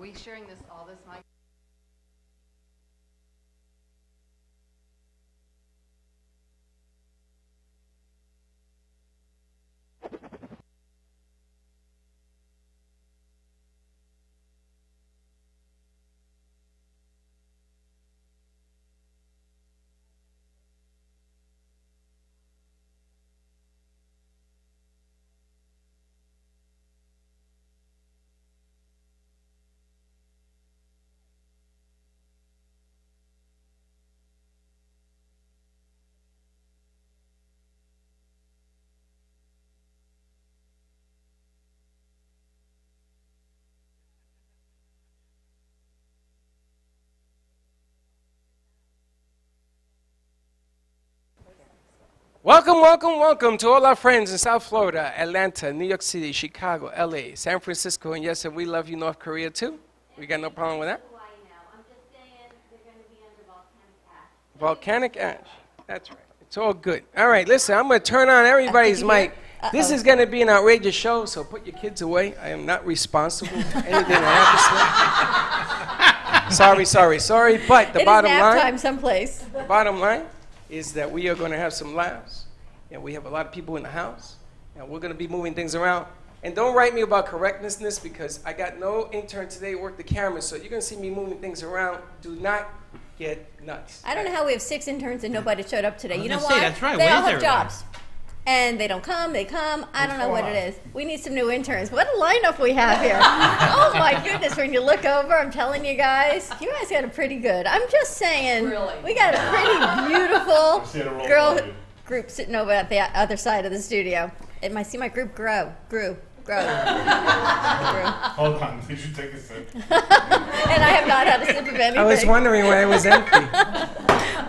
we sharing this, all this mic? Welcome, welcome, welcome to all our friends in South Florida, Atlanta, New York City, Chicago, LA, San Francisco, and yes, and we love you, North Korea, too. We got no problem with that. Volcanic ash. That's right. It's all good. All right, listen, I'm going to turn on everybody's mic. This is going to be an outrageous show, so put your kids away. I am not responsible for anything that happens. Sorry. But the bottom line. It is nap time someplace. The bottom line is that we are going to have some laughs, and we have a lot of people in the house, and we're going to be moving things around. And don't write me about correctness because I got no intern today to work the camera, so you're going to see me moving things around. Do not get nuts. I don't know how we have 6 interns and nobody showed up today. You know say, why? that's right. They Where's all have everybody? jobs. And they don't come, they come. I don't know what it is. We need some new interns. What a lineup we have here. Oh my goodness, when you look over, I'm telling you guys got it pretty good. I'm just saying, Really? we got a pretty beautiful girl group sitting over at the other side of the studio. It might see my group grew. Hold on, did you take a sip? And I have not had a sip of anything. I was wondering why it was empty.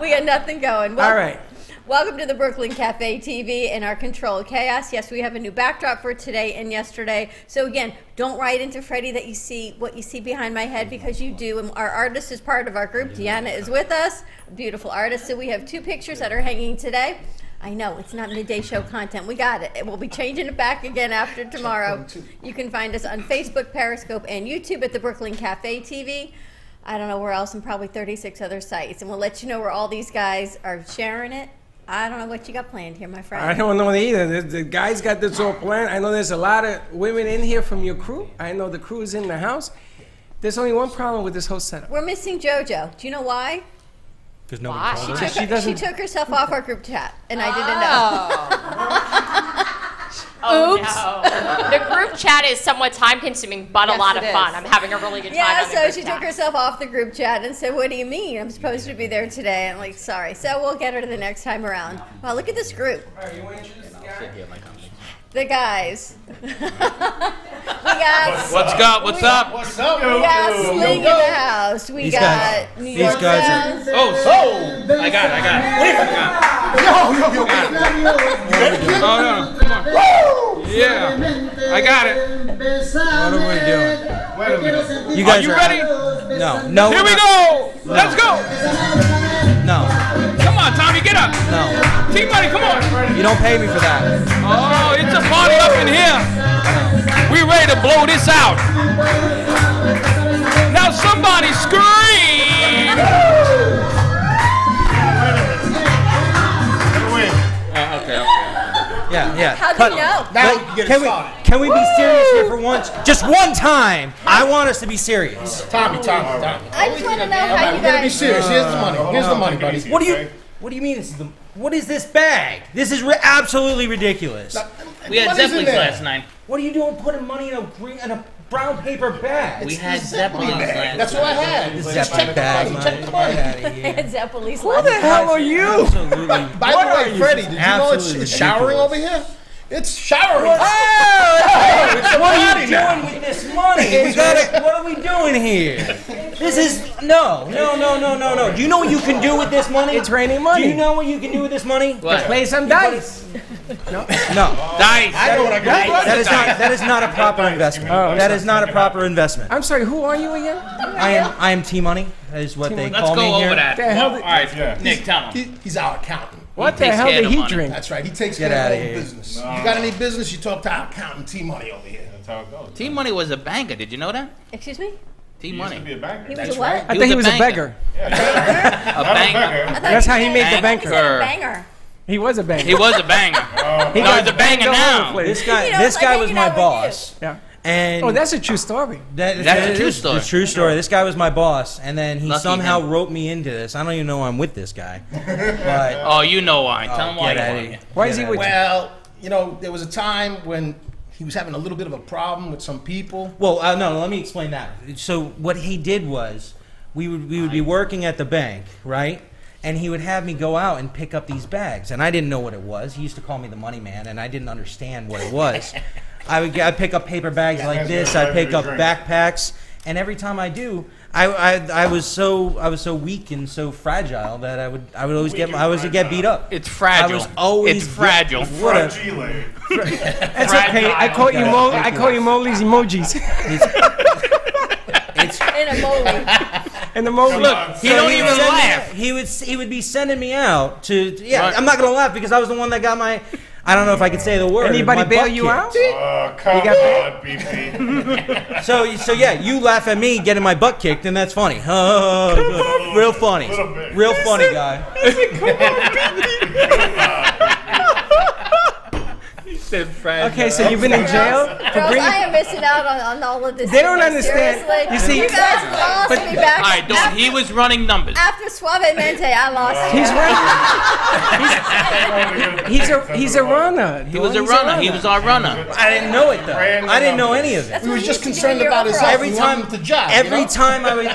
We got nothing going. All right. Welcome to the Brooklyn Cafe TV and our Controlled Chaos. Yes, we have a new backdrop for today and yesterday. So again, don't write into Freddie that you see what you see behind my head because you do. And our artist is part of our group. Deanna is with us, a beautiful artist. So we have 2 pictures that are hanging today. I know, it's not midday show content. We got it. We'll be changing it back again after tomorrow. You can find us on Facebook, Periscope, and YouTube at the Brooklyn Cafe TV. I don't know where else, and probably 36 other sites. And we'll let you know where all these guys are sharing it. I don't know what you got planned here, my friend. I don't know either. The guys got this all planned. I know there's a lot of women in here from your crew. I know the crew is in the house. There's only one problem with this whole setup. We're missing JoJo. Do you know why? Because nobody called her. She took herself off our group chat, and I didn't know. Oops. No. The group chat is somewhat time-consuming, but Yes, a lot it of fun. is. I'm having a really good time. Yeah, on the so group she chat. took herself off the group chat and said, "What do you mean? I'm supposed to be there today." I'm like, "Sorry." So we'll get her to the next time around. Wow, look at this group. All right, you want to introduce the guy? The guys. We got What's up? What's up? What's up? we got Sling in the house. We got New York Sounds. Oh, I got it. Yo. Oh, no. Come on. Yeah. I got it. What are we doing? Wait a minute. You guys Are you ready? No. Here we go. Let's go. No. Come on, Tommy, get up. No. T-Money, come on. You don't pay me for that. Oh, it's a party up in here. We ready to blow this out. Now somebody scream. Wait. Okay. Yeah. How'd you know? Now you can get it started. Can we be serious here for once? Just one time. I want us to be serious. Tommy. I just want to know how you We're gonna be guys. serious. Here's the money. Here's the money, buddy. What do you mean? What is this bag? This is absolutely ridiculous. We had Zeppelins last night. What are you doing putting money in a brown paper bag? We had Zeppelins last That's what I had. This Just Zeppelin check the bag, money. man. Check the money. Get outta here. It's Zeppelin. Who the hell are you? Absolutely. By the way, Freddie, did you know it's Absolutely showering ridiculous. over here? It's showering. What are you doing with this money? What are we doing here? This is no. Do you know what you can do with this money? It's raining money. Do you know what you can do with this money? What? Play some dice. No. Dice. I know what I got. That is not a proper investment. That is not a proper investment. I'm sorry, who are you again? I am T Money. That is what they Let's call go me over here. that. The hell All did- right, Yeah. Nick, tell him. He's our accountant. What the takes hell care did of the he money. drink? That's right. He takes Get care of outta all here. business. You got any business, you talk to our accountant, T-Money over here. That's how it goes. T-Money was a banker. Did you know that? Excuse me? T-Money. He used to be a banker. He was a what? I think he was a banker. beggar. A banger. That's how he made the He's banker. a banger. He was a banker. He was a banger. He No, he's a banger banged all over the now. place. This guy, You know, this it's like guy was hanging my out with boss. Yeah. And Oh, that's a true story. That's a true story. It's a true story. This guy was my boss, and then he Lucky somehow him. roped me into this. I don't even know I'm with this guy. But Oh, you know why. Tell him why get you outta want here. you. Why is he with you? Well, you know, there was a time when he was having a little bit of a problem with some people. well, no, let me explain that. So what he did was, we would be working at the bank, right? And he would have me go out and pick up these bags, and I didn't know what it was. He used to call me the money man, and I didn't understand what it was. I'd pick up paper bags like this. I'd pick up backpacks, and every time I do, I was so weak and so fragile that I would always get beat up. It's fragile. I was always It's fragile. What a, Fragile. That's okay. I call you I call you Molly's emojis. it's In a moly. And the Molly. Look, he don't even send me- laugh. he would be sending me out to Right. I'm not gonna laugh because I was the one that got my. I don't know if I could say the word. Anybody my bail butt you kicked. out? Come got on, BP. So yeah, you laugh at me getting my butt kicked, and that's funny. Oh, good. Real funny, Little bit. real funny guy. Okay, so you've been in jail for Girls, bringing. I am missing out on all of this. They don't anyway. understand. Seriously. You see- you guys lost but- me back. All right, don't. He was running numbers. After Suavemente, I lost you. He's right. He's a runner. He was a runner. He was our runner. I didn't know it though. I didn't know any of it. He was what just he used to do concerned in your about his overalls. health. Every He time, wanted the job.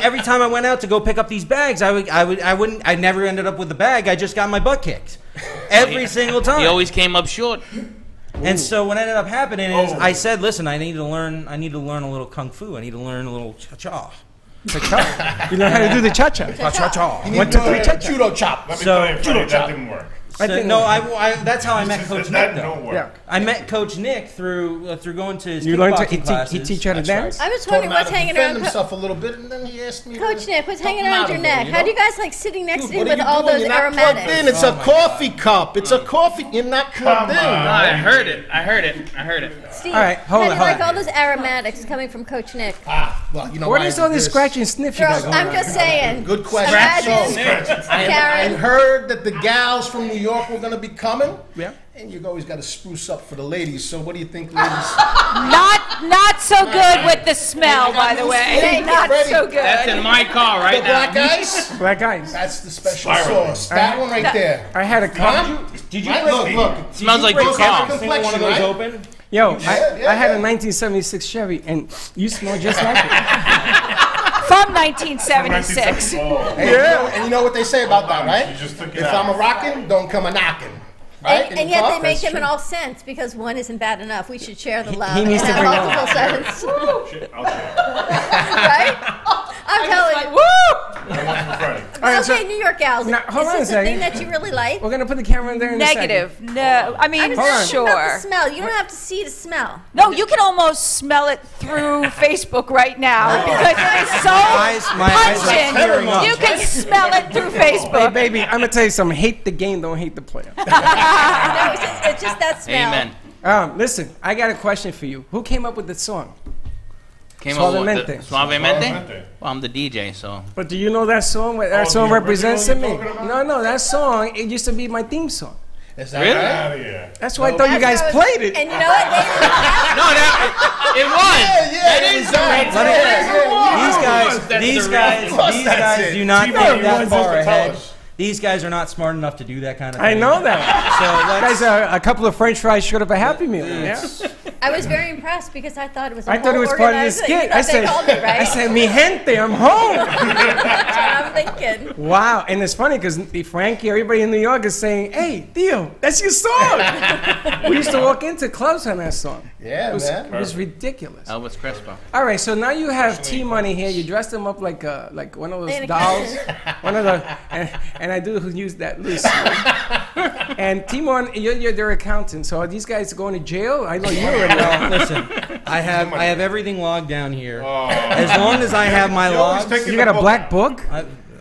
every time I went out to go pick up these bags, I never ended up with the bag. I just got my butt kicked. Every single time. He always came up short. And so what ended up happening is I said, "Listen, I need to learn a little kung fu. I need to learn a little cha-cha." You know how to do the cha-cha. Cha-cha. He needed a judo chop. Let me So- tell you, Freddie, that didn't work. I think- No, that's how I met Coach That Nick, though. don't work. Yeah. I met Coach Nick through going to his You learned to kickboxing classes. he teach you how to dance. I was Taught him wondering how what's to hanging defend around. himself a little bit, and then he asked me. Coach Nick, what's help hanging him around out your a little, neck? you How know? do you guys like sitting next Dude, to him what are with you all doing? those You're not plugged in. aromatics? It's a coffee cup. It's a coffee. You're not plugged in. I heard it. I heard it. Steve, All right, hold how on, do you hold like on. all those aromatics coming from Coach Nick? Well, you know What why is I all did this scratch and sniff you got Girls, going I'm on? just saying. Good question. Imagine I Karen. heard that the gals from New York were going to be coming. Yeah. And you always got to spruce up for the ladies. So what do you think, ladies? Not so good with the smell, by the way. Hey, Not Freddie. so good. That's in my car The right black now. ice? Black eyes. That's the special Spiral. sauce. That one right there. I had a Huh? cup. Did you Right, break? look. Smells like break your car. every single one of those Right? open? Yo, Yeah, I had a yeah. 1976 Chevy, and you smell just like it. From 1976. And you know what they say about that, right? You just took it If out. I'm a rockin', don't come a knocking. Right? And yet they Talk? make them in all sense because one isn't bad enough. We should share the love He needs and to have bring multiple sense. Shit, I'll take it. Right? I'm telling you. That one's for Freddie. All right, so Okay, New York gals. Now, hold on a is this a thing second. that you really like? we're gonna put the camera in there in a second. Negative. No, I mean, I'm Hold on. talking about the sure. smell. You don't have to see to smell. No, you can almost smell it through Facebook right now because it is so My eyes are pungent. tearing up. You can smell it through Hey, Facebook. baby, I'm gonna tell you something. Hate the game, don't hate the player. No, it's just that smell. Amen. Listen, I got a question for you. Who came up with the song? Came over with the Suavemente. Suavemente? Suavemente. Well, I'm the DJ, so. But do you know that song? What that Oh, song the represents to original me? you're talking about? No, that song, it used to be my theme song. Is that Really? right? Out of here. That's why I thought you guys That's what I was- played it. And you know what? No, it was. These guys do not T-Bone, think you that weren't far supposed to tell ahead. us. These guys are not smart enough to do that kind of I thing. know that. So Guys, let's, a couple of French fries short of a Happy Meal. Yeah. I was very impressed because I thought it was. I I thought it was part of the skit. I said, called me, right? I said, mi gente, I'm home. That's what I'm thinking. Wow, and it's funny because Frankie, everybody in New York is saying, "Hey, Theo, that's your song." We used to walk into clubs on that song. Yeah, It was, man. it was ridiculous. Elvis Crespo. All right, so now you have T-Money here. You dressed him up like one of those Mannequin. dolls, one of the, and I do use that loosely. And T-Mon, you're their accountant. So are these guys going to jail? I know you already. well, listen, I have everything logged down here. As long as I have my You're always logs, taking You the got a book black out. book?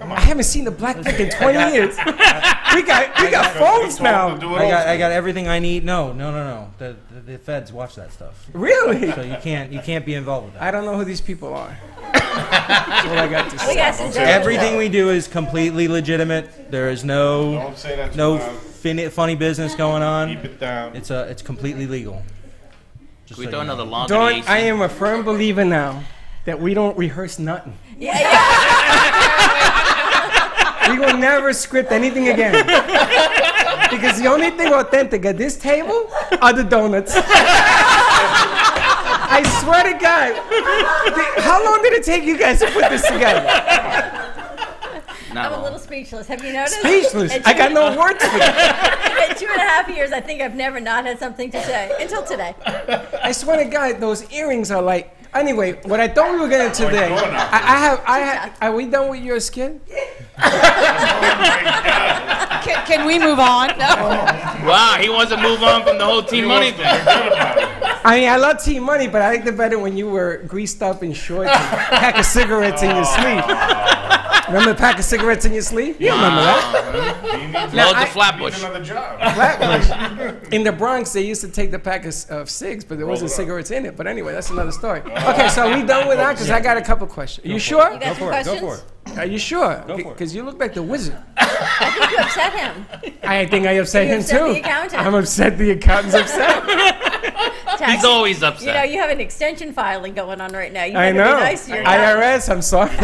I haven't seen the black book in 20 years. we got phones now. I got everything I need. No. The feds watch that stuff. Really? So you can't be involved with that. I don't know who these people are. That's what I got to say. Everything we do is completely legitimate. There is no funny business going on. Keep it down. It's completely legal. We don't know the law. Dawn, I am a firm believer now that we don't rehearse nothing. We will never script anything again. Because the only thing authentic at this table are the donuts. I swear to God. How long did it take you guys to put this together? I'm a little speechless. Have you noticed? Speechless. I got no words for that. In 2.5 years, I think I've never not had something to say until today. I swear to God, those earrings are like. Anyway, what I thought we were getting today, are we done with your skin? Can we move on? No. Wow, he wants to move on from the whole Team Money thing. I mean, I love Team Money, but I liked it better when you were greased up in shorts and a pack of cigarettes in your sleeve. Remember the pack of cigarettes in your sleeve? You remember that? Loads of Flatbush. Flatbush. In the Bronx, they used to take the pack of cigs, but there wasn't cigarettes in it. But anyway, that's another story. Okay, so are we done with that? Because I got a couple questions. Are you sure? You got some questions? Go for it. Are you sure? Because you look like the wizard. I think you upset him. I think I upset him upset too. the accountant. I'm upset the accountant's upset. He's always upset. You know, you have an extension filing going on right now. You I better know. be nice to your accountant. IRS, I'm sorry.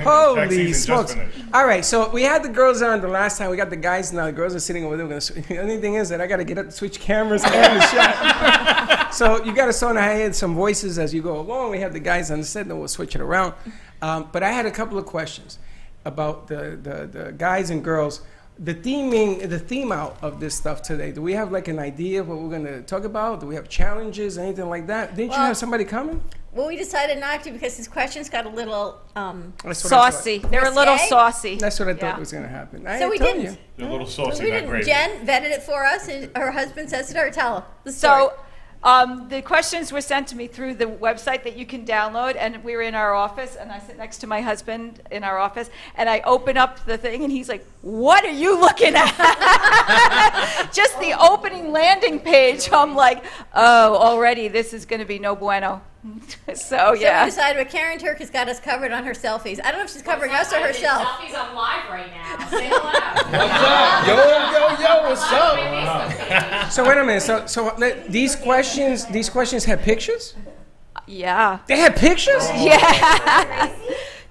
Holy smokes. All right, so we had the girls on the last time. We got the guys now. The girls are sitting over there. The only thing is that I got to get up to switch cameras and the shot. So you got to sort of hear some voices as you go along. We have the guys on the set, and we'll switch it around. But I had a couple of questions about the guys and girls. The theme out of this stuff today. Do we have like an idea of what we're going to talk about? Do we have challenges, anything like that? Didn't you have somebody coming? Well, we decided not to because his questions got a little saucy. They're a little saucy. That's what I thought was going to happen. So we didn't. They're a little saucy. We didn't. Jen vetted it for us, and her husband says to her, "Tell her." So the questions were sent to me through the website that you can download, and we were in our office, and I sit next to my husband in our office, and I open up the thing, and he's like, "What are you looking at?" Just the opening landing page. I'm like, "Oh, already this is going to be no bueno." So we decided what Karen Turk has got us covered on her selfies. I don't know if she's covering us or herself. Selfies on live right now. Say hello. What's up? So wait a minute. So these questions have pictures? Yeah. They have pictures? Yeah.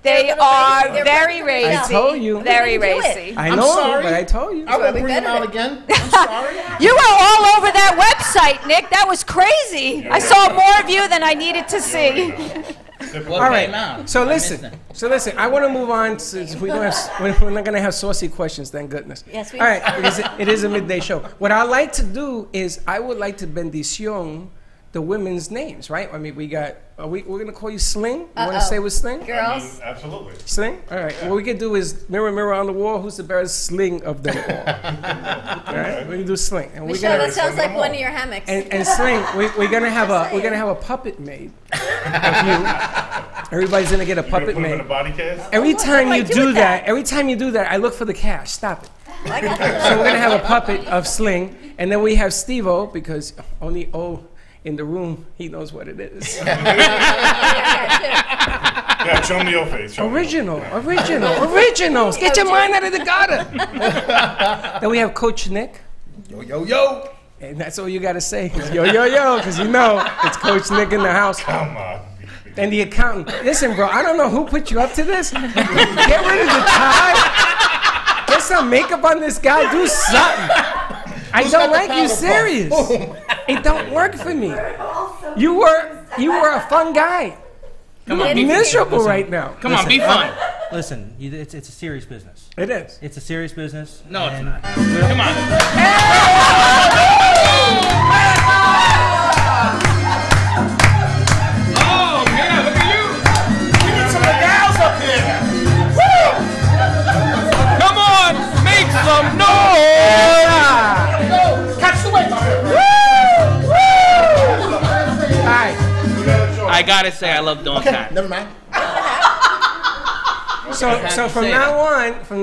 They are very racy. I told you. Very racy. I know, but I told you. I won't bring them out again. I'm sorry. You were all over that website, Nick. That was crazy. I saw more of you than I needed to see. All right. So listen. I want to move on. Since we're not going to have saucy questions. Thank goodness. Yes, we. All right, because it is a midday show. What I like to do is I would like to bendición the women's names, right? I mean, we're going to call you Sling. You want to say with Sling? Girls. Absolutely. Sling? All right. What we can do is mirror, mirror on the wall. Who's the best sling of them all? All right. We can do Sling. And Michelle, that sounds like one of your hammocks. And Sling, we're gonna have a puppet made of you. Everybody's gonna get a puppet made. In a body cast? Every time you do that, I look for the cash. Stop it. So we're gonna have a puppet of Sling, and then we have Steve-O because only in the room, he knows what it is. Yeah, show me your face. Originals. Get your mind out of the gutter. Then we have Coach Nick. Yo. And that's all you got to say. Yo, because you know it's Coach Nick in the house. Come on. And the accountant. Listen, bro, I don't know who put you up to this. Get rid of the tie. Get some makeup on this guy. Do something. I don't like you serious. It don't work for me. You were a fun guy. Come on, You're miserable right now. Come on, be fun. Listen, it's a serious business. It is. It's a serious business. No, it's not. Come on. Oh, man, look at you. We need some gals up here. Come on, make some noise. Catch the weight. All right. I gotta say, I love Dawn Cat. Never mind. So from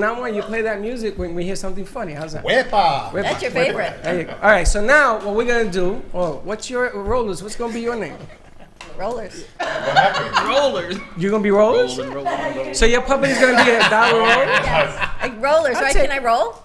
now on, you play that music when we hear something funny. How's that? Wepa. That's your favorite. There you go. All right. So now what we're gonna do? Oh, what's your rollers? What's gonna be your name? Rollers. Rollers. You're gonna be rollers. So your puppet is gonna be a dollar roller. Yes. Like rollers, right? That's it. Can I roll?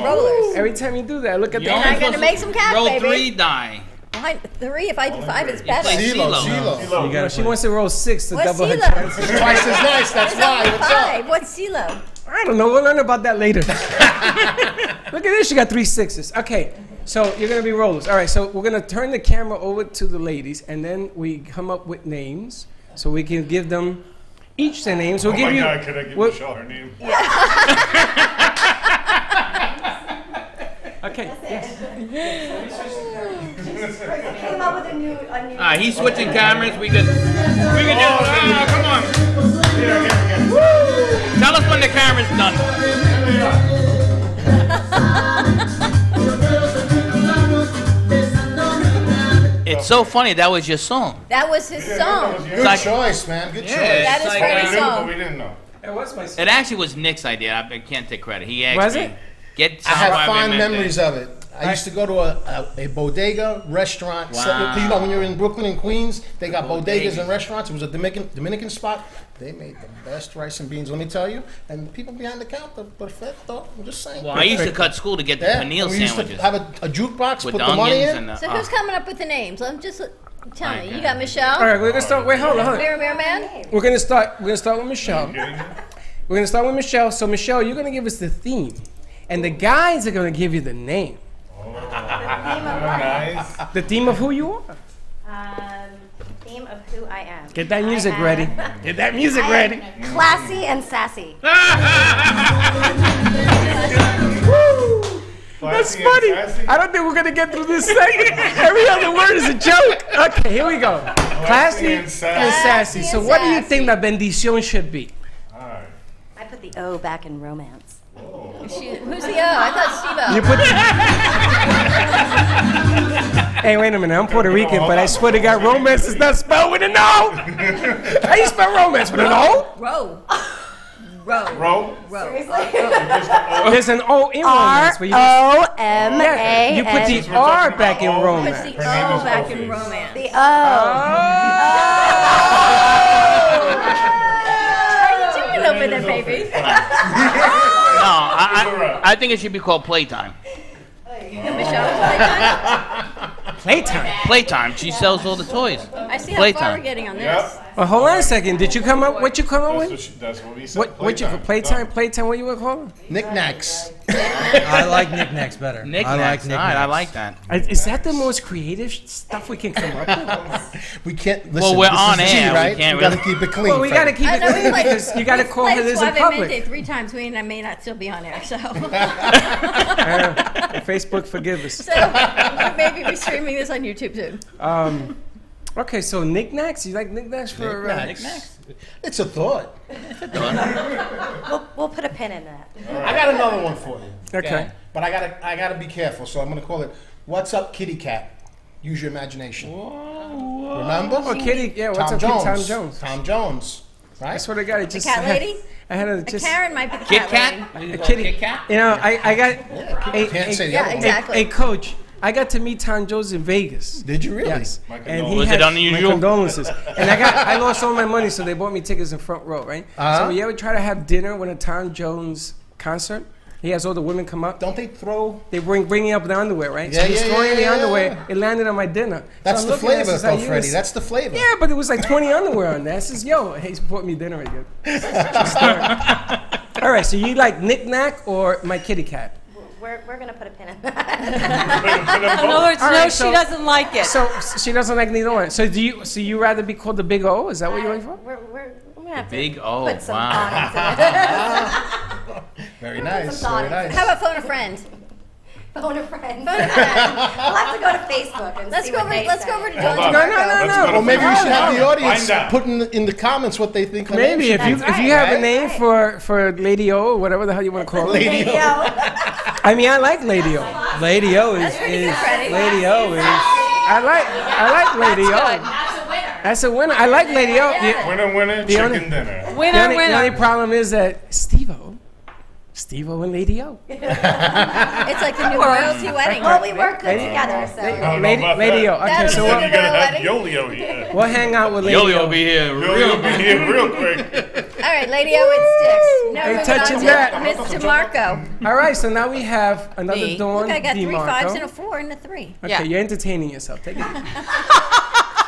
Rollers. Every time you do that, look at You that. And I'm gonna make some cash, roll baby. 3 die. Behind 3, if I do 5, it's better. play CeeLo. You know, she wants to roll 6 to What's double her CeeLo? chances. Twice as nice. That's There's why. only What's up? 5. What's CeeLo? I don't know. We'll learn about that later. Look at this. She got 3 6s. Okay. So you're gonna be rollers. All right. So we're gonna turn the camera over to the ladies, and then we come up with names, so we can give them each their names. We'll Oh give my you. God, could I give we'll- Michelle her name? Okay. Yes. Came up with a new. He's switching cameras. We can just. Come on. Tell us when the camera's done. It's so funny. That was your song. That was his song. Good like- choice, man. Good choice. That is like, Freddie's We song. didn't know. It was my. It actually was Nick's idea. I can't take credit. He asked Was me. it? Get I have soundbar fond amendment. memories of it. I used to go to a bodega restaurant. Wow. So, you know, when you're in Brooklyn and Queens, they got bodegas Bodegas. and restaurants. It was a Dominican spot. They made the best rice and beans, let me tell you. And people behind the counter, perfecto. I'm just saying. Well, I used to cut school to get the Yeah, panel and we used to sandwiches have a jukebox, with put the the money onions in. and So who's coming up with the names? Let him just tell me. Okay. You got Michelle? All right. We're gonna start. Wait. Hold on. Mirror Man? We're gonna start with Michelle. We're gonna start with Michelle. So Michelle, you're gonna give us the theme, and the guys are gonna give you the name. Nice. The theme of who you are. Theme of who I am. Get that music ready. Get that music ready. Classy and sassy. That's funny. I don't think we're gonna get through this segment. Every other word is a joke. Okay, here we go. Classy and sassy. So what do you think that bendición should be? I put the O back in romance. Who's the O? I thought Steve-O. You put. Hey, wait a minute. I'm Puerto Rican, but I swear to God, romance is not spelled with an O. How you spell romance with an O? Row. Row? There's an O in romance. but you- R-O-M-A-N. You put the R back in Puts romance. the O back in romance. The O. How you doing over there, baby? No, I think it should be called Playtime. Michelle's playtime? Playtime. Playtime. She sells all the toys. I see how Playtime. far we're getting on this. Yep. Well, hold on a second. Did you come up? What you come up with? That's what we said. What you playtime? Playtime? What you would call it? Knickknacks. I like knickknacks better. Knickknacks. I like All right, I like that. Is that the most creative stuff we can come up with? We can't listen. we're this on is tea, air, we right? can't gotta really- keep it clean. Well, we got to keep I it know clean because you got to call her this in public. Suavemente 3 times. We may not still be on air, so. Facebook, forgive us. So maybe we're streaming this on YouTube soon. Okay, so knickknacks. You like knickknacks for? Knickknacks. It's a thought. We'll put a pin in that. I got another one for you. Okay. But I gotta be careful, so I'm gonna call it "What's Up, Kitty Cat." Use your imagination. Remember? Oh, Kitty. Yeah. What's Tom up, Jones. Tom Jones? Tom Jones. Right? I swear to God, it just. cat lady? I had to just. Karen might be the Kit cat Kat? lady. A kitty. Kit Kat? You know, I got. Can't say the Yeah, other one. exactly. Hey, coach. I got to meet Tom Jones in Vegas. Did you really? Yes. And he Was had it unusual? my condolences. And I lost all my money, so they bought me tickets in front row, right? So you ever try to have dinner with a Tom Jones concert? He has all the women come up. Don't they throw? They bringing up the underwear, right? Yeah, so he's yeah, throwing yeah, the yeah. underwear. It landed on my dinner. That's so the I'm looking at flavor, this, though, like, Freddie. That's the flavor. Yeah, but it was like 20 underwear on there. I says, yo, he bought me dinner again. All right, so you like knick-knack or my kitty cat? We're going to put a pin in that. In other words, All no, right, she so- doesn't like it. So she doesn't like neither one. So so you rather be called the Big O? Is that what you're looking for? We're going to have to Big O. put some Wow. thought into it. Very nice. thought Very into nice. How about phone a friend? Phone a friend. We'll have to go to Facebook and Let's see go what over. they Let's say. go over to Hold John on. No, DeMarco. Well, maybe we should have the audience Find out. put in the comments what they think. her name Maybe should if you be. if you have a name for Lady O or whatever the hell you want to call her. Lady O. I mean, I like Lady O. Lady O is pretty good, Freddie. Lady O is. I like Lady O. That's a winner. That's a winner. I like Lady O. Winner, chicken dinner. The only problem is that Steve-O and Lady O. It's like the new royalty wedding. Well, we work good together, so. Lady O. Okay, so you gotta have Yolio here. we'll hang out with Lady O. Yolio be here. Yolio be here real quick. All right, Lady O, it sticks. No, Ain't touching that. Mr. Marco. All right, so now we have another Me. Dawn Look, I got 3 DeMarco. 5s and a 4 and a 3. Okay, Yeah. you're entertaining yourself. Take it.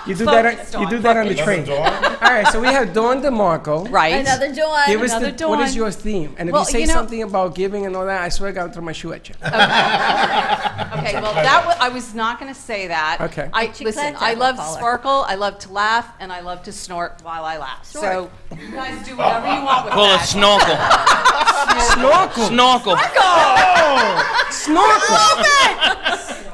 You do that on the train. Dawn? All right, so we have Dawn DeMarco. Right. Another Dawn. Give us Another what is Dawn. your theme? And if Well, you say you know- something about giving and all that, I swear to God, I'll throw my shoe at you. Okay, well, I was not going to say that. Okay. Listen, I love to sparkle, I love to laugh, and I love to snort while I laugh. So you guys do whatever you want with Call it that. snorkel. Snorkel. Snorkel.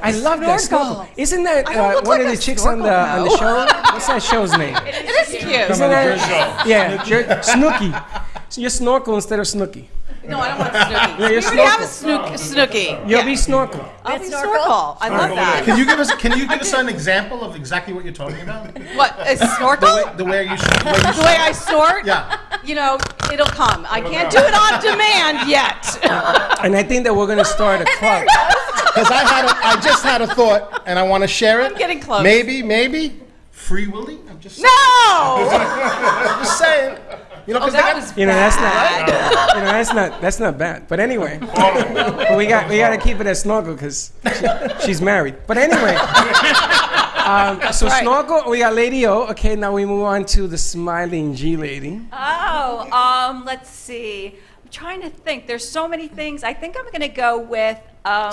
I love that snorkel. Isn't that one of the chicks on the show? What's that show's name? It is cute. Isn't that? Yeah, Snooki. So you're snorkel instead of Snooki. No, I don't want Snooki. Yeah, you're We already have a snorkel. Snooki. You'll be snorkel. I'll be snorkel. I love that. Can you give us an example of exactly what you're talking about? What, a snorkel? The way you The way I snort? Yeah. You know, it'll come. I can't do it on demand yet. And I think that we're gonna start a club. Because I just had a thought, and I want to share it. I'm getting close. Maybe Free Willy. I'm just saying. No! I'm just saying. You know, because That's not bad. But anyway, but we got to keep it as snorkel because she's married. But anyway, so right. snorkel. We got Lady O. Okay, now we move on to the smiling G lady. Oh, let's see. I'm trying to think. There's so many things. I think I'm going to go with.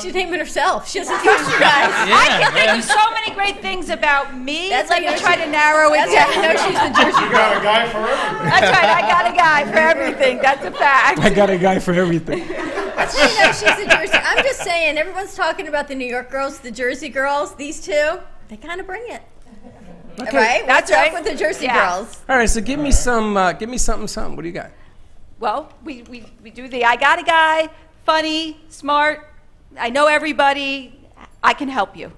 She's naming herself. She doesn't trust you guys. I can think of so many great things about me. That's Let how me you try know to narrow it That's how you down. know she's the Jersey You got a guy for everything. That's right. I got a guy for everything. That's a fact. I got a guy for everything. That's how you know she's the Jersey. I'm just saying, everyone's talking about the New York girls, the Jersey girls. These two, they kind of bring it. Okay. Right? That's What's right. up with the Jersey Yeah. girls? All right, so give me something. What do you got? Well, we do the I got a guy, funny, smart, I know everybody, I can help you.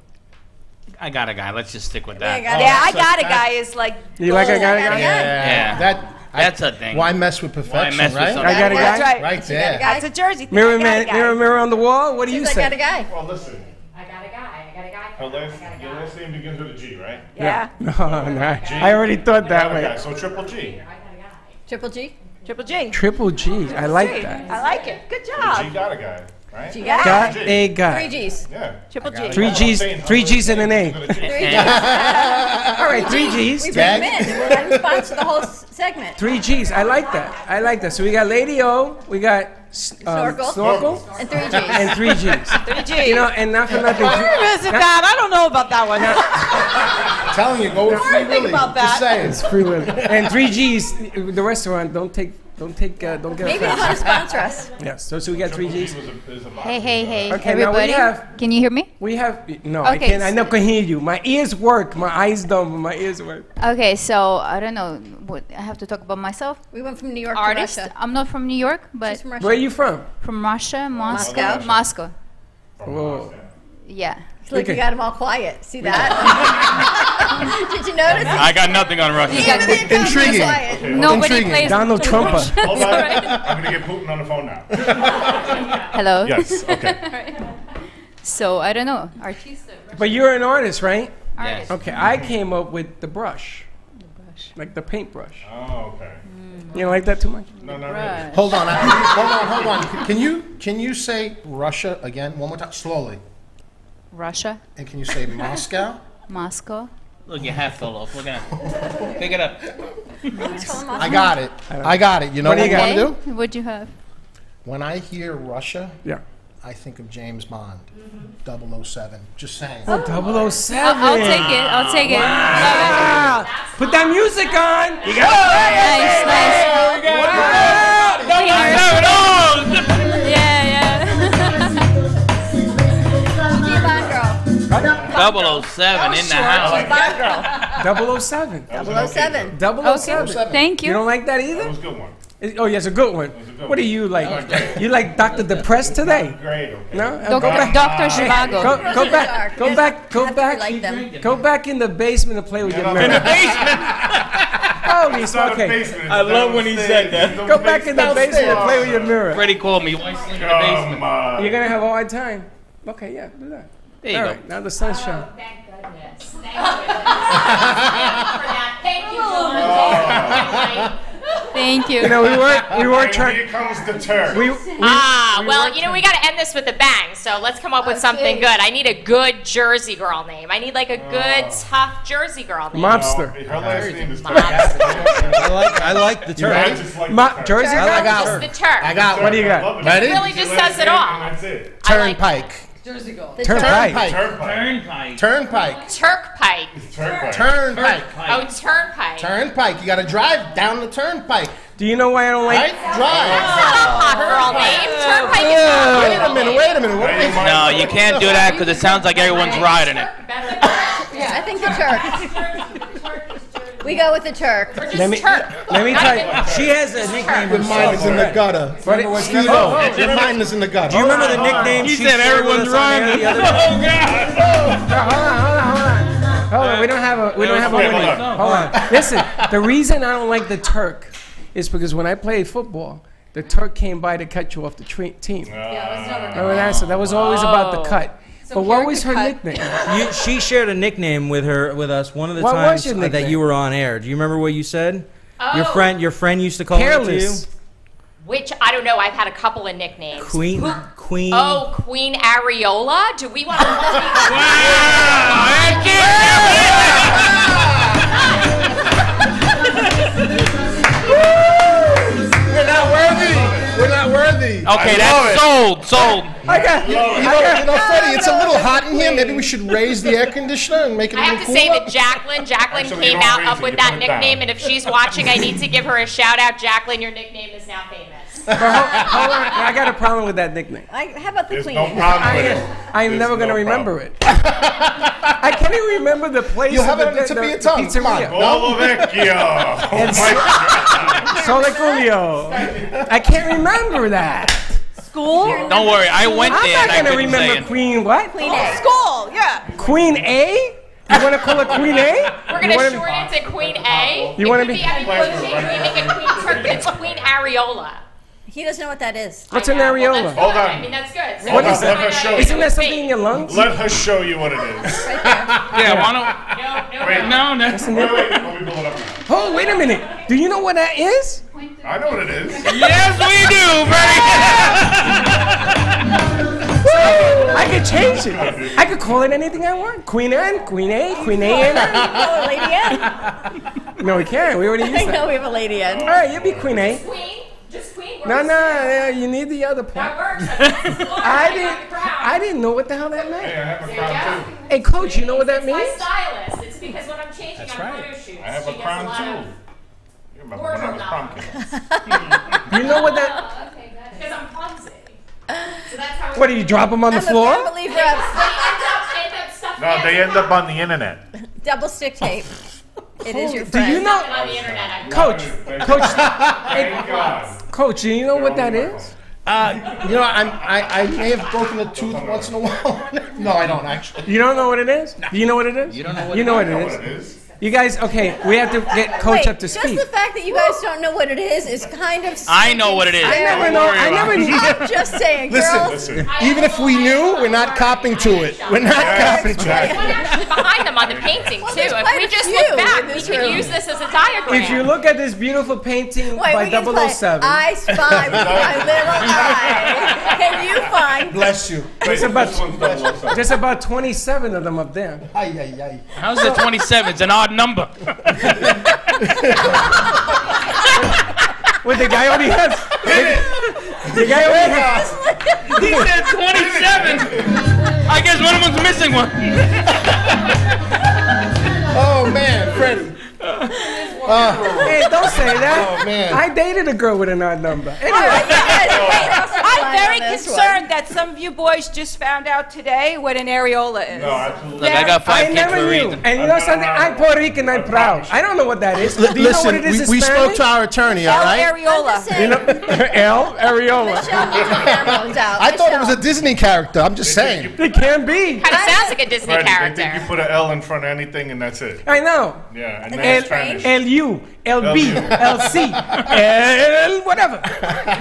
I got a guy. Let's just stick with that. I got a guy is like. You like I got a guy? Yeah. That's a thing. Why mess with perfection, mess with right? something? I got a guy. That's right. Right there. That's a Jersey thing. Mirror I got a man, guy. mirror on the wall. What do you She's say? like, I got a guy. Well, listen. I got a guy. Your last name begins with a G, right? Yeah. No, no, I already thought that way. Okay, so triple G. Triple G? Triple G. Triple G. I like that. I like it. Good G job. got a guy, right? G got Got a guy. 3 G's. Yeah. Triple G. 3 G's. 3 G's and an A. 3 G's. All right, 3 G's. We bring them in. We're going to sponsor the whole segment. 3 G's. I like that. I like that. So we got Lady O. We got Snorkel. And 3 G's. And 3 G's. 3 G. You know, and not for nothing. Visit that. I don't know about that one. I'm telling you, go with Free Willy. about Just that. saying. It's free will. And 3 G's. The restaurant. Don't get Maybe they want to offended. sponsor us. Yes. So we got 3 G's. Hey, Okay, now we everybody. have. Can you hear me? We have no. I Okay, can't. I never can hear you. My ears work. My eyes don't. But my ears work. Okay, so I don't know. What, I have to talk about myself. We went from New York Artist. to Russia. I'm not from New York, She's but from Russia. Where are you from? from Russia, Moscow. Moscow. Whoa. Yeah. It's like Okay. you got them all quiet. See that? Did you notice? I got nothing on Russia. Even the accountant's Intriguing. quiet. Nobody Intriguing. plays. Donald Trump. Hold on. I'm going to get Putin on the phone now. Hello. Yes, okay. So I don't know. Artista. But you're an artist, right? Yes. Okay. I came up with the brush. Like the paintbrush. Oh, okay. You don't like that too much? No, not really. Hold on. Hold on. Can you say Russia again one more time, slowly? Russia, And can you say Moscow? Moscow. Look, your hat fell off. Look at that. Pick it up. I got it. You know What what, do you you got? want to do? What'd you have? When I hear Russia, Yeah. I think of James Bond, 007. Just saying. 007. I'll take it. I'll take it. Wow. Put that music on. You got Nice, nice. Yeah, yeah. 007 in the house. it. 007. 007. 007. Okay. Thank You you. don't like that That either? was a good one. Oh, yeah, it's a good one. What are you like? You like Dr. Depressed today? Great, okay. No? Dr. Zhivago. Go back in the basement and play with your mirror. In the basement. Holy It's not a okay. basement, it's I love when he said downstairs. that. Go back in the basement and play with your mirror. Freddie called me. Why sleep in the basement? Come on. You're gonna have a hard time. Okay, yeah, do that. There you All go. right, now the sun's shining. Thank goodness. Thank you for that. Thank you, John. Thank you. You know, we were And trying. here comes the Turk. Well, you know, we got to end this with a bang. So let's come up with something good. I need a good Jersey girl name. I need like a good, tough Jersey girl name. Mobster. Her last name is Turk. I like the Turk. I just like Jersey I like girl? Just the Turk. I got What one. do you got? Love it. Ready? It really just says it all. That's it. I like Turnpike. The Turnpike. Turnpike. Turnpike. Turnpike. Turnpike. Turnpike. Oh, turnpike. Turnpike. You gotta drive down the turnpike. Do you know why I don't like? Right? Drive. That's not a hot girl name. Turnpike is not a hot Wait a girl minute. name. Wait a minute. What is No, you can't do that because it sounds like everyone's riding it. Yeah, I think the Turk. We go with the Turk. Let me tell you. She has a nickname. Your mind is in the gutter. Steve-O, your mind is in the gutter. Do you remember the nickname He she said shared with everyone's us on air riding the it. other day? Hold on. We don't have a winning. Hold on. Listen, the reason I don't like the Turk is because when I played football, the Turk came by to cut you off the team. Remember that? So that was always about the cut. But what was her nickname? She shared a nickname with us one of the What was times your that nickname? you were on air. Do you remember what you said? Oh. Your friend used to call her to you. Careless. Which, I don't know, I've had a couple of nicknames. Queen. Oh, Queen Areola? Do we want to We're not worthy. We're not worthy. Okay, that's sold. You know, Freddie, it's a little hot in here. Maybe we should raise the air conditioner and make it a I little have to cooler. say that Jacqueline Actually, you came don't out raise up it, with you that put it down. nickname, and if she's watching, I need to give her a shout out. Jacqueline, your nickname is now famous. Hold on. I got a problem with that nickname. How about the There's Queen? no problem with it. I'm never going to remember it. I can't even remember the place. You have of it the, on the tip of the your tongue. Come on. pizzeria. Bolo Vecchio. Oh my God. Sole Julio. I can't remember that. School? Don't worry, I went I'm there not and I going to couldn't say remember it. Queen what? Queen A. School, yeah. Queen A? You want to call her Queen A? We're going to shorten it to Queen A. You It wanna could be- I mean, we make a Queen Turk, but it's Queen Areola. He doesn't know what that is. What's I an know. Well, areola? that's Hold good. on. I mean, that's good. So What we're is that? gonna- Let her show Isn't you. that something in your lungs? Let her show you what it is. Yeah, why don't? Wait, No, that's wait, let me pull it up. Oh, wait a minute. Do you know what that is? I know what it is. Yes, we do, I could change it. I could call it anything I want. Queen Anne, Queen A, Queen A N. Call her Lady N. No, we can't. We already I used know that. we have a Lady N. All right, you be Queen A. Queen, just Queen. No, you need the other part. That works. I didn't know what the hell that Hey, meant. I have a crown too. Hey, Coach, you know what that My means? stylist. It's because when I'm changing on photo shoots, I have she a gets crown lot too. of You remember when I was prom kid? You know what that? Okay, good. Because I'm clumsy. So that's how. What do you drop them on the I'm a floor? firm believer They of end up stuffing No, they end up on the internet. double stick tape. It is your Do friend. you know, on the internet. Coach? Thank God. Coach, do you know what that is? You know, I may have broken a tooth once in a while. No, I don't actually. You don't know what it is? Do you know what it is? You don't know what You know what I know it what is. it is. You guys, okay, we have to get Coach Wait, up to just speed. the fact that you guys don't know what it is kind of. I know what it is. I never Don't know. worry I about never it. knew. I'm just saying, girls. Listen. Even if we knew, we're not copping to it. We're not copping to it. One actually behind them on the painting too. there's If quite we a just few look back, in we this could room. use this as a diagram. If you look at this beautiful painting Wait, by we can play 007, I spy with my little eye. Can you find? Bless you. Wait, about- this one's 007. there's about 27 of them up there. Ay, ay, ay. How's the 27? It's an odd number. Well, the guy only has. The guy only has. He said 27. I guess one of them's missing one. Oh man, Freddie. Hey, don't say that. Oh man. I dated a girl with an odd number. Anyway, I line very on this concerned one. that some of you boys just found out today what an areola is. No, absolutely. Look, I got 5 I kids never for a knew. reason. And you know something? I'm Puerto Rican. I'm proud. I don't know what that is. Do you know what Listen, it is we in spoke Spanish? to our attorney, all El right? areola. You know, El Areola. Michelle needs her pheromones out. I thought it was a Michelle. Disney character. I'm just saying. It can be. Kind of sounds like a Disney Freddie, they character. think you put an L in front of anything and that's it. I know. Yeah, and And then El, it's Spanish. L-U, L-B, LU. L-C, L whatever.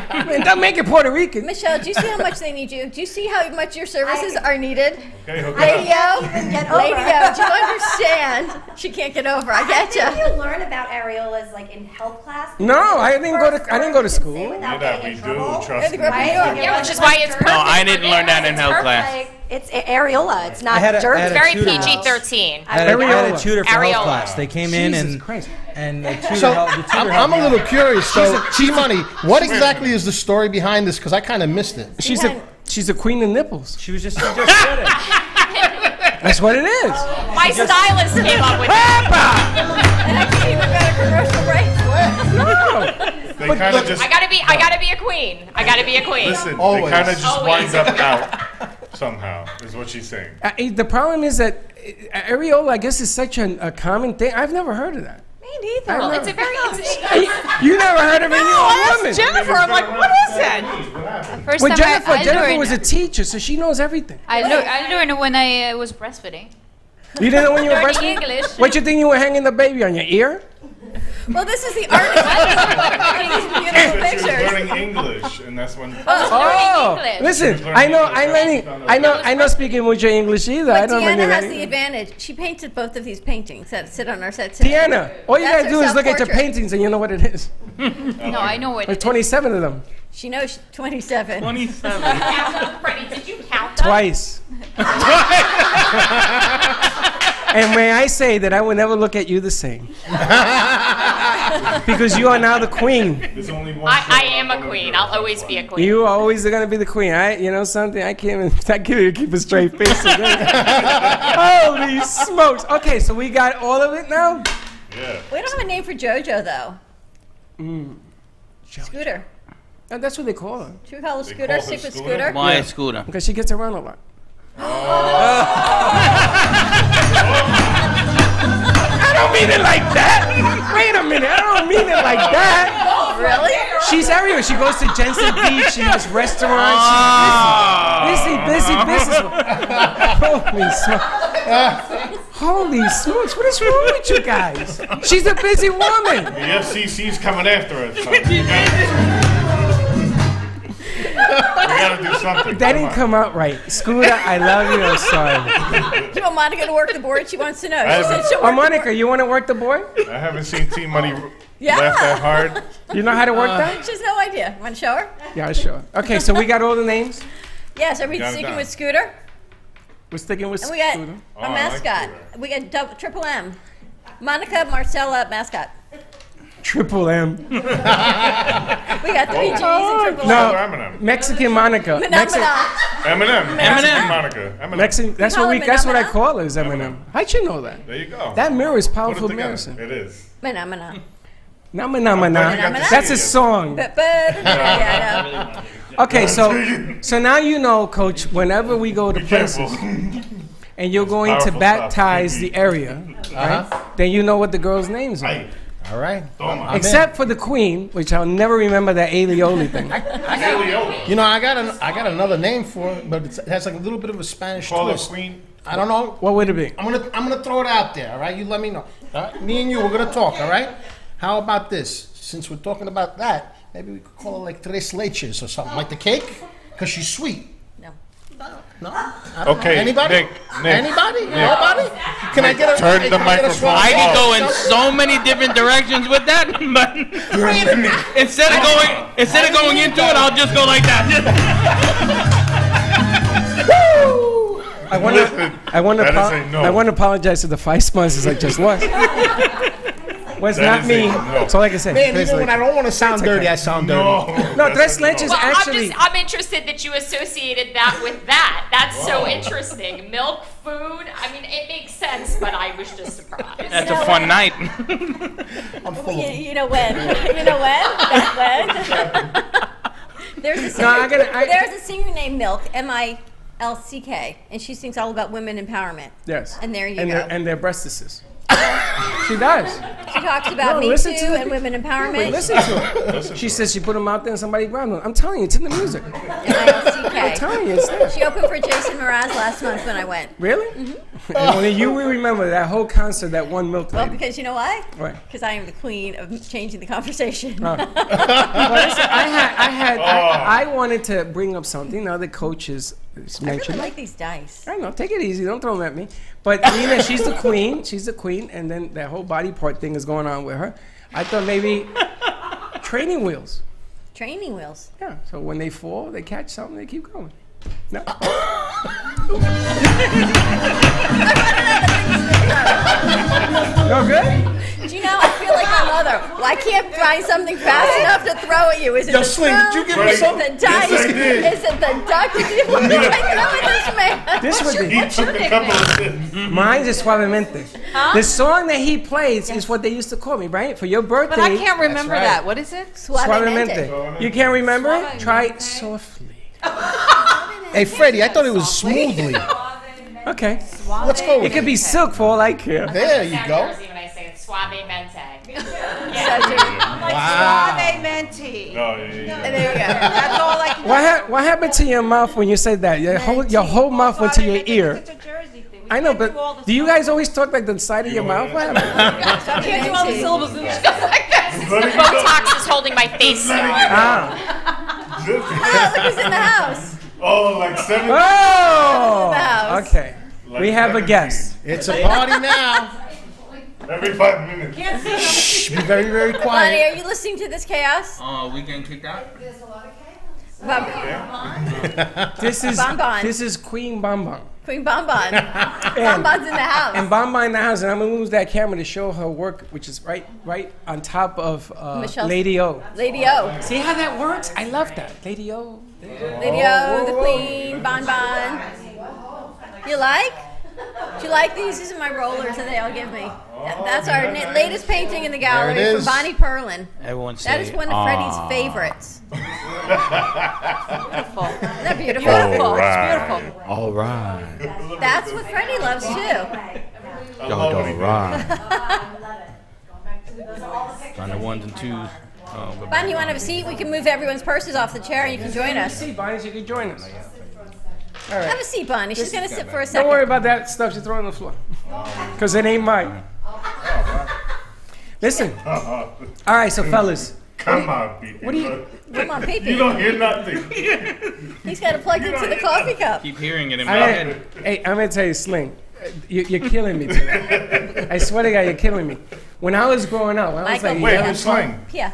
And don't make it Puerto Rican. Michelle, do you see how much they need you? Do you see how much your services are needed? Okay, hook it up. Radio, get over radio, it. do you understand? She can't get over. I get Did you. you learn about areolas like in health class? No, I didn't go to school. Yeah, that we do, trust me. Yeah, which is why it's perfect. No, I for didn't learn that in this. health It's class. perfect. It's areola. It's not I had a Jersey. Very tutor. PG-13. I had a Areola. tutor for Areola. health class. They came in Jesus and Christ. the tutor So helped, the tutor I'm helped a me little out. curious. So, T-Money, what exactly is the story behind this? Because I kind of missed it. She's a queen of nipples. She just said it. That's what it is. My stylist came up with it. And I can't even get a commercial break. They kind of just, I gotta be a queen. I gotta be a queen. listen, they Always. kind of just Always. wind up out somehow, is what she's saying. The problem is that areola, I guess, is such a common thing. I've never heard of that. Me neither. Well, it's a very You never heard of it? You're a woman. Jennifer, I'm like, what is that? First Well, time Jennifer learned, was a teacher, so she knows everything. I learned when I was breastfeeding. You didn't know when you were Learning breastfeeding? English. What you think you were hanging the baby on your ear? Well, this is the artist. These beautiful She was pictures. learning English, and that's when. Oh, English. listen, She was I know, learning I know speaking much English either. I But don't Deanna know has any- the advantage. She painted both of these paintings that sit on our set today. Deanna, all you That's gotta her do is look at your self-portrait. paintings and you know what it is. No, I know what There's it is. 27 of them. She knows she's 27. 27. Freddie, did you count them? Twice. And may I say that I will never look at you the same. Because you are now the queen. There's only one. I am a queen. I'll always be a queen. You are always going to be the queen. You know something? I can't even keep a straight face. Holy smokes. Okay, so we got all of it now? Yeah. We don't have a name for JoJo, though. Scooter. That's what they call her. Should we call her They Scooter? call her Stick with Scooter? Scooter? My scooter. Because she gets around a lot. I don't mean it like that. Wait a minute. I don't mean it like that. Really? She's everywhere. She goes to Jensen Beach. She has restaurants. She's busy business. Holy smokes. What is wrong with you guys? She's a busy woman. The FCC's coming after us. Son. We gotta do something. That didn't come out right. Scooter, I love you. I'm sorry. Do you want Monica to work the board? She wants to know. She I said haven't- she'll Oh, work the Monica, board. you want to work the board? I haven't seen T Money Yeah. laugh that hard. You know how to work that? She has no idea. Want to show her? Yeah, sure. Okay, so we got all the names. Yes, are we Got it sticking down. with Scooter? We're sticking with And we got Scooter. Oh, a I like mascot. Scooter. We got triple M. Monica, Marcella, mascot. Triple M. We got three G's and triple No, M. Eminem. Mexican Monica. Eminem. Mexican Monica. Eminem. Mexican. That's You what call we. him That's what I Eminem? call her. Is Eminem. How'd you know that? There you go. That mirror is Put it powerful together. medicine. It is. Mana. Nama nama I'm glad you got na. to That's see a it. song. Yeah, Okay, so now you know, Coach. Whenever we go to Be places careful. and you're going to Powerful baptize stuff. the area, right? Then you know what the girls' names are. Aye. All right. Toma. Except for the queen, which I'll never remember that alioli thing. You know, I got another name for it, but it has like a little bit of a Spanish Call her twist. Queen. I don't know. What would it be? I'm gonna throw it out there. All right, you let me know. All right? Me and you, we're gonna talk. All right. How about this? Since we're talking about that, maybe we could call her like Tres Leches or something, like the cake, because she's sweet. No. No. I don't Okay, know. Anybody? Nick. Anybody? Nobody? Can I get a? Turn can the I get a microphone strong- I could go in Oh, so many different directions with that, but instead of going into it, I'll just go like that. I want That is a no. to apologize to the 5 sponsors I just lost. Was That not is me. a no. That's all I can say. Man, Tres even when I Leches. don't want to sound dirty, I sound dirty. No, Tres that's a no. Leches Well, actually. I'm interested that you associated that with that. That's so interesting. Milk, food. I mean, it makes sense, but I was just surprised. That's a fun night. I'm full of You know when? You know when? Back when? There's a There's a singer named Milk, M-I-L-C-K, and she sings all about women empowerment. Yes. And there you go. And their breastises. She does. She talks about Me Too and women empowerment. Wait, listen to her. She says she put them out there and somebody grabbed them. I'm telling you, it's in the music. M-I-L-C-K. I'm telling you, it's there. She opened for Jason Mraz last month when I went. Really? Mm-hmm. And only you will remember that whole concert, that one Milk Well, lady. because you know why? Right. Because I am the queen of changing the conversation. Well, listen, I wanted to bring up something. Now the coaches mentioned. I really it. like these dice. I know. Take it easy. Don't throw them at me. But Nina, she's the queen. She's the queen. And then that whole body part thing is going on with her. I thought maybe training wheels. Training wheels. Yeah. So when they fall, they catch something, they keep going. No. No good? Do you know, I feel like my mother. Well, I can't find something fast enough to throw at you. Is it Yo, the Sling, did you give me Is it something? the dice? Yes, I did. Is it the duck? Did you throw at this man? This What's would your- be. what's your nickname? Mine is Suavemente. Huh? The song that he plays is what they used to call me, right? For your birthday. But I can't remember that. What is it? Suavemente. You can't remember it? Try it softly. Hey, Freddie, I thought it was smoothly. Okay. Let's go with It could be silk for all I care. There you go. Jersey when I say it, suavemente. Wow. Menti. Oh, There you go. That's all I can What happened to your mouth when you said that? Your whole mouth went to your ear. It's a Jersey thing. I know, but do you guys always talk like the side of your mouth? What happened? I can't do all the syllables. She goes like this. Botox is holding my face. Ah. Look who's in the house. Oh, like 7. Oh! In the house. Okay. We have a guest. It's a party now. Every 5 minutes. Shh, be very, very Bonnie, quiet. are you listening to this chaos? We getting kicked out? This is Bonbon. this is Queen Bonbon. Queen Bonbon. Bonbon's in the house. And Bonbon in the house, and I'm gonna move that camera to show her work, which is right on top of Michelle's- Lady O. Lady O. See how that works? I love that. Lady O. Lady O, the Queen, Bonbon. You like? Do you like these? These are my rollers that they all give me. That's our latest painting in the gallery There it from is. Bonnie Perlin. Everyone say, That is one of Freddie's favorites. Beautiful. Isn't that beautiful? Beautiful. Right. It's beautiful. all right. That's what Freddie loves too. All right. On the ones and twos. Bonnie, you want to have a seat? We can move everyone's purses off the chair and you can join us. See, Bonnie, you can join us. All Have right. a seat, Bonnie. She's going to sit for a Don't second. worry about that stuff you throw on the floor, because it ain't mine. Listen. All right, so fellas. Come on, people. What do you? Come on, You Pee-Pee. don't hear nothing. He's got it plugged into the coffee cup. Keep hearing it in my head. Hey, I'm gonna tell you, Sling. You're killing me today. I swear to God, you're killing me. When I was growing up, I was Michael, like, Wait, yeah. who's Sling? Yeah.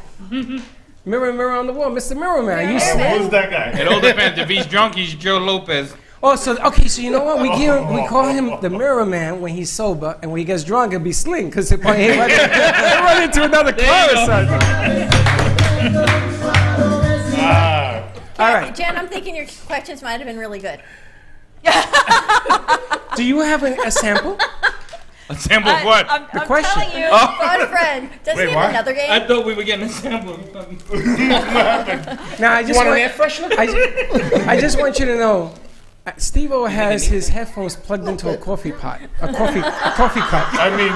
mirror, mirror on the wall, Mr. Mirror Man. You see? Who's that guy? It all depends. If he's drunk, he's Joe Lopez. Oh, so okay, so you know what? We call him the Mirror Man when he's sober, and when he gets drunk, it'll be Sling, because he run into another car or something. All right. Jen, I'm thinking your questions might have been really good. Do you have a sample? A sample of what? I'm question. telling you. Phone friend. Does Wait, he have what? another game? I thought we were getting a sample. Now I just Want an want air freshener? I just want you to know, Steve-O has his headphones plugged into a coffee pot, a coffee cup. I mean,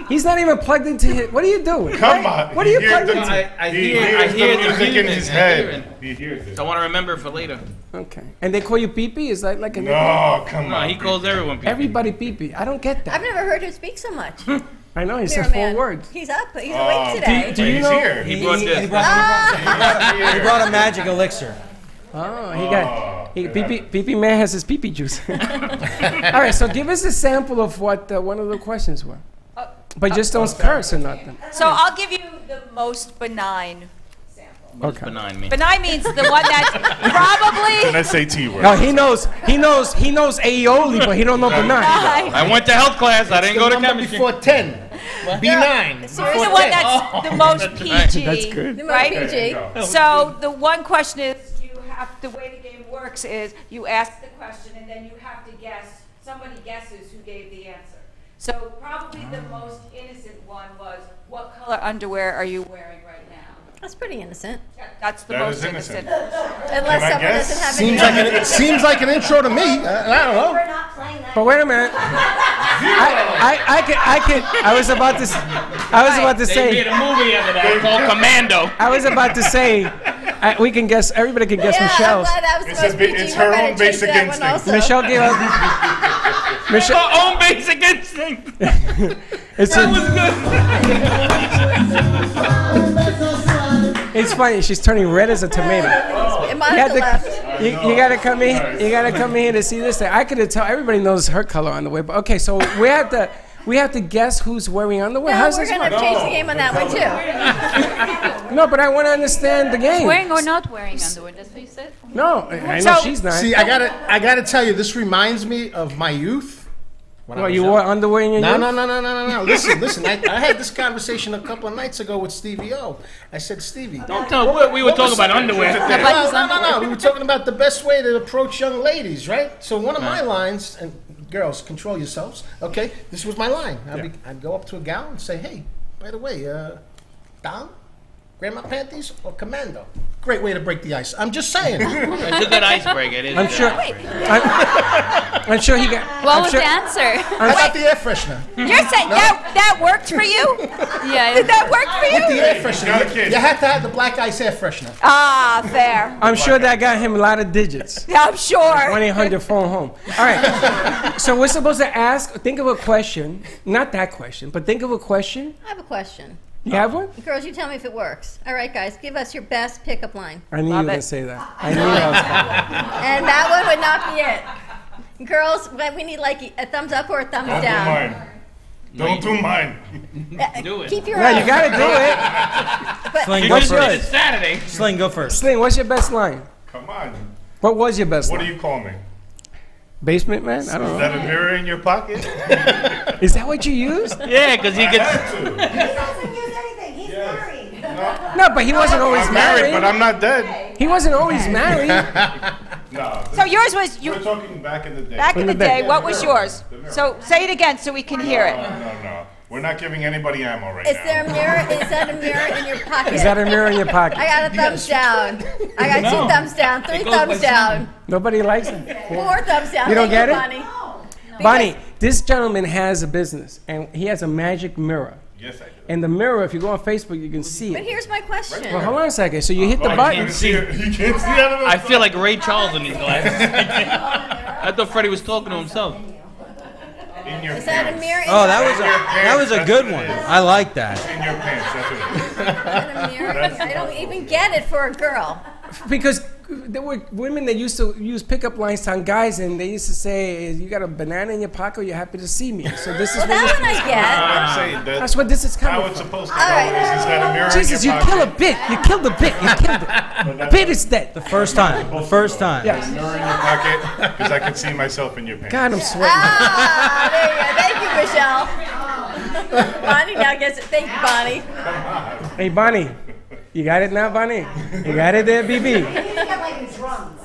He's not even plugged into his. What are you doing? come on. What are you He hears plugged the- into? I He hear hears the the music in music. his I hear head. it. He hears it. I want to remember for later. Okay. And they call you Pee-Pee? Is that like a No, come No, on. he calls everyone people. Everybody Pee-Pee. I don't get that. I've never heard him speak so much. I know, he said Mirror 4 Man. words. He's up. He's awake today. Do you He's know? here. He brought this. He brought a magic elixir. Oh, he got. Pee-Pee Man has his pee-pee juice. All right, so give us a sample of what one of the questions were. But just don't curse or nothing. So I'll give you the most benign sample. Okay. Benign me. Benign means the one that's probably. An SAT word. No, he knows aioli, but he don't know benign. I went to health class. I didn't go to Number chemistry. before 10. B9. The one that's the most PG. That's good. The most Right? PG. So the one question is, the way the game works is you ask the question and then you have to guess. Somebody guesses who gave the answer. So probably the most innocent one was, what color underwear are you wearing right now? That's pretty innocent. That's the That most is innocent. Unless I someone guess? doesn't have Seems like an intro to me. I don't know. But wait a minute. I was about to They say. made a movie out of that called Commando. I was about to say. We can guess. Everybody can guess Yeah, Michelle's. I'm glad that was the most PG. It's We're her gonna own change basic that one instinct. also. Michelle gave us. Michelle. Her own basic instinct. It's That was good. It's funny. She's turning red as a tomato. Monica left. You gotta come in. You gotta come in to see this thing. I could tell everybody knows her color underwear. But okay, so we have to guess who's wearing underwear. No, How's we're this gonna work? change the game on that one too. No, but I want to understand the game. Wearing or not wearing underwear, that's what you said? No, I know she's not. See, I gotta tell you, this reminds me of my youth. Well, you wore underwear in your youth? No. Listen. I had this conversation a couple of nights ago with Stevie O. I said, Stevie, Don't tell we were talking about underwear. No. We were talking about the best way to approach young ladies, right? So one of my lines, and girls, control yourselves. Okay, this was my line. I'd go up to a gal and say, hey, by the way, down, grandma panties or commando? Great way to break the ice. I'm just saying. It's a good icebreaker. It is I'm a good sure. icebreaker. I'm sure he got. What was the answer? How about the air freshener? You're saying that worked for you? Yeah. Did that work for With the you? air freshener, you had to have the black ice air freshener. Ah, fair. I'm sure that got him a lot of digits. Yeah, I'm sure. 1-800 phone home. All right. So we're supposed to ask. Think of a question. Not that question, but think of a question. I have a question. You have one? Girls, you tell me if it works. All right, guys, give us your best pickup line. I knew you were going to say that. I knew that was coming. And that one would not be it. Girls, we need like a thumbs up or a thumbs Don't do down. mine. Don't do mine. Do it. Keep your No, you got to do it. Sling, You go just did it first. Saturday. Sling, go first. Sling, what's your best line? Come on. What was your best What do line? you call me? Basement man? I don't Is know. that a mirror in your pocket? Is that what you used? Yeah, because he I gets. had to. He doesn't use anything. He's married. No, but he wasn't always I'm married, but married. I'm not dead. He wasn't always married. No. So yours was We're talking back in the day. back in the day. What was yours? So say it again so we can hear it. No. We're not giving anybody ammo right Is now. there a mirror? Is that a mirror in your pocket? Is that a mirror in your pocket? I got a thumbs down. I got two thumbs down, three thumbs down, Nobody likes it. 4 thumbs down. You don't Thank get it? Bonnie. Bonnie, this gentleman has a business, and he has a magic mirror. Yes, I do. And the mirror, if you go on Facebook, you can see But it. here's my question. Well, hold on a second. So you hit the Oh, button. You can't see it. You can't see out of the I feel like Ray Charles in these glasses. I thought Freddie was talking to himself. in your Is that a pants. mirror? Oh, that was a That's good what one. it is. I like that. It's in your pants. That's what it is. Is that a mirror? I don't even get it for a girl. Because there were women that used to use pickup lines on guys, and they used to say, "You got a banana in your pocket? Or you're happy to see me." So this is what That one I get. I'm saying that's what this is how coming it's from. supposed to go. Is that a mirror Jesus, in you your kill a pocket? bit. You killed the bit. You killed it. Bit is dead. The first time. The first time. Yes. Mirror in your pocket because I can see myself in your pants. God, I'm sweating. Ah, there you go. Thank you, Michelle. Bonnie now gets it. Thank you, Bonnie. Hey, Bonnie. You got it now, Bonnie? You got it there, BB? He's got like his drums.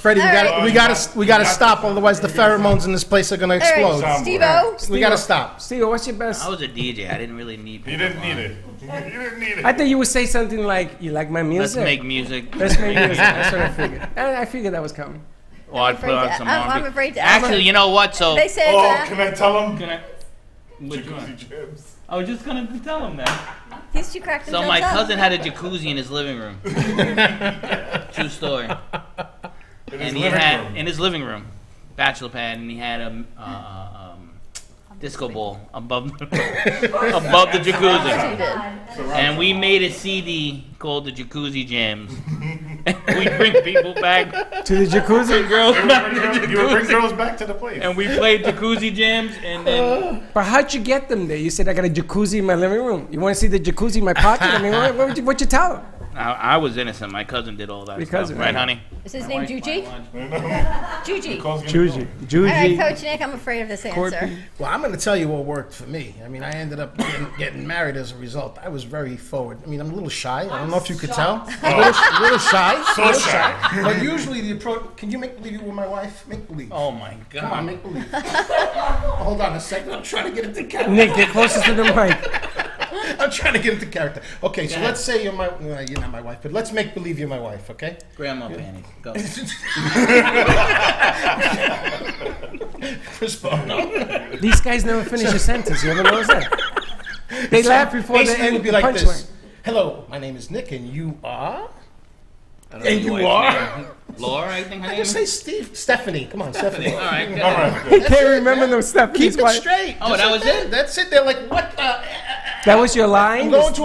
Freddie, we gotta stop, otherwise the pheromones in this place are gonna explode. Steve-O? We gotta stop. Steve, what's your best? I was a DJ. I didn't really need. You didn't need it. You didn't need it. I thought you would say something like, "You like my music?" Let's make music. Let's make music. That's what I figured. I figured that was coming. Well, I'd put on some I'm R&B. afraid to ask. Actually, you know what? So They say Oh, that. can I tell him? Can I? Which Jacuzzi one? Jibs. I was just gonna tell him that. These two cracked So themselves my up. cousin had a jacuzzi in his living room. True story. And he had in his living room, bachelor pad, and he had a disco ball above the jacuzzi. And we made a CD called the Jacuzzi Jams. And we bring people back to the jacuzzi. Girls back to the You would bring jacuzzi. girls back to the place. And we played Jacuzzi Jams, and then But how'd you get them there? You said I got a jacuzzi in my living room. You want to see the jacuzzi in my pocket? I mean, what you tell them? I was innocent. My cousin did all that Your stuff, cousin, right, right. honey? Is his name Juji? Juji. Juji. All right, Coach Nick, I'm afraid of this answer. Well, I'm going to tell you what worked for me. I mean, I ended up getting married as a result. I was very forward. I mean, I'm a little shy. I don't know if you could tell. A little shy. So little shy. But usually the approach. Can you make believe you were my wife? Make believe. Oh my God! Come on, make believe. Hold on a second. I'm trying to get it together. Nick, get closer to the mic. I'm trying to get into character. Okay, so let's say you're you're not my wife, but let's make believe you're my wife, okay? Grandma panties. Go. These guys never finish a sentence. You ever notice that? They laugh before they Basically, it end would be the like punchline. this. Hello, my name is Nick, and you are? And you are? Laura, I think her I name just say Stephanie. Come on, Stephanie. All right, good. All right. He can't remember no stuff. Keep it straight. Oh, Just that like was it? That's it. They're like, what the? That was your line? I'm going to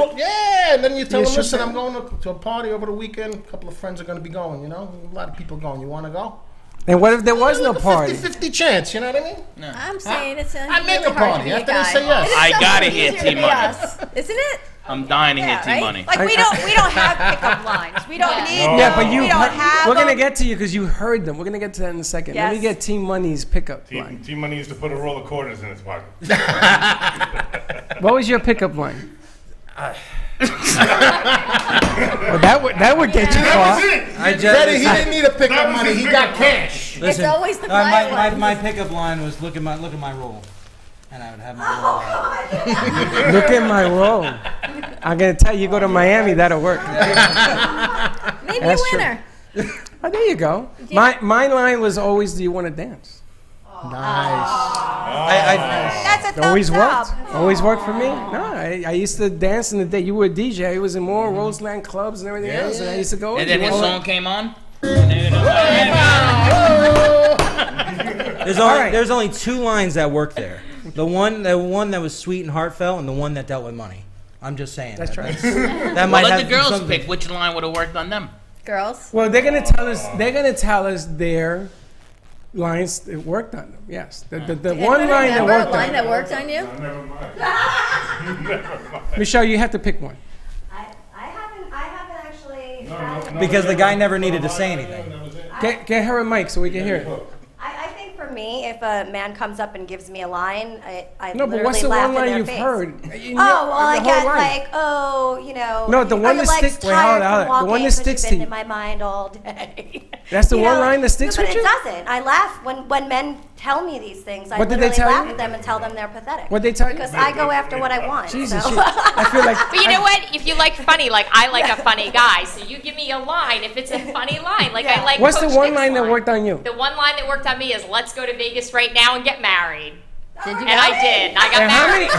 and then you tell You them, should listen, be. I'm going to a party over the weekend. A couple of friends are going to be going, you know? A lot of people going. You want to go? And what if there was no Like a party? 50-50 chance, you know what I mean? I'm saying it's I make really a hard party to be after a they guy. say yes. It is I so gotta much hear easier to be T-Money. us, isn't it? I'm dying to Yeah, hear right? T-Money. Like we don't have pickup lines. We don't need. Yeah, but you. We don't have. We're gonna them. get to you because you heard them. We're gonna get to that in a second. Let me Yes. get Team Money's pickup line. T-Money used to put a roll of quarters in his pocket. What was your pickup line? Well, that would get you far. Freddie, he didn't need a pickup money. He got cash. It's always the fly one. my pickup line was look at my roll, and I would have my roll. Look at my roll. I'm gonna tell you, you go to Miami, that'll work. Maybe That's a true. winner. Oh, there you go. My line was always, "Do you want to dance?" Nice. That's a thumbs Always up. worked. Always worked for me. No, I used to dance in the day. You were a DJ. I was in more Roseland clubs and everything else, and I used to go. And then "You his wanna-" song came on. There's only two lines that work there. The one that was sweet and heartfelt, and the one that dealt with money. I'm just saying. That's right. That Well, might let have the girls something- pick which line would have worked on them. Girls. Well, they're gonna tell us. They're gonna tell us their lines that worked on them. Yes, the one line that Remember a worked line on that them. worked on you? Michelle, you have to pick one. I haven't actually. because the guy never needed to say anything. Get her a mic so we can hear it. I think for me, if a man comes up and gives me a line, I No, but literally what's the laugh one in line their you've face. heard? Oh, well, I The whole get line. like, oh, you know. No, the are one your that legs sticks- wait, tired hold it, from hold it. The one walking that 'cause sticks you've to been you. in my mind all day. That's the You one know? line that sticks No, with but you? it doesn't. I laugh when men tell me these things. I What did they literally tell laugh you? at them and tell them they're pathetic. What'd they tell you? Because I go after what I want. Jesus, so. shit. I feel like. But you know what? If you like funny, like I like a funny guy, so you give me a line if it's a funny line. Like I like. What's Coach the one Nick's line that worked on you? The one line that worked on me is "Let's go to Vegas right now and get married." Did you? And I did. And I got And how married.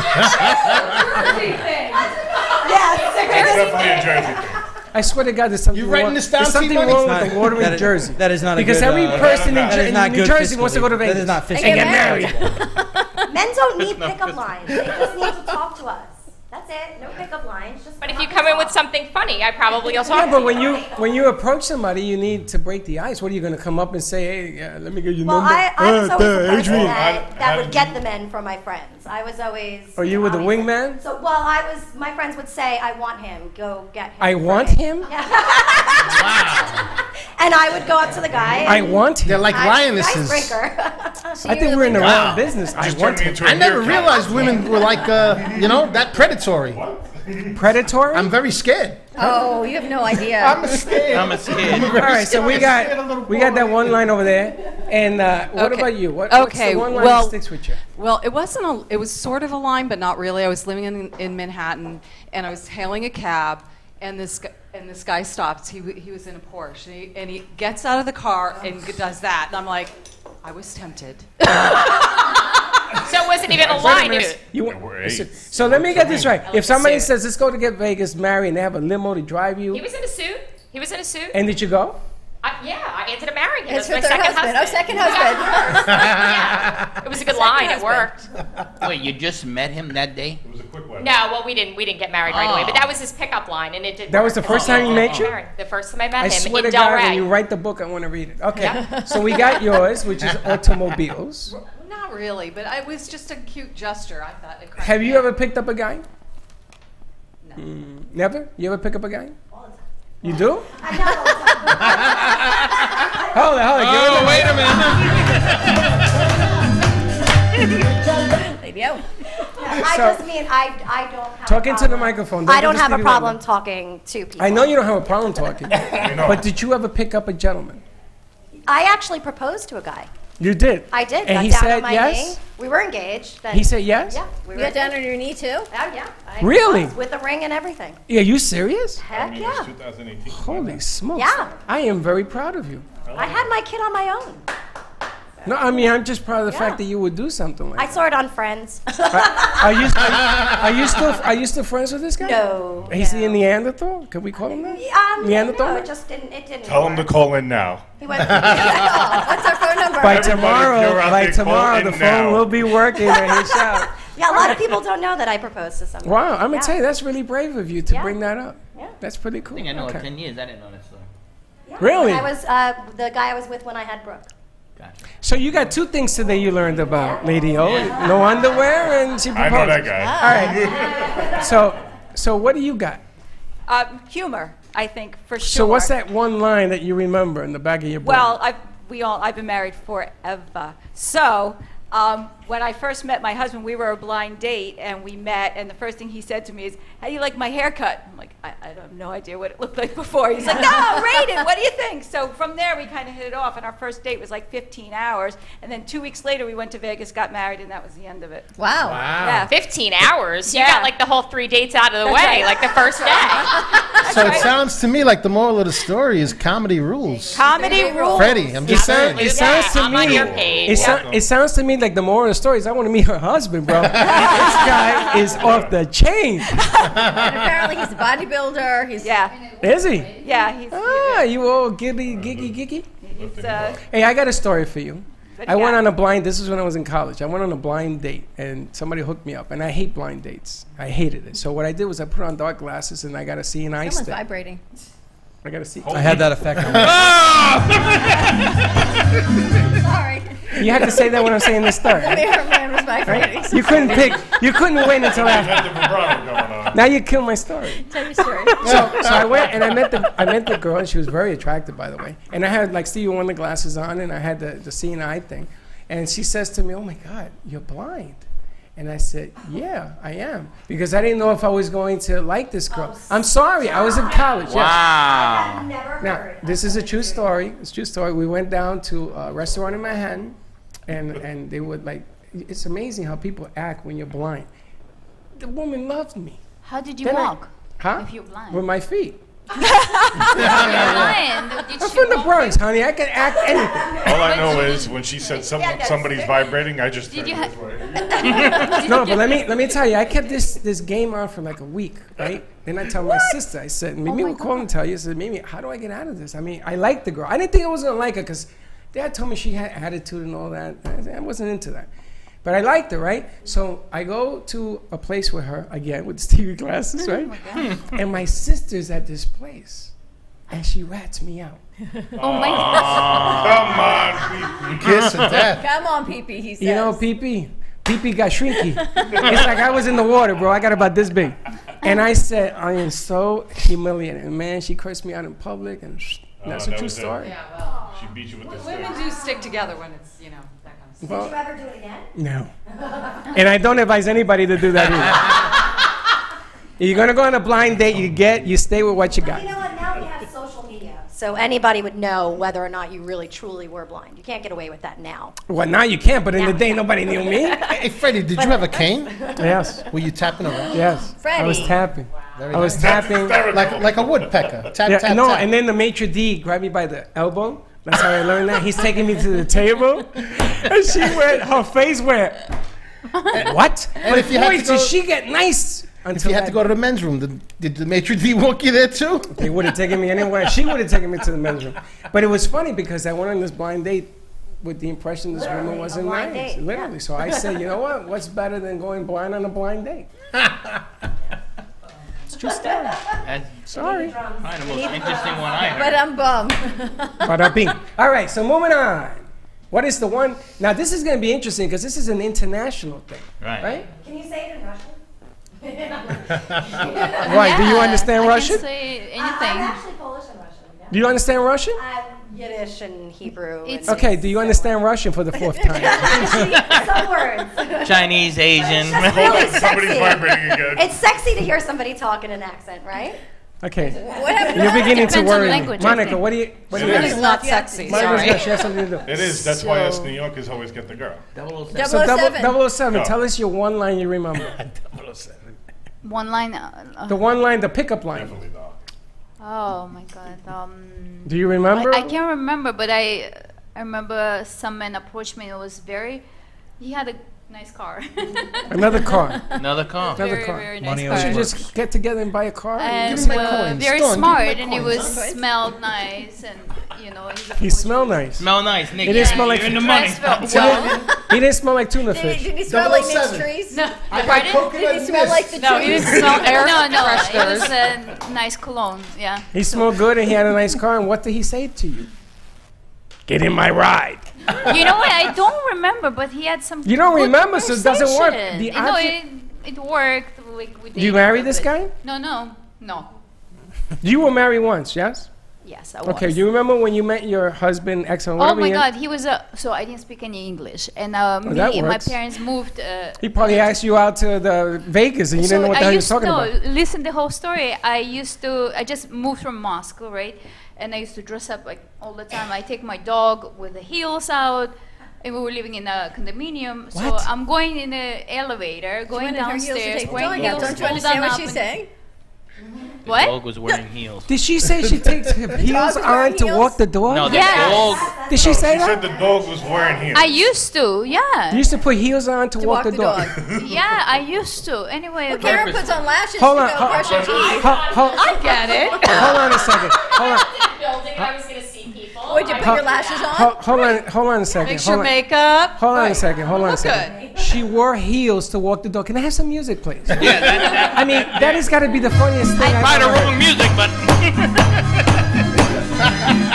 Yes. That's definitely a Jersey thing. I swear to God, there's something You writing wrong. this down, There's something T-Money? wrong It's with the not- water in that is- Jersey. that is not a because good, every person that is not in New good Jersey wants to go to fiscally. Vegas. That is not And fiscally. get married. Men don't need pickup lines. They just need to talk to us. That's it. No pickup lines. Just But if you come in with something funny, I probably will talk Yeah, to but you. when you approach somebody, you need to break the ice. What are you going to come up and say? Hey, let me get your Well, number. I was always the person Adrian. that would get the men for my friends. I was always. Or you were the obviously- wingman? So, my friends would say, I want him, go get him. I for want me." him. And I would go up to the guy. I and want him. They're like lionesses. Icebreaker. I think we're in the wrong business. I Just want turned me him. into a I never meerkat. realized women were like, that predatory. Predatory. I'm very scared. Oh, you have no idea. I'm scared. I'm a scared. All right, so we got that one line over there. And what Okay. about you? What's Okay, the one line well- that sticks with you? Well, it was sort of a line, but not really. I was living in Manhattan, and I was hailing a cab, and this guy stops. He was in a Porsche, and he gets out of the car and does that, and I'm like, I was tempted. So it wasn't even a Wait a line. minute. We're Listen, eight. so let me get this right. If somebody suit. says, let's go to get Vegas married and they have a limo to drive He you, was in a suit. He was in a suit. and did you go? Yeah, I ended up marrying him. It's It was her my third second husband. Oh, second husband. Yeah. It was a good line. It worked. Wait, you just met him that day? It was a quick one. No, well, we didn't get married right away, but that was his pickup line, and it did. That work. was the first time he met you? The first time I met I him swear in to God, when Delray. you write the book, I want to read it. Okay, so we got yours, which is automobiles. Not really, but it was just a cute gesture. I thought. It cracked Have me you up. ever picked up a guy? No. Never? You ever pick up a guy? All the time. You do? I know. Hold on. Oh, wait a minute. Lady O. I So- just mean I don't have Talk a into the problem. microphone. I don't just have a leave it like problem that. talking to people. I know you don't have a problem talking, know. but did you ever pick up a gentleman? I actually proposed to a guy. You did. I did. And got he down said on my yes? knee. We were engaged. Then, He said yes? Yeah. We You were got down engaged. on your knee too? Yeah. I Really? was, with a ring and everything. Yeah, you serious? Heck It was yeah. 2018. Holy smokes. Yeah. I am very proud of you. I had my kid on my own. No, I mean, I'm just proud of the fact that you would do something like I that. saw it on Friends. Are you still friends with this guy? No. He's the Neanderthal? Can we call him that? Neanderthal? No, it just didn't. It didn't. Tell him to call in now. He went. What's our phone number? By Everybody, tomorrow, if you're out there, call the in phone now. will be working and he'll shout. Yeah, a lot of people don't know that I proposed to somebody. Wow, I'm Yeah. gonna tell you, that's really brave of you to Yeah. bring that up. Yeah. That's pretty cool. I think I know Okay. it 10 years. I didn't know that story. Yeah. Really? I was the guy I was with when I had Brooke. So you got two things today you learned about Lady O. No underwear and she I proposed. know that guy. All right. So what do you got? Humor, I think, for sure. So what's that one line that you remember in the back of your brain? Well, I've been married forever. So when I first met my husband, we were a blind date, and we met, and the first thing he said to me is, "How do you like my haircut?" I'm like, I have no idea what it looked like before. He's like, "No, rate it. What do you think?" So from there, we kind of hit it off, and our first date was like 15 hours, and then 2 weeks later, we went to Vegas, got married, and that was the end of it. Wow. Yeah. 15 hours. You Yeah. got like the whole 3 dates out of the That's way, right. like the first day. So it sounds to me like the moral of the story is comedy rules. Comedy rules. Freddie, I'm just saying. It sounds to I'm me. on your page. It sounds to me like the moral of the story is I want to meet her husband, bro. This guy is off the chain. And apparently he's a bodybuilder. He's Is he? Yeah, he's. You all giggy. He's Hey, I got a story for you. Good I went guy. on a blind. This is when I was in college. I went on a blind date, and somebody hooked me up. And I hate blind dates. I hated it. So what I did was I put on dark glasses, and I got to see an ice someone's thing. vibrating. I got to see. I had that effect on me. Sorry. You had to say that when I'm saying this story. The man was vibrating. You couldn't pick. You couldn't wait until Had after. the vibrato going on. Now you killed my story. Tell your story. So I went and I met the girl, and she was very attractive, by the way. And I had like Stevie Wonder glasses on, and I had the seeing eye thing. And she says to me, "Oh my God, you're blind." And I said, "Yeah, I am," because I didn't know if I was going to like this girl. I'm sorry, I was in college. Yes. Wow. Now this is a true story. It's a true story. We went down to a restaurant in Manhattan, and they would like. It's amazing how people act when you're blind. The woman loved me. How did you Then walk? Huh? If you're blind. With my feet. You're blind. Did I'm she from the walk Bronx, honey. I can act anything. All I know is when she said somebody's vibrating, I just turned you this way. No, but let me tell you, I kept this game on for like a week, right? Then I tell my sister, I said, Mimi will call and tell you. I said, Mimi, how do I get out of this? I mean, I like the girl. I didn't think I was gonna like her because Dad told me she had attitude and all that. I wasn't into that. But I liked her, right? So I go to a place with her, again, with Stevie glasses, right? And my sister's at this place. And she rats me out. Oh my God. Come on, Kiss of death. Come on, Pee-Pee, he says. You know, Pee-Pee got shrinky. It's like I was in the water, bro. I got about this big. And I said, I am so humiliated. And man, she cursed me out in public. And that's a that true was it. story. Yeah, well, She beat you with this women thing. do stick together when it's, that kind of stuff. Well, Did you ever do it again? no. And I don't advise anybody to do that either. If you're going to go on a blind date, you stay with what you You got. know what? Now we have social media, so anybody would know whether or not you really truly were blind. You can't get away with that now. Well, now you can't, but in the day, nobody knew me. Hey, Freddie, did you have a cane? Yes. Were you tapping around? Yes. I was Freddie. tapping. Very I was nice. tapping. Like a woodpecker. Tap, Yeah, tap, no, tap. and then the maitre d' grabbed me by the elbow. That's how I learned that. He's taking me to the table, and she went. Her face went. What? And But if you had boy, to go- did she get nice? If Until you had to go to the men's room, did the maitre d' walk you there too? They would have taken me anywhere. She would have taken me to the men's room. But it was funny because I went on this blind date with the impression this woman wasn't blind nice. date, Literally. yeah. So I said, you know what? What's better than going blind on a blind date? It's true story. That's Sorry. probably the most interesting one I heard. But I'm bummed. Bada bing. All right, so moving on. What is the one? Now, this is going to be interesting because this is an international thing. Right. Can you say it in Russian? Why? Do you understand I Russian? can say anything. I'm actually Polish and Russian. Yeah. Do you understand Russian? Yiddish and Hebrew. It's- and Okay, do you understand Russian for the fourth time? some words. Chinese, Asian. It's really Somebody's sexy. vibrating again. It's sexy to hear somebody talk in an accent, right? Okay. What happened? You're beginning to Depends on worry me. language, I Monica, think. what do you? What do you? Monica's not yet. sexy. Monica's Sorry. not. She has something to do. It is. That's why us New Yorkers always get the girl. 007. So 007. 007. No. Tell us your one line you remember. 007. One line. The one line, the pickup line. Definitely dog. Oh my God. Do you remember? I can't remember, but I remember some man approached me. It was very. He had a nice car. Another car. Another car. Another very, car. very nice Money car. We should always just get together and buy a car. And Give me my coins. very Dawn, give me smart, my and he coins. was smelled nice, and you know. He smelled nice. Smell nice, Nick. It didn't smell like You're in the money. Dressed well. He didn't smell like tuna Did fish. he smell like mixed 007. trees? No, I got pardon? coconut Did he smell like the No, he trees? didn't smell air No, no, it fresheners. was a nice cologne. Yeah. He smelled good and he had a nice car. And what did he say to you? Get in my ride. You know what? I don't remember, but he had some. You don't good remember, so it doesn't work. conversation. The You know, option- it worked. We You dated married a this bit. guy? No. You were married once, yes? Yes, I was. Okay, you remember when you met your husband, ex-husband? Oh whatever my he is? God, he was so I didn't speak any English, and that me and my works. parents moved. He probably asked you out to the Vegas and you didn't know what the hell he was talking about. Listen, the whole story. I just moved from Moscow, right? And I used to dress up like all the time. I take my dog with the heels out, and we were living in a condominium. So What? I'm going in the elevator, going Went in her heels to downstairs, take the wearing dog out. heels, Don't you pulled understand down what up she's and- saying? The What? dog was wearing heels. Did she say she takes her heels dog wearing on to heels? walk the dog? No, the Yes. dog. Did she say She that? said the dog was wearing heels. I used to, yeah. You used to put heels on to walk the dog. Yeah, I used to. Anyway, Well, Karen puts on lashes Hold to on, go brush her teeth. I get it. Hold on a second. Hold on. Building, I was going to see people. Would you put your lashes on? Hold on a second. Mix your Hold on. makeup. Hold on a Right. second. Hold on a Look second. She wore heels to walk the dog. Can I have some music, please? Yeah, that I mean, that has got to be the funniest thing I've might ever have heard. wrong music, but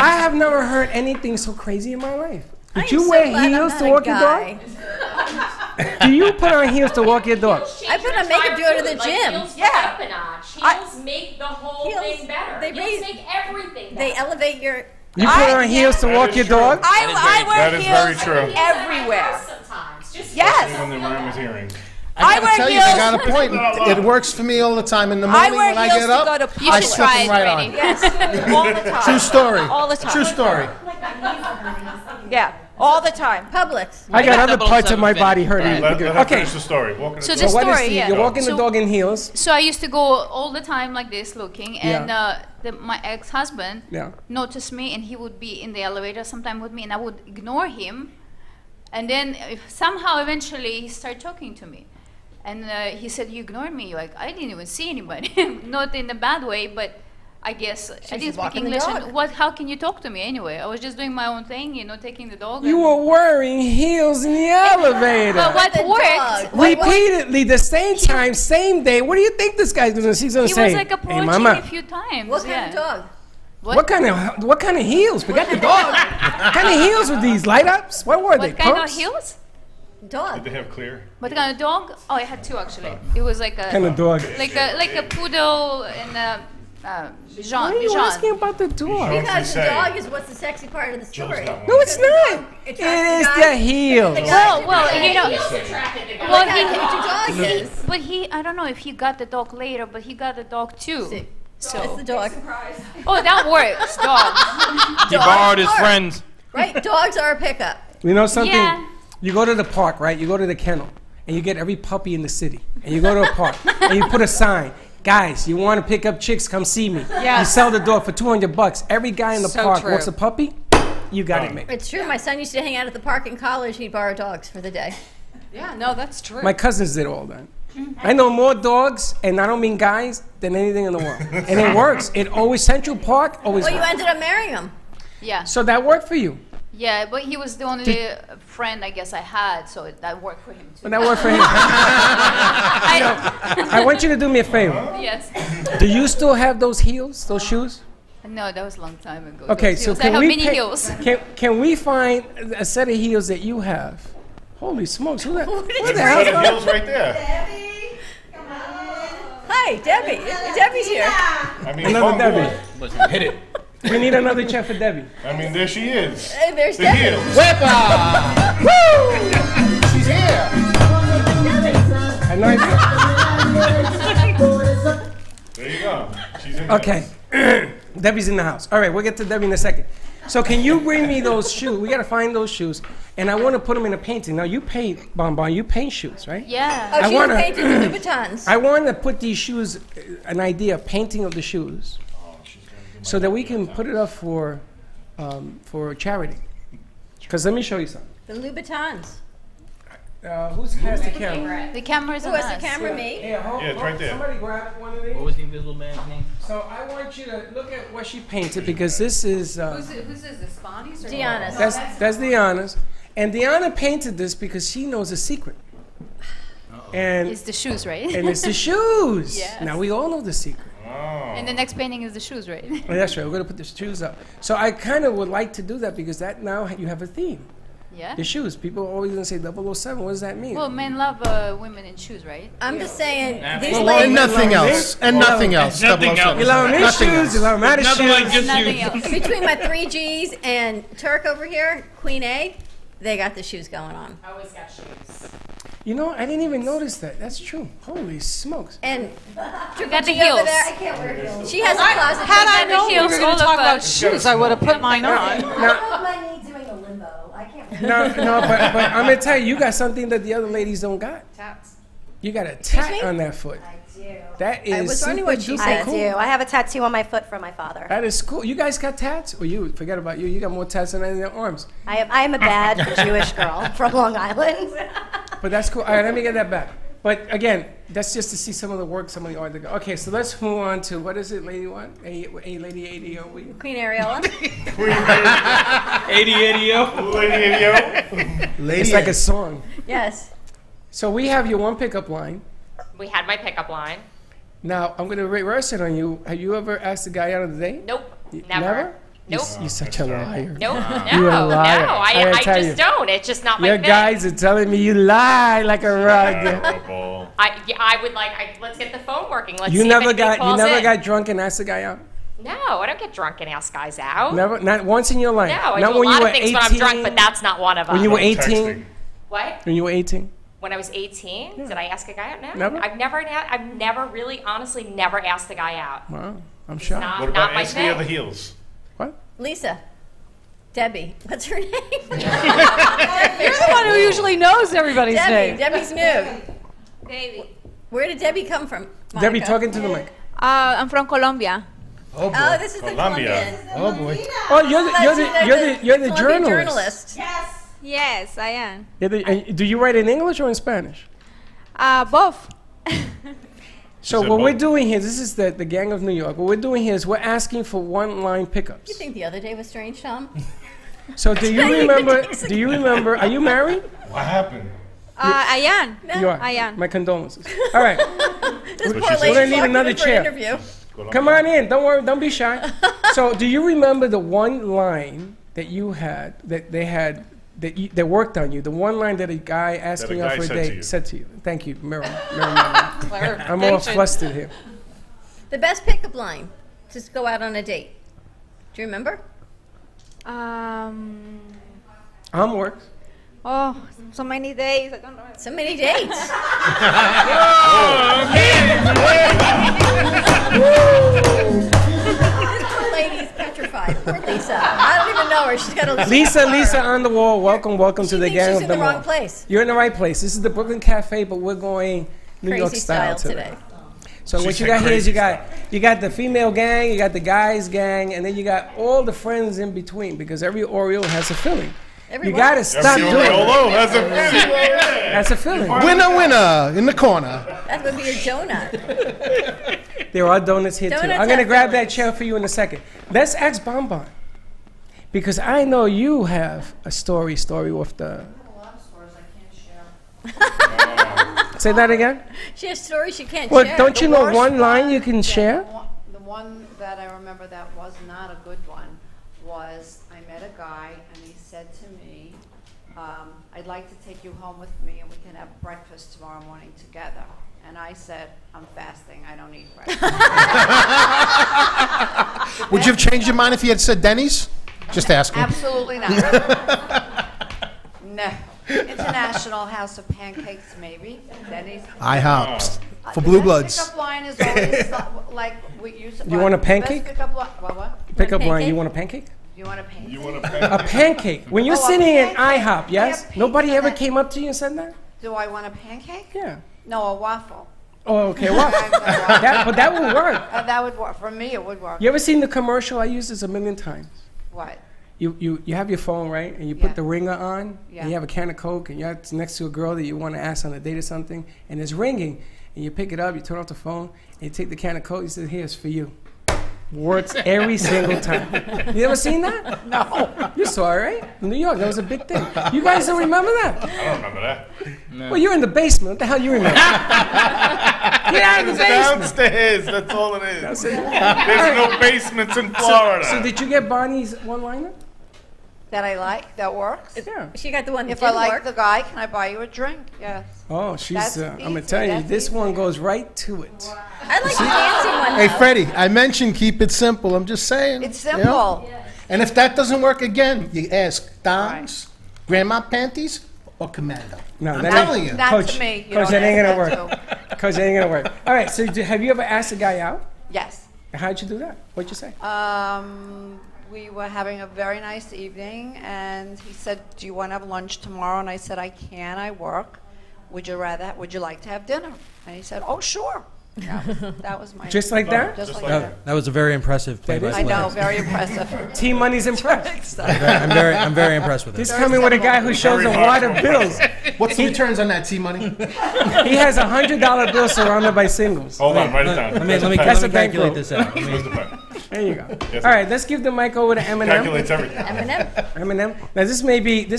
I have never heard anything so crazy in my life. I Did am you so wear glad I'm heels not to a walk your guy. dog? Do you put on heels to walk your dog? I put on makeup to go to the gym. Heels Yeah. yeah. Up a notch. Heels make the whole Heels, thing better. they Heels raise- make everything better. They elevate your. You put on heels to That walk is your true. dog? I wear That is very heels true. everywhere. Sometimes. Just Yes. When the rhyme is hearing. I wear gotta tell you, heels. I got a point. It works for me all the time. In the I morning wear when I heels get to up, go to You I should slip try them it, right Brady. on. Yes, all the time. True story. All the time. True story. Yeah, all the time. Publix. I got other parts of my 007 body hurting. finish. Let her Okay. finish the story. Walking So the the So what is story, the, yeah. you're walking the So- dog in heels. So I used to go all the time like this, looking, and Yeah. my ex-husband Yeah. noticed me, and he would be in the elevator sometime with me, and I would ignore him, and then somehow eventually he started talking to me, and he said, "You ignored me." Like I didn't even see anybody, not in a bad way, but I guess I didn't speak walking the English. dog. And what? How can you talk to me anyway? I was just doing my own thing, taking the dog. You and- were wearing heels in the elevator. But what The worked? dog. Repeatedly, the same time, same day. What do you think this guy's gonna? She's gonna He say, was like "Hey, approaching mama, a few times. What kind yeah. of dog? what kind of heels? Forget the dog. What kind of heels were these? Light ups? What were they? What kind Pumps? of heels? Dog. Did they have clear? What kind of dog? Oh, I had two actually. It was like a Kind of dog. like a poodle and a Bichon. Why are you Bichon. asking about the dog? Because the say. dog is what's the sexy part of the story. got one. No, it's not. It It is the heels. Well, you know. Heels attracted the guy. Well, Look how cute your dog he, is. but I don't know if he got the dog later, but he got the dog too. See, It's So, the dog. oh, that works, dog. he borrowed his friends. Right? Dogs are a pickup. You know something? Yeah. You go to the park, right? You go to the kennel, and you get every puppy in the city. And you go to a park, and you put a sign. Guys, you want to pick up chicks? Come see me. Yeah. You sell the dog for $200. Every guy in the So park true. wants a puppy. You got it, mate. It's true. My son used to hang out at the park in college. He'd borrow dogs for the day. Yeah, no, that's true. My cousins did all that. I know more dogs, and I don't mean guys, than anything in the world. And it works. It always, Central Park always Well, you works. ended up marrying him. Yeah. So that worked for you. Yeah, but he was the only friend I guess I had, so that worked for him too. But that worked for him. I want you to do me a favor. Yes. Do you still have those heels, those shoes? No, that was a long time ago. Okay, Those so heels. I can have we mini pick- heels. Can we find a set of heels that you have? Holy smokes! Who that? What the There's a set of hell? heels right there. Hi, Debbie. Debbie's here. I mean, Another come Debbie. on. Hit it. We need another chair for Debbie. I mean, there she is. Hey, there's The Debbie. heels. Wepa! Woo! She's here. I know. There you go. She's in the Okay. Debbie's in the house. All right, we'll get to Debbie in a second. So can you bring me those shoes? We got to find those shoes. And I want to put them in a painting. Now, you paint, Bonbon, you paint shoes, right? Yeah. Oh, she's painted the Louboutins. I want to put these shoes, an idea, painting of the shoes, so that we can put it up for charity. Because let me show you something. The Louboutins. Who's has the camera? The camera's Who on has us. the camera? Me? Yeah, it's right there. Somebody grab one of these. What was the Invisible Man's name? So I want you to look at what she painted, because this is... Who's this? The Spawnies? Deanna's. That's Deanna's. And Deanna painted this because she knows a secret. And It's the shoes, right? and it's the shoes. Yes. Now we all know the secret. And the next painting is the shoes, right? Oh, that's right. We're gonna put the shoes up. So I kind of would like to do that, because that now you have a theme. Yeah. The shoes. People are always gonna say 007. What does that mean? Well, men love women in shoes, right? I'm just saying, Nah, these well, ladies... And nothing else. And nothing else. Nothing else. You love men's Nothing shoes. else. You love Maddie's Nothing shoes. like just Nothing you. else. Between my 3 Gs and Turk over here, Queen A, they got the shoes going on. I always got shoes. You know, I didn't even notice that. That's true. Holy smokes. And You got the G over heels. there, I can't wear heels. She has a closet. Had I the known we heels were going all to talk over. about shoes, I would have put mine on. I don't have my knee doing a limbo. I can't. No, but I'm gonna tell you got something that the other ladies don't got. Tats. You got a tat me? on that foot. I do. That I is was wondering super what she duper said. I cool. do. I have a tattoo on my foot from my father. That is cool. You guys got tats? Or you? Forget about you. You got more tats than any of your arms. I am a bad Jewish girl from Long Island. But that's cool. All right, let me get that back. But again, that's just to see some of the work, some of the art. Okay, so let's move on to, what is it, Lady One? A Lady 80 or we? Queen Ariola. 80-80-0. Lady It's like a song. Yes. So we have your one pickup line. We had my pickup line. Now, I'm going to reverse it on you. Have you ever asked a guy out on a date? Nope. Y- Never. Nope. You're such a liar. Nope. You're a No. liar. No. I gotta I tell just you. don't. It's just not my Your thing. guys are telling me you lie like a rug. I would like. let's get the phone working. Let's You see never if anybody got calls in. drunk and asked a guy out? No, I don't get drunk and ask guys out. Never, not once in your life. No, I not do a when you lot were of things 18. when I'm drunk, but that's not one of them. When you were 18. What? When you were 18. When I was 18, did I ask a guy out? No. Never? I've never really, honestly, never asked a guy out. Wow, I'm It's shocked. not, What about not my asking the thing. other heels? What? Lisa. Debbie. What's her name? You're the one who usually knows everybody's Debbie. name. Debbie's new. Baby. Where did Debbie come from? Debbie, Monica? talking to the mic. I'm from Colombia. Oh, boy. Oh, this is the Colombia. Colombian. Oh, boy. Oh, you're the Colombian journalist. Yes, I am. Do you write in English or in Spanish? Both. So said what we're both. doing here, this is the Gang of New York. What we're doing here is we're asking for one-line pickups. You think the other day was strange, Tom? So do you remember? Do you remember? Are you married? What happened? I am. You are. I am. My condolences. All right. This But poor she's- lady We're gonna need walking another in for an chair. interview. Come on in. Don't worry. Don't be shy. So do you remember the one line that you had that they had that worked on you? The one line that a guy asking you out guy for a said to date you. said to you. Thank you, Miriam. I'm all flustered here. The best pickup line. Just go out on a date. Do you remember? Homework. Oh, so many days. I don't know. So many dates. This poor lady's petrified. Poor Lisa. I don't even know her. She's got a Lisa on the wall. Welcome to She the thinks Gang she's of in the the wrong Mall. place. You're in the right place. This is the Brooklyn Cafe, but we're going New York Crazy style style today. today. So She what you said got here is crazy you got the female gang, you got the guys gang, and then you got all the friends in between, because every Oreo has a filling. You got to stop doing that. That's a filling. Winner, winner in the corner. That would be your donut. There are donuts here too. Donuts I'm going to have grab that fillings. chair for you in a second. Let's ask Bonbon, because I know you have a story with the... Say that again? She has stories she can't Well, share. don't you know worst one line you one- can share? The one that I remember that was not a good one was I met a guy and he said to me, I'd like to take you home with me and we can have breakfast tomorrow morning together. And I said, I'm fasting, I don't eat breakfast. Would you have changed your mind if he had said Denny's? Just asking. Absolutely not. No. International House of Pancakes, maybe. Denny's. IHOP. For The Blue best Bloods. Pickup line is always like we use. You want a the best pancake? Pickup line. What? Pickup line. You want a pancake? You want a pancake? You want A pancake. When you're Oh, a sitting in pancake. IHOP, yes? Yeah, Nobody ever pancake. came up to you and said that? Do I want a pancake? Yeah. No, a waffle. Oh, okay. Well, but that would work. That would work. For me, it would work. You ever seen the commercial? I used this a million times. What? You have your phone, right? And you Yeah. put the ringer on, Yeah. and you have a can of Coke, and you're next to a girl that you want to ask on a date or something, and it's ringing, and you pick it up, you turn off the phone, and you take the can of Coke, you say, "Here, it's for you." Works every single time. You ever seen that? No. You saw it, right? In New York, that was a big thing. You guys don't remember that? I don't remember that. Well, you're in the basement. What the hell you remember? Get out of the It's basement. downstairs. That's all it is. That's it. There's no basements in Florida. So did you get Bonnie's one-liner? That I like. That works. Yeah. She got the one that If I didn't like work. the guy, can I buy you a drink? Yes. Oh, she's. That's I'm gonna easy, tell you, that's this easy. one goes right to it. I like the dancing one. Hey, though. Freddie, I mentioned keep it simple. I'm just saying. It's you know? simple. And if that doesn't work again, you ask Don's, Grandma Panties, or Commando. No, I'm that telling ain't, you. Not Coach, to me. You Coach, don't that ain't ask gonna that work. Coach, that ain't gonna work. All right. So, have you ever asked a guy out? Yes. How'd you do that? What'd you say? We were having a very nice evening, and he said, "Do you want to have lunch tomorrow?" And I said, "I can. I work. Would you like to have dinner?" And he said, "Oh, sure." That was my. Just like that? Just like that. That was a very impressive play by I know, Slick. very impressive. Team Money's impressed. I'm very impressed with He's this. coming with a guy who shows a wad of bills. What's the returns on that, T-Money? He has a $100 bill surrounded by singles. Hold on, write it down. Let me That's a calculate bankroll. this out. Where's the pen? There you go. Yes, All right, let's give the mic over to Eminem. Calculates everything. Eminem. Now this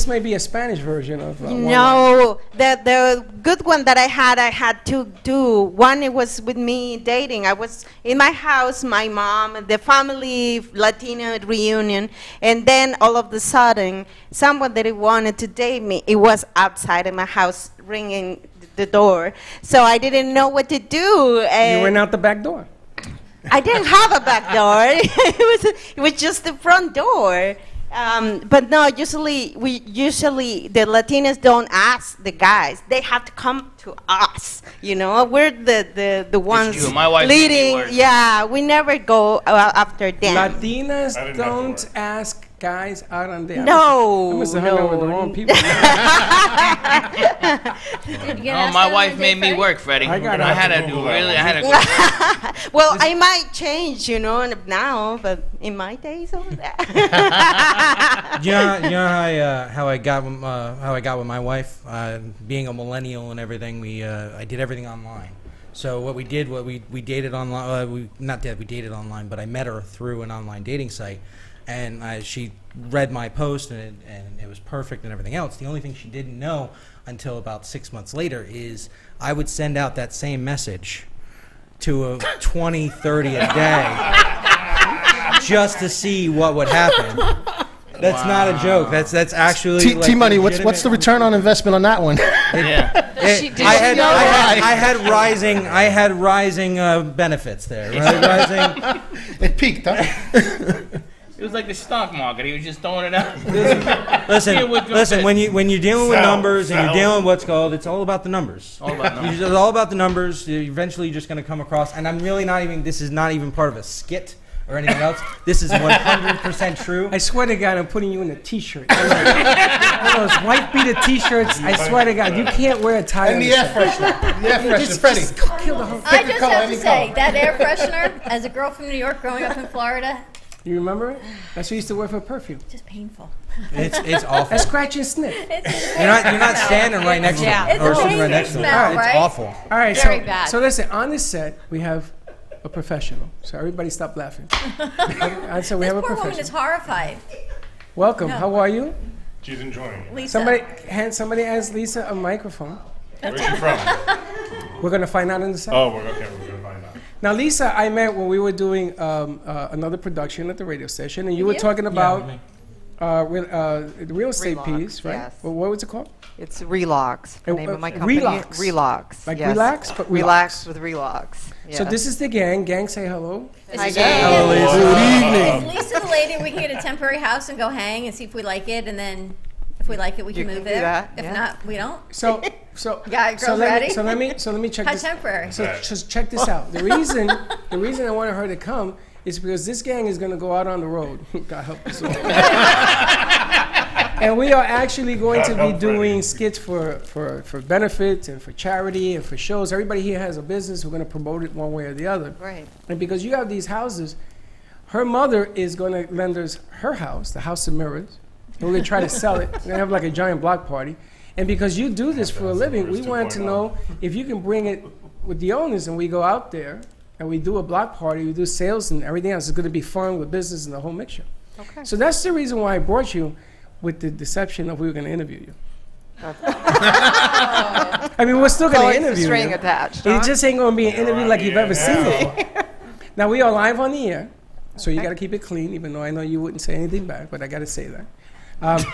may be a Spanish version of. No, the good one that I had to do. One, it was with me dating. I was in my house, my mom, the family Latino reunion, and then all of a sudden, someone that wanted to date me, it was outside of my house ringing the door. So I didn't know what to do. And You went out the back door. I didn't have a back door. It was just the front door. But no, usually the Latinos don't ask the guys. They have to come to us. You know, we're the ones true. My wife made me leading. worse. Yeah, we never go after them. Latinas don't ask guys out on dates. No, I must have hung out with the wrong people. No, my wife made me work, Freddie. I had to do really. I had to. Well, I might change, you know, now, but in my days over there. You know how I got with my wife, being a millennial and everything. I did everything online. So what we did, we dated online. We dated online, but I met her through an online dating site, and she read my post and it was perfect and everything else. The only thing she didn't know until about 6 months later is I would send out that same message to 20, 30 a day just to see what would happen. That's not a joke. That's actually like T-Money, what's the return on investment on that one? I had rising benefits there. Right? It peaked, huh? It was like the stock market. He was just throwing it out. Listen. When you're dealing with numbers and you're dealing with what's called, it's all about the numbers. All about numbers. It's all about the numbers. You're eventually just going to come across. And I'm really not even. This is not even part of a skit or anything else. This is 100% true. I swear to God, I'm putting you in a T-shirt. Those white beater T-shirts. I swear to God, you can't wear a tie. And the air freshener. The air freshener, Freddie. Kill the whole. I just have to say, that air freshener, as a girl from New York growing up in Florida, You remember it? That's what you used to wear for perfume. just painful. It's awful. I scratch and sniff. You're not standing right next to Yeah. it It's or a sitting right painful next to it. smell, It's right? awful. All right, Very so bad. so listen. On this set, we have a professional. So everybody, stop laughing. So we have a Poor woman professional. is horrified. Welcome. No. How are you? She's enjoying it. Lisa. Somebody hands Lisa a microphone. Where's she from? We're gonna find out in the set. Oh, we're gonna find out. Now, Lisa, I met when we were doing another production at the radio station, and you were talking about the real estate Relax, piece, right? yes. Well, what was it called? It's Relax. The name of my company. Relax. Relax. Like yes. relax, but relax with Relax. So yes. this is the gang. Gang, say hello. Hi, Hello, Lisa. Is Lisa the lady we can get a temporary house and go hang and see if we like it, and then If we like it, we You can move can do there. that, If yeah. not, we don't. So Yeah, girls ready? So let me check How this. temporary. So just check this out. The reason I wanted her to come is because this gang is going to go out on the road. God help us all. And we are actually going to be doing skits for benefits and for charity and for shows. Everybody here has a business. We're going to promote it one way or the other. Right. And because you have these houses, her mother is going to lend us her house, the House of Mirrors. And we're going to try to sell it. We're going to have like a giant block party. And because you do this for a living, we wanted to know if you can bring it with the owners and we go out there and we do a block party, we do sales and everything else. It's going to be fun with business and the whole mixture. Okay. So that's the reason why I brought you with the deception of we were going to interview you. I mean, we're still going to interview string you. attached, It huh? just ain't going to be an interview like you've ever seen before. Now, we are live on the air, so you got to keep it clean, even though I know you wouldn't say anything back, but I got to say that.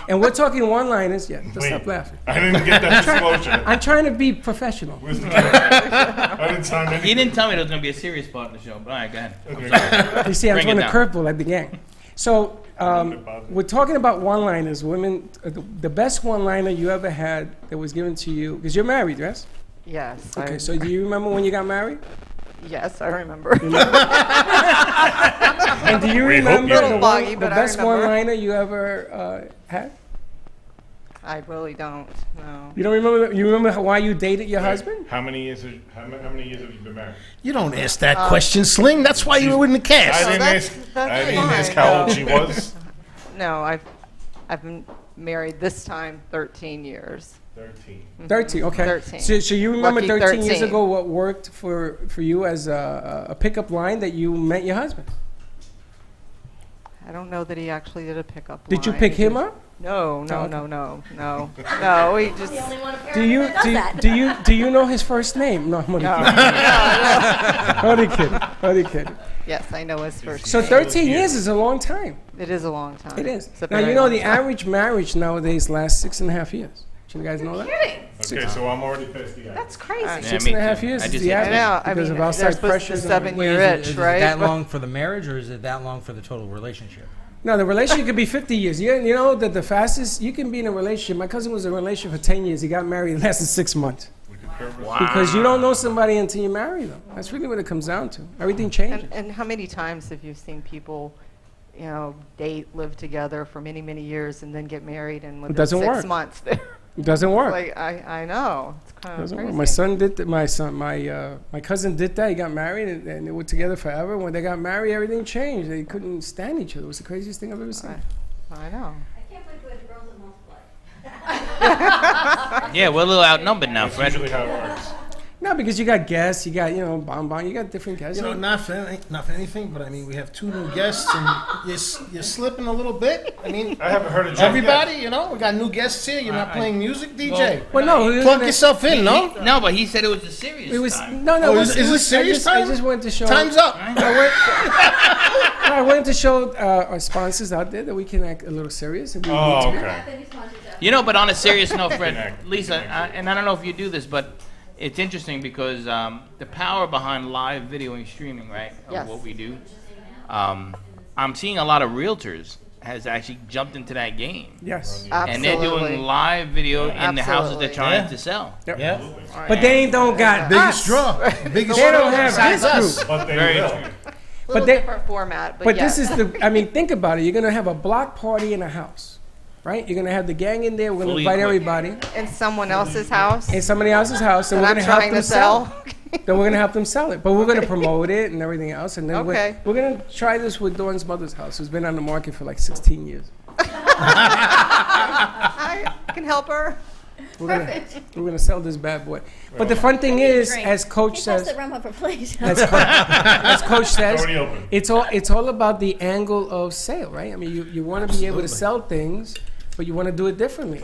And we're talking one-liners. Yeah, just stop laughing. I didn't get that disclosure. I'm trying to be professional. I didn't sign anything. He didn't tell me there was going to be a serious part of the show, but all right, go ahead. I'm sorry. You see, I'm Bring throwing it a down. curveball at the gang. So we're talking about one-liners. Women, the best one-liner you ever had that was given to you, because you're married, yes? Yes. Okay, I- so do you remember when you got married? Yes, I remember. And do you We hope remember you the, do. Foggy, the but I best remember. one-liner you ever had? I really don't. No. You don't remember? You remember why you dated your husband? How many years have you been married? You don't ask that question, Sling. That's why you were in the cast. I didn't ask how old she was. No, I've been married this time 13 years. 13. 13, okay. 13. So you remember Lucky 13 years 13. ago what worked for you as a pickup line that you met your husband? I don't know that he actually did a pickup Did you line. pick He him just- up? No, no, Oh, no, no, no. No, he just... Do you know his first name? No, I'm only kidding. Only kidding. Yes, I know his first So name. 13 years is a long time. It is a long time. It is. It's a Now, very you know long the time. average marriage nowadays lasts 6.5 years. Did you guys know that? Okay, so I'm already past the That's crazy. 6.5 years is the average. I know. I because mean, of outside they're supposed to pressures. and- 7-year itch, Is right? it that But- long for the marriage, or is it that long for the total relationship? No, the relationship could be 50 years. You know that the fastest you can be in a relationship. My cousin was in a relationship for 10 years. He got married. It lasted 6 months. Because you don't know somebody until you marry them. That's really what it comes down to. Everything changes. And how many times have you seen people, you know, date, live together for many, many years, and then get married, and within doesn't 6 work. months, It doesn't work. like I know, it's kind of Doesn't crazy. work. My son did that. My cousin did that. He got married, and they were together forever. When they got married, everything changed. They couldn't stand each other. It was the craziest thing I've ever seen. I know. Yeah, we're a little outnumbered now, Fred. usually how it works. No, because you got guests, you got Bon, you got different guests. You know, not for anything, but I mean, we have 2 new guests, and you're slipping a little bit. I mean, I haven't heard of Jim everybody. yet. You know, we got new guests here. You're not playing music, DJ. Well, no, Plug yourself in, no? No, but he said it was a serious It was time. no. Oh, it is was, this serious I time? just wanted to show. Time's up. I wanted to show our sponsors out there that we can act a little serious. And be Oh, intimate. okay. You know, but on a serious note, Fred, Lisa, and I don't know if you do this, but it's interesting because the power behind live videoing streaming, right, of Yes. what we do, I'm seeing a lot of realtors has actually jumped into that game. Yes. And they're Absolutely. doing live video in the houses they're Absolutely. trying Yeah. to sell. Yep. But they don't got Biggest us. draw. Biggest They draw don't have besides this us. group. But they Very will. true. Little they- different format, but, But yes. this is the. I mean, think about it. You're gonna have a block party in a house, right? You're gonna have the gang in there. We're gonna Fully invite equipped. everybody in someone else's house. in somebody else's house, and that we're I'm gonna help trying them to sell. Then we're gonna help them sell it, but we're gonna promote it and everything else, and then Okay. we're gonna try this with Dawn's mother's house, who's been on the market for like 16 years. I can help her. We're gonna sell this bad boy. But the fun thing is, Drink. as Coach He says, has to rum up a plate. as Coach says, already open. it's all about the angle of sale, right? I mean, you want to be able to sell things, but you want to do it differently.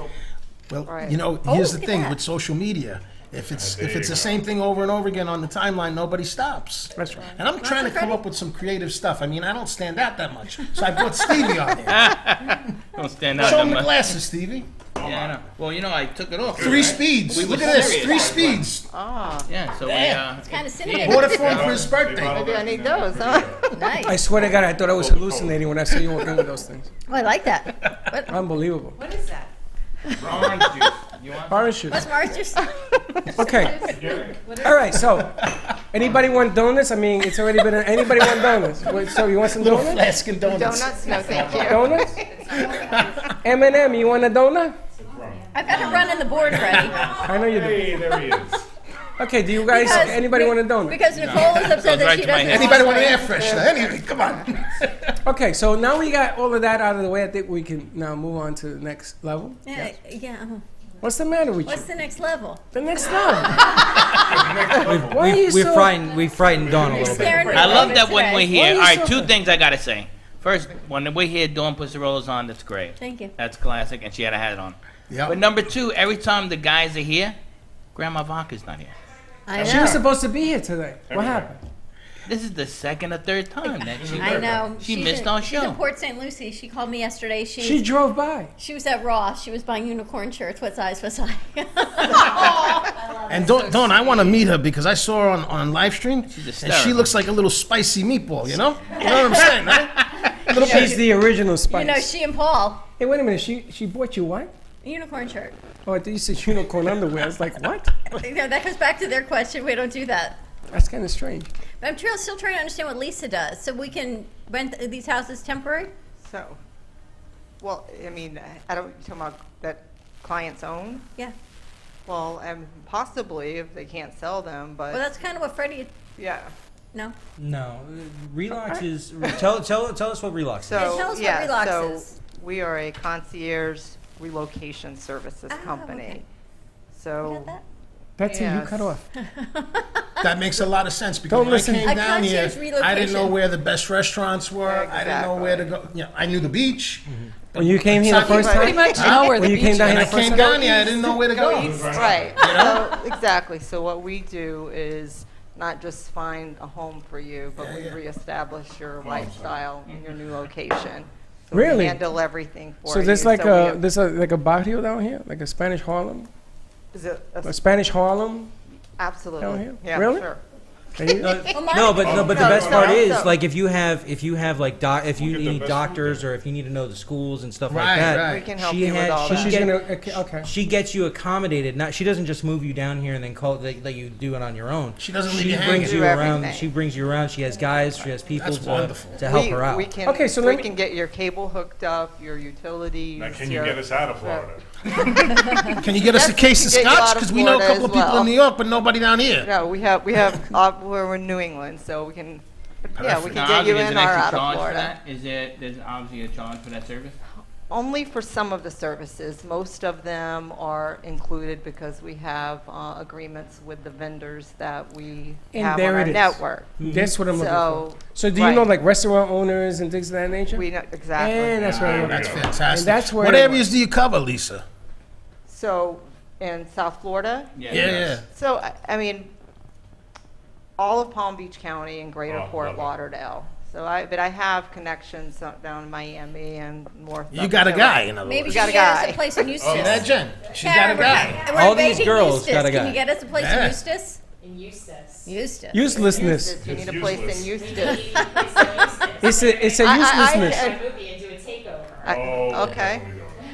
Well, Right. you know, Oh, here's the look at thing that. with social media. If it's There you the go. same thing over and over again on the timeline, nobody stops. That's right. And I'm trying to come up with some creative stuff. I mean, I don't stand out that much, so I brought Stevie on here. Don't stand out Show that him the much. glasses, Stevie. Yeah, I know. Well, you know, I took it off. 3 right? speeds. We Look were at this. serious. 3 speeds. Ah, Yeah, so Damn. we. It's kind of Bought cinematic. it for him for his birthday. maybe I need those, huh? Nice. I swear to God, I thought I was hallucinating when I saw you walk in with those things. Oh, I like that. What? Unbelievable. What is that? Orange juice. You want Orange juice. What's orange juice? Okay. All right. So, anybody want donuts? I mean, it's already been. Anybody want donuts? Wait, so you want some Little donuts? flask and donuts. Donuts? No, thank you. Donuts? M&M, you want a donut? I've got to run in the board ready. I know you do. Hey, there he is. Okay. Do you guys? Because- Anybody want a donut? Because Nicole is upset that she doesn't. Anybody want an air freshener? Anyway, come on. Okay. So now we got all of that out of the way. I think we can now move on to the next level. Yeah. Yeah. What's the matter with What's you? the next level? The next level. Why are you so? We frightened Dawn a little bit. I love that when today. we're here. Why All are right, you so two things I gotta say. First, when we're here, Dawn puts the rollers on. That's great. Thank you. That's classic, and she had a hat on. Yep. But number two, every time the guys are here, Grandma Vodka's not here. I know. She was supposed to be here today. What happened? This is the second or third time that she I know. She She's missed in, our She's in show. Port St. Lucie. She called me yesterday. She drove by. She was at Ross. She was buying unicorn shirts. What size? What size? And Dawn, I want to meet her because I saw her on live stream, and she hysterical. looks like a little spicy meatball. You know what I'm saying, right? She's the original Spice. You know, she and Paul. Hey, wait a minute. She bought you what? A unicorn shirt. Oh, I thought you said unicorn underwear. I was like, what? You know, that goes back to their question. We don't do that. That's kind of strange. But I'm still trying to understand what Lisa does. So we can rent these houses temporary? So, well, I mean, I don't, you're talking about that clients own? Yeah. Well, possibly if they can't sell them, but. Well, that's kind of what Freddie. Yeah. No. No, Relax is. Tell us what Relax is. So, tell us what Relax so is. we are a concierge relocation services company. okay. So. That's it. You Yes. cut off. That makes a lot of sense because Don't when I listen. came A down here, concierge I didn't know relocation. where the best restaurants were. I didn't know where to go. Yeah, I knew the beach. When you came here the first time? Pretty much know where When the you came beach down When here I the first came time? down here, I didn't know where to go. Right. You know? So, exactly. So what we do is not just find a home for you, but we reestablish your lifestyle in your new location. So Really? We handle everything for So you. there's like So we a have- there's a like a barrio down here, like a Spanish Harlem, Is it a Spanish Harlem. absolutely. down here? Yeah, Really? sure. No, but the No, best no, part is so- like if you have like if you We'll get the need best doctors or if you need to know the schools and stuff Right, like that, right. We can help she you with had all she that. She's get- gonna okay. she gets you accommodated. Not she doesn't just move you down here and then let you do it on your own. She doesn't leave She you brings hanging. you Do around. everything. She brings you around. She has guys. She has people That's wonderful. to help her out. We can, Okay, so we let me- can get your cable hooked up, your utilities. Now, can you your- get us out of Florida? Can you get us a Yes, case we of can get you scotch? out of Because we know a Florida couple of as people in well. New York, but nobody down here. No, we're in New England, so we can. Yeah, we can Now, get you obviously, there's in an or extra out of charge for Florida. that? There's obviously a charge for that service? Only for some of the services. Most of them are included because we have agreements with the vendors that we And have there on our it is. network. That's what I'm looking So, for. So do you know right. like restaurant owners and things of that nature? We know exactly. And that's what I'm looking That's for. fantastic. And that's where what it areas do you cover, Lisa? So in South Florida. Yeah. So I mean, all of Palm Beach County and Greater Oh, Fort love it. Lauderdale. So but I have connections down in Miami and North. You got a guy, in other Maybe words. she got can a get us guy. a place in Eustis. See that, Jen? She's got a guy. We're All these debating girls Eustis. got a Can guy. you get us a place Yeah. in Eustis? In Eustis. Eustis. Uselessness. You need a It's place in useless. Eustis. It's a I- uselessness. I movie and do a takeover. Oh, okay.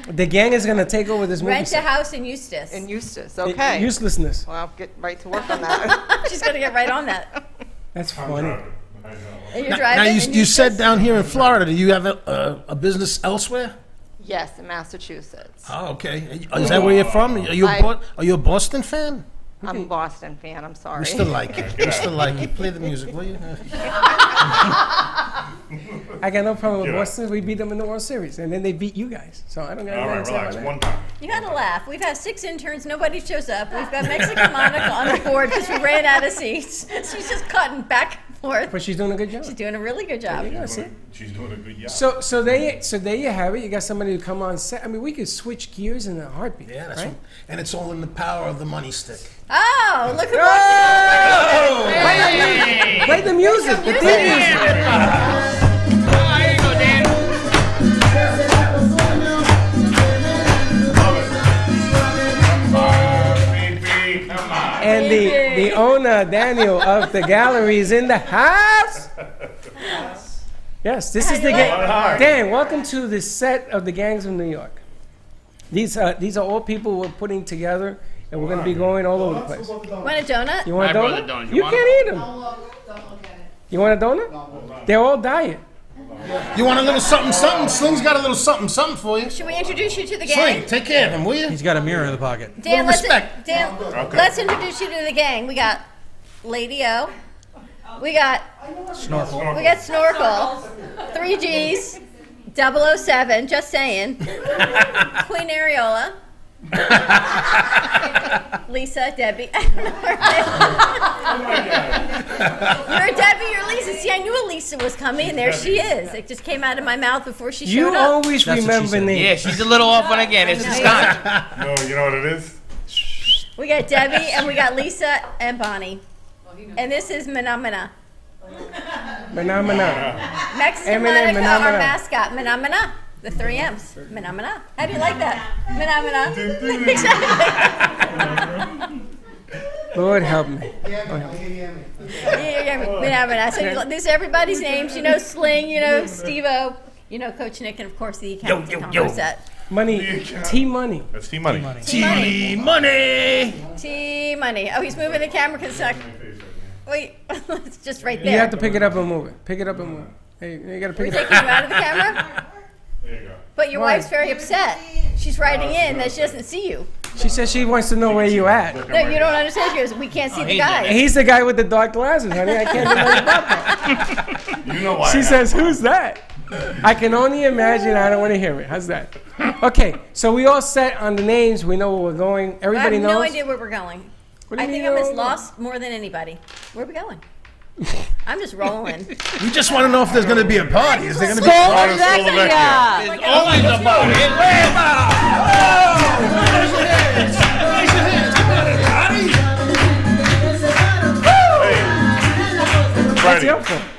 The gang is gonna take over this movie. Rent a house in Eustis. In Eustis. Okay. Uselessness. Well, I'll get right to work on that. She's gonna get right on that. That's I'm funny. driving. I know. And you're Now, driving. you, in you Eustis? said down here in Florida, do you have a business elsewhere? Yes, in Massachusetts. Oh, okay. Is that where you're from? Are you are you a Boston fan? I'm a Boston fan. I'm sorry. We still like it. We still like it. Play the music, will you? I got no problem with Yeah. Boston. We beat them in the World Series, and then they beat you guys. So I don't got All anything right, to say relax. about One that. time. You gotta laugh. We've had 6 interns. Nobody shows up. We've got Mexican Monica on the board because we ran out of seats. She's just cutting back and forth. But she's doing a good job. She's doing a really good job. There you go, see? She's doing a good job. So there you have it. You got somebody to come on set. I mean, we could switch gears in a heartbeat. Yeah, that's right? what, and it's all in the power of the money stick. Oh, look Oh! at Play the music. The theme music. And the owner, Daniel, of the gallery is in the house. Yes, this is the gang. Dan, welcome to the set of the Gangs of New York. These are all people we're putting together, and we're going to be going all over the place. Want a donut? You want a I brought donut? the donut. You want can't it? eat them. You want a donut? They're all diet. You want a little something, something? Sling's got a little something, something for you. Should we introduce you to the gang? Sling, take care of him, will you? He's got a mirror in the pocket. Dan, respect. let's introduce you to the gang. We got Lady O. We got Snorkel. We got Snorkel. 3 Gs. 007. Just saying. Queen Areola. Lisa, Debbie. You're Debbie, you're Lisa. See, I knew Lisa was coming, and there she is. It just came out of my mouth before she showed You up. always That's what she remember said. names. Yeah, she's a little off on again. It's the scotch. No, you know what it is? We got Debbie, and we got Lisa and Bonnie. And this is Manamana. Manamana. Mexican Eminem, Monica, our Manamana. mascot. Manamana. The 3 M's. Manamana. How do you like that? Manamana. Lord help me. Manamana. So these are everybody's names. You know Sling, you know Steve-O, you know Coach Nick, and of course the accountant Tom Rosette. Money. T-Money. That's T-Money. T-Money. T-Money. Oh, he's moving the camera because wait, it's just right there. You have to pick it up and move it. Pick it up and move it. Hey, you got to We're pick it taking up. you out of the camera? There you go. But your Why? wife's very upset. She's writing in that she doesn't see you. She says she wants to know where you at. No, you don't understand. She goes, we can't see the guy. He's the guy with the dark glasses, honey. I can't do nothing about that. You know why? She says, who's that? I can only imagine. I don't want to hear it. How's that? Okay, so we all set on the names. We know where we're going. Everybody I have knows. no idea where we're going. What do I you think mean I'm you as don't know? lost more than anybody. Where are we going? I'm just rolling. We just want to know if there's going to be a party. Is there going to be a Skull party? Slovakia. There's always a party.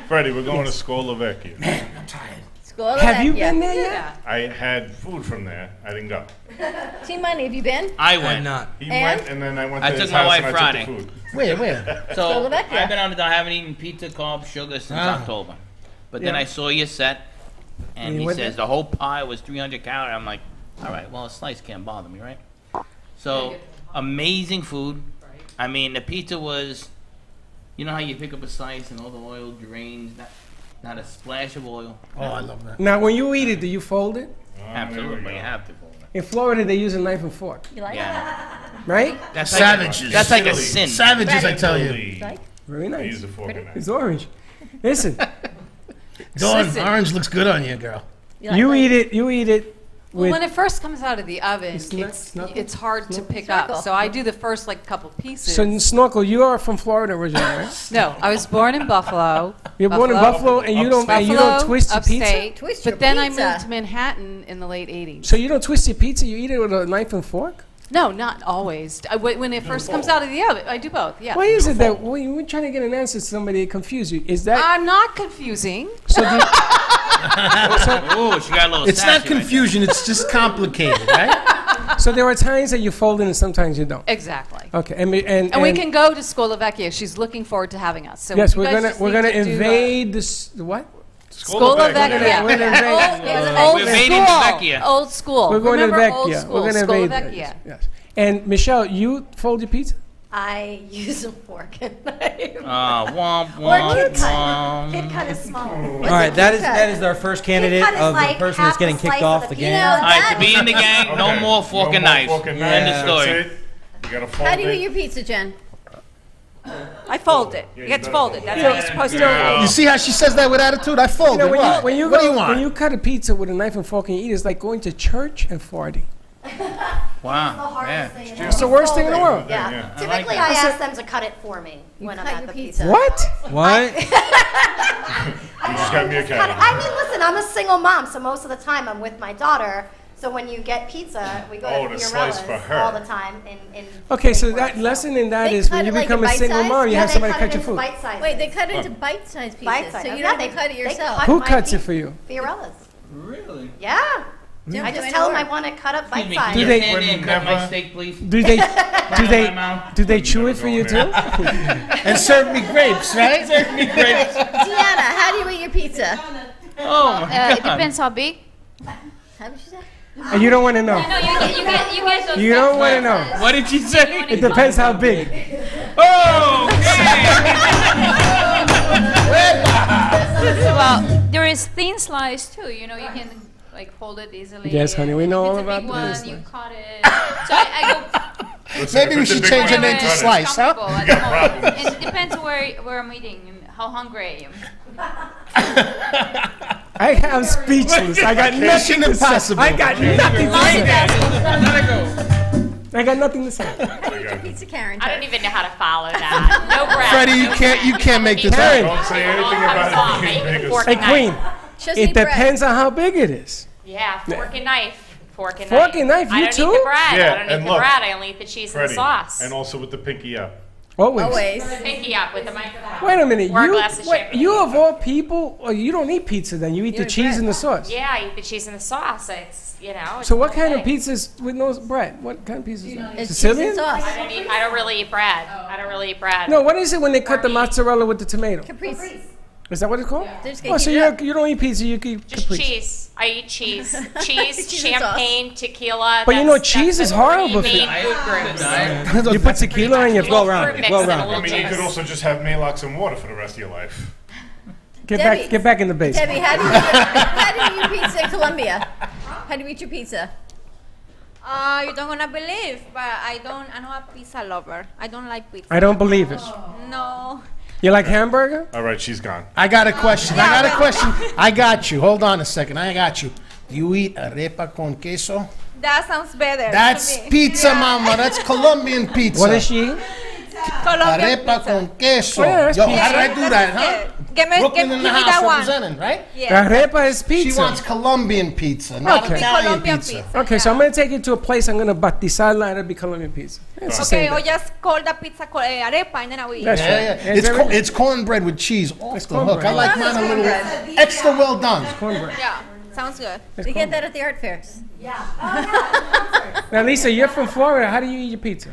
Freddie, we're going to Skolovecchia. Have you been there yet? I had food from there. I didn't go. T-Money, have you been? I went. Not. He And? went, and then I went I to took his my house wife and Friday. I took the food. Where? So Slovakia. I've been on. I haven't eaten pizza, carbs, sugar since October. But then Yeah. I saw your set, and You he went says there? the whole pie was 300 calories. I'm like, all right, well, a slice can't bother me, right? So amazing food. I mean, the pizza was, you know how you pick up a slice and all the oil drains, not a splash of oil. Oh, I love that. Now, when you eat it, do you fold it? Absolutely, you have to. In Florida, they use a knife and fork, You like right? That's Savages. Like, that's like a sin. Savages, I tell you. Really? Like? Very I nice. use a fork and knife. It's orange. Listen, Dawn, orange looks good on you, girl. you eat it. You eat it. Well, With, when it first comes out of the oven, Snorkel? it's hard to pick Snorkel. up. So I do the first like couple pieces. so Snorkel, you are from Florida originally, right? No, I was born in Buffalo. You're born in Buffalo, and you don't twist your pizza. upstate. Twist your But then pizza. I moved to Manhattan in the late '80s. So you don't twist your pizza. You eat it with a knife and fork. No, not always. When it first comes out of the oven, I do both. Yeah. Why is it that when we're trying to get an answer to somebody, it confuses you? Is that I'm not confusing. so? Do you, Oh, she got a little. It's not sassy right confusion. It's just complicated, right? so there are times that you fold it and sometimes you don't. Exactly. Okay, and we can go to Skolovecchia. She's looking forward to having us. So yes, you guys just we're need gonna to do invade this what? Skolovecchia. We're gonna invade. Old We're invading school. Vecchia. Old school. We're going to Remember old Vecchia. school. We're gonna invade. Skolovecchia. Yes. And Michelle, you fold your pizza? I use a fork and knife. Womp Or womp kid cut. womp. Kid cut is small. All right, that is our first candidate cut is of the like person that's half getting the kicked slice off of the the game. All right, to be in the gang, no Okay. more fork and knives. Fork and End knives. of story. That's it. You gotta fold How do you it. eat your pizza, Jen? I fold it. It gets folded. That's how you're supposed to do it. You see how she says that with attitude? I fold it. What? When you What do you want? when you cut a pizza with a knife and fork and you eat, it's like going to church and farting. Wow. Yeah. It's the worst thing in the world. Yeah. Yeah. Typically, I ask them to cut it for me when I'm cut at your the pizza. pizza. What? What? You just got me a cat. I mean, listen, I'm a single mom, so most of the time I'm with my daughter. So when you get pizza, we go Oh, to the slice for Fiorella's her. all the time. In Okay, so Lake that Forest, lesson in that They is cut when you it like become a a single bite-size? mom, you Yeah, have they somebody cut cut it your into food. bite sizes. Wait, they cut it into bite-sized pieces. Bite-size. So Oh, you yeah, don't they even cut it they yourself. cut Who my cuts it pizza. for you? Fiorella's. Really? Yeah. Don't I do just any tell them I work. want to cut up Excuse me, bite can size. you they- stand there and cut my Never- steak, please? Do they do they chew it for you too? And serve me grapes, right? Serve me grapes. Deanna, how do you eat your pizza? Oh my It god. depends how big. How did you say? And you don't want to know. No, you guys don't. You don't want to know. What did she say? It depends how big. Oh, Well, there is thin slice too. You know, you can like fold it easily. Yes, honey, we know all If it's a about big the one, thin you slice. cut it. So I go. Listen, Maybe if we it's a should big change one, her name to cut it. Slice, huh? comfortable You at got home. problems. And it depends where I'm eating and how hungry I am. I'm speechless. I got nothing to say. I got nothing to say. I got nothing to say. How do you eat your pizza, Karen? I don't even know how to follow that. No bread. Freddie, you can't make this Karen. up. Don't say anything about it being big. Fork Hey, and Queen, knife. Just it eat bread. depends on how big it is. Yeah, fork and knife. Fork and Fork and knife, I you don't too? eat the bread. Yeah, I don't eat and the look, bread. I only eat the cheese Freddie, and the sauce. and also with the pinky up. Always. Pinky up with the microphone. Wait a minute. Or a glass of champagne. You of all people, you don't eat pizza then. You eat the eat cheese bread. and the sauce. Yeah, I eat the cheese and the sauce. It's, you know. It's So what the kind thing. of pizza is with no bread? What kind of pizza is that? It's Sicilian? cheese and sauce. I don't really eat bread. I don't really eat bread. No, what is it when they cut the mozzarella with the tomato? Caprese. Is that what it's called? They're just Oh, gonna so heat it up. you don't eat pizza, you eat Just caprese. cheese. I eat cheese. Cheese, Cheese and champagne, tequila. But you know, that's cheese the is horrible for three you. main food groups. You put tequila in your Well round. mix Well and a round. little I mean, you juice. could also just have Malox and water for the rest of your life. Debbie. Get back in the basement. Debbie, how do you eat pizza in Colombia? How do you eat your pizza? You don't wanna believe, but I'm not a pizza lover. I don't like pizza. I don't believe it. No. You like hamburger? All right, she's gone. I got a question. I got you. Hold on a second. I got you. Do you eat arepa con queso? That sounds better. That's to me. pizza, mama. That's Colombian pizza. What is she? Colombian Arepa con queso. Oh, yeah, that's Yo, pizza. how did I do that, huh? Give me Brooklyn in the that house one. representing, right? Yeah. Arepa is pizza. She wants Colombian pizza, not Okay. Italian Colombian pizza. Okay, so I'm going to take you to a place. I'm going to batizarla and it'll be Colombian pizza. It's the Okay, same or thing. just call the pizza arepa and then I will eat. That's Yeah, right. yeah. It's very- It's cornbread with cheese off the hook. cornbread. I like mine a little extra well done. Cornbread. Yeah, sounds good. We get that at the art fairs. Now, Lisa, you're from Florida. How do you eat your pizza?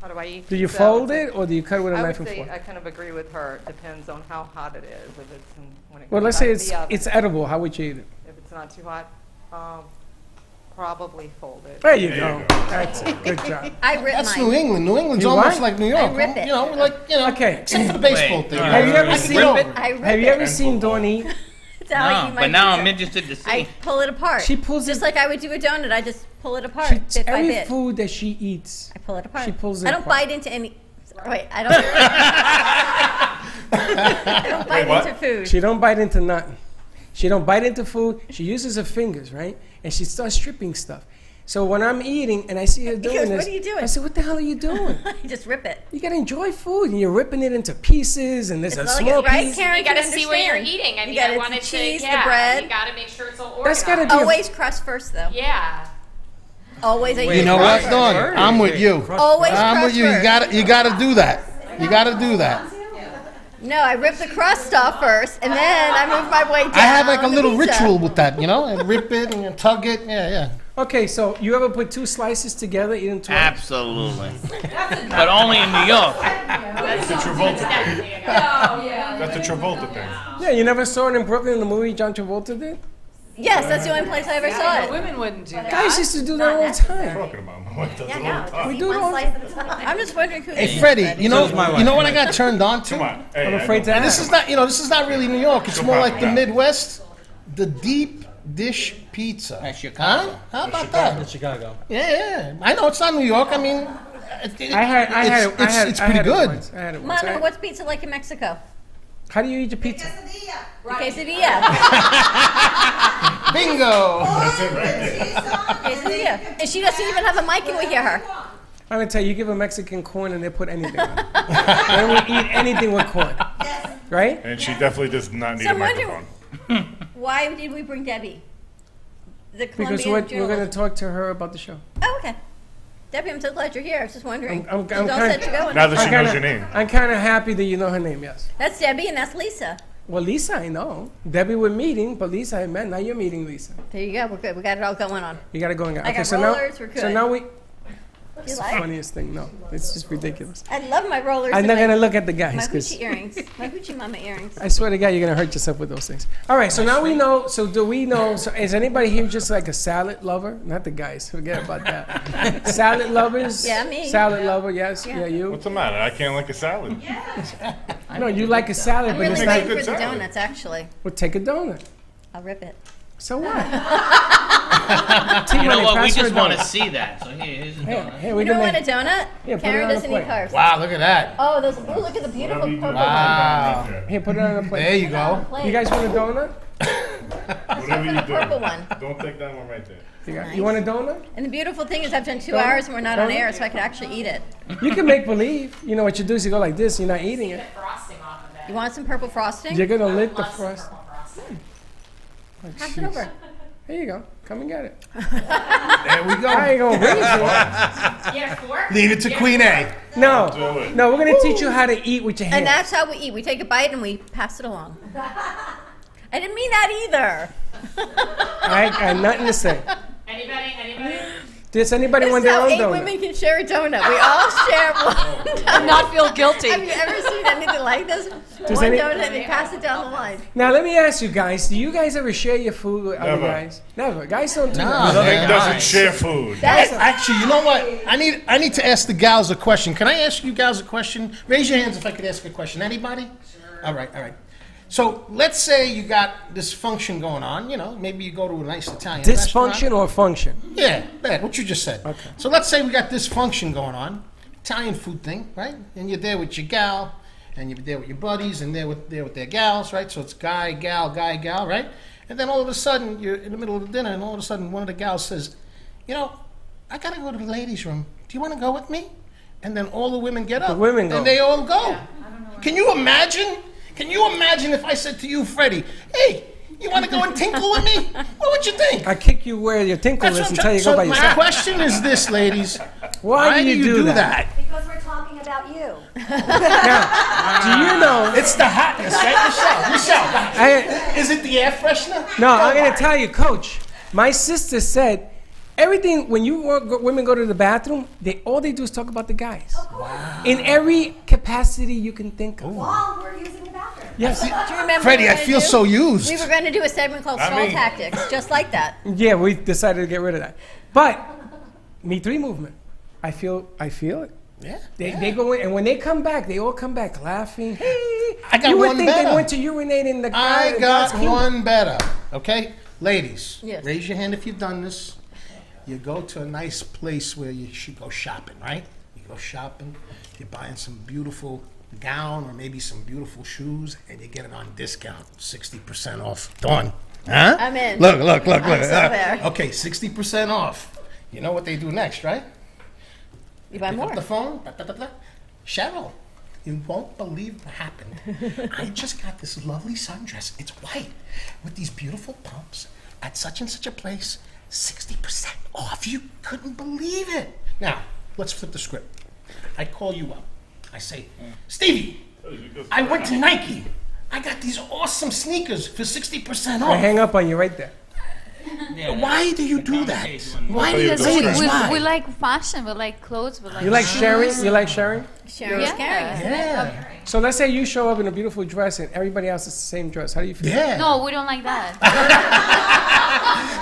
How do I eat Do you pizza? fold it or do you cut it with a I knife would and say fork? I kind of agree with her. It depends on how hot it is. If it's when it Well, comes let's out say of the oven. it's edible. How would you eat it? If it's not too hot, probably fold it. There you go. That's it. Good job. I rip That's mine. New England. New England's You almost what? like New York. I rip it. You know, Okay. except for the baseball Wait, thing. Have you ever I seen? can rip it? I rip Have you it. ever seen Dawn eat? That's how I No, eat my but now pizza. I'm interested to see. I pull it apart. She pulls just it. like I would do a donut. I just pull it apart, She, bit by every bit. food that she eats, I pull it apart. she pulls it I don't apart. bite into any. Wait, I don't. I don't bite what? into food. She don't bite into nothing. She don't bite into food. She uses her fingers, right? And she starts stripping stuff. So when I'm eating and I see her doing goes, this, "What are you doing?" I said, "What the hell are you doing? You just rip it. You gotta enjoy food, and you're ripping it into pieces, and there's a It's like small it, right, piece. Karen? You got to can see what you're understand. eating. I You mean, got I it, wanted the cheese, to, the yeah, bread. You got to make sure it's all That's organized. gotta be Always crust first, though. Yeah. Always. I You use know what, crust Dawn? first. I'm with you. Always I'm crust with you. first. You gotta do that. You gotta do that. No, I rip the crust off first, and then I move my way down. I have like a the little pizza. ritual with that, you know? And rip it and you tug it. Yeah, yeah. Okay, so you ever put two slices together, eat them twice? Absolutely. But only in New York. That's the Travolta thing. That's the Travolta thing. Yeah, you never saw it in Brooklyn in the movie John Travolta did? Yes, that's the only place I ever saw it. Women wouldn't do that. Guys used to do that all the time. Talking about what does Yeah, it no, all the time. We do it all the time. I'm just wondering who. Hey, Freddie, you know, So is my wife. you know what I got turned on to? Come on. Hey, I'm I afraid know. to And this ask. is not, you know, this is not really New York. It's Go more back like the now. Midwest. The deep dish pizza. That's Chicago. Huh? How about In that? Chicago. Yeah, yeah. I know it's not New York. I mean, it's pretty good. I had it once. Monica, what's pizza like in Mexico? How do you eat your pizza? Quesadilla. Bingo. That's it right there. Quesadilla. And she doesn't even have a mic, and we hear her. I'm gonna tell you, you give a Mexican corn and they put anything on it. They will eat anything with corn. Right? And she definitely does not need So a I'm wondering- microphone. Why did we bring Debbie? The Because Colombian we're going to journalist. talk to her about the show. Oh, okay. Debbie, I'm so glad you're here. I was just wondering. I'm She's all kinda- set to go. Now that she I'm knows kinda- your name. I'm kind of happy that you know her name, yes. That's Debbie, and that's Lisa. Well, Lisa, I know. Debbie we're meeting, but Lisa I met. Now you're meeting Lisa. There you go. We're good. We got it all going on. You got to go and get. I got so rollers, now, we're good. So now we. It's the like? funniest thing. No, it's just ridiculous. I love my rollers. I'm and not my- gonna look at the guys My 'cause- Gucci earrings. My Gucci mama earrings. I swear to God, you're gonna hurt yourself with those things. All right, so now we know. So do we know? So is anybody here just like a salad lover? Not the guys. Forget about that. Salad lovers. Yeah, me. Salad lover. Yes. Yeah, you. What's the matter? I can't like a salad. No, you like a salad, I'm but really it's waiting not. for the donuts, actually. Well, take a donut. I'll rip it. So what? You know what? We pass her just a want to donut. see that. So here's a donut. Hey, we You can don't want make. a donut? Yeah, put it Karen on the doesn't plate. eat carbs. Wow, look at that. Oh, those. Oh, look at the beautiful purple one. Wow. Here, put it on the plate. There you go. You guys want a donut? Whatever you do. purple one. Don't take that one right there. You want a donut? And the beautiful thing is I've done 2 Donut? hours and we're not on Donut? air, so I could actually eat it. You can make believe. You know what you do is you go like this. You're not eating it. You want some purple frosting? You're gonna lick the frost. Pass it over. There you go. Come and get it. There we go. I ain't gonna bring it. Yeah, fork? Leave it to Queen A. No, Do it. no, we're gonna teach you how to eat with your hands. And that's how we eat. We take a bite and we pass it along. I didn't mean that either. I got nothing to say. Anybody? Does anybody This want is their how own 8 donut? women can share a donut. We all share one. And not feel guilty. Have you ever seen anything like this? Does One any- donut and they pass it down the line. Now let me ask you guys: do you guys ever share your food with other Never. guys? Never. Guys don't do No, that. Nick man. doesn't share food. Actually, you know what? I need to ask the gals a question. Can I ask you gals a question? Raise your hands if I could ask a question. Anybody? Sure. All right. So let's say you got this function going on. You know, maybe you go to a nice Italian Dysfunction restaurant. or function? Yeah, what you just said. Okay. So let's say we got this function going on, Italian food thing, right? And you're there with your gal, and you're there with your buddies, and they're with their gals, right? So it's guy, gal, right? And then all of a sudden, you're in the middle of the dinner, and all of a sudden, one of the gals says, you know, I gotta go to the ladies' room. Do you want to go with me? And then all the women get up. The women go. And they all go. Can you imagine? Can you imagine if I said to you, Freddie, hey, you want to go and tinkle with me? What would you think? I kick you where your tinkle That's is what until I'm you trying. go by So my yourself. question is this, ladies. Why do you do that? Because we're talking about you. Do you know? It's the hotness, right? Michelle. Is it the air freshener? No, I'm gonna tell you, Coach. My sister said everything when women go to the bathroom, all they do is talk about the guys. Wow. In every capacity you can think of. While we're using the bathroom. Yes. Do you remember Freddie, what we I were feel gonna do? so used. We were going to do a segment called I Stall mean- Tactics, just like that. Yeah, we decided to get rid of that. But Me Three movement, I feel it. Yeah. They go in, and when they come back, they all come back laughing. Hey, I got you would one think better. they went to urinate in the I got one better. Okay, ladies, Yes. raise your hand if you've done this. You go to a nice place where you should go shopping, right? You go shopping, you're buying some beautiful gown or maybe some beautiful shoes, and you get it on discount, 60% off. Done. Huh? I'm in. Look. I'm so there. Okay, 60% off. You know what they do next, right? You buy Pick more. up the phone. Cheryl, you won't believe what happened. I just got this lovely sundress. It's white with these beautiful pumps at such and such a place. 60% off. You couldn't believe it. Now, let's flip the script. I call you up. I say, Stevie, I went to Nike. I got these awesome sneakers for 60% off. I hang up on you right there. Why do you do that? Why do you Because ladies? we Why? like fashion, we like clothes, we like You like shoes. sharing? You like sharing? Sharon is caring. Yeah. So let's say you show up in a beautiful dress and everybody else is the same dress. How do you feel? Yeah. No, we don't like that.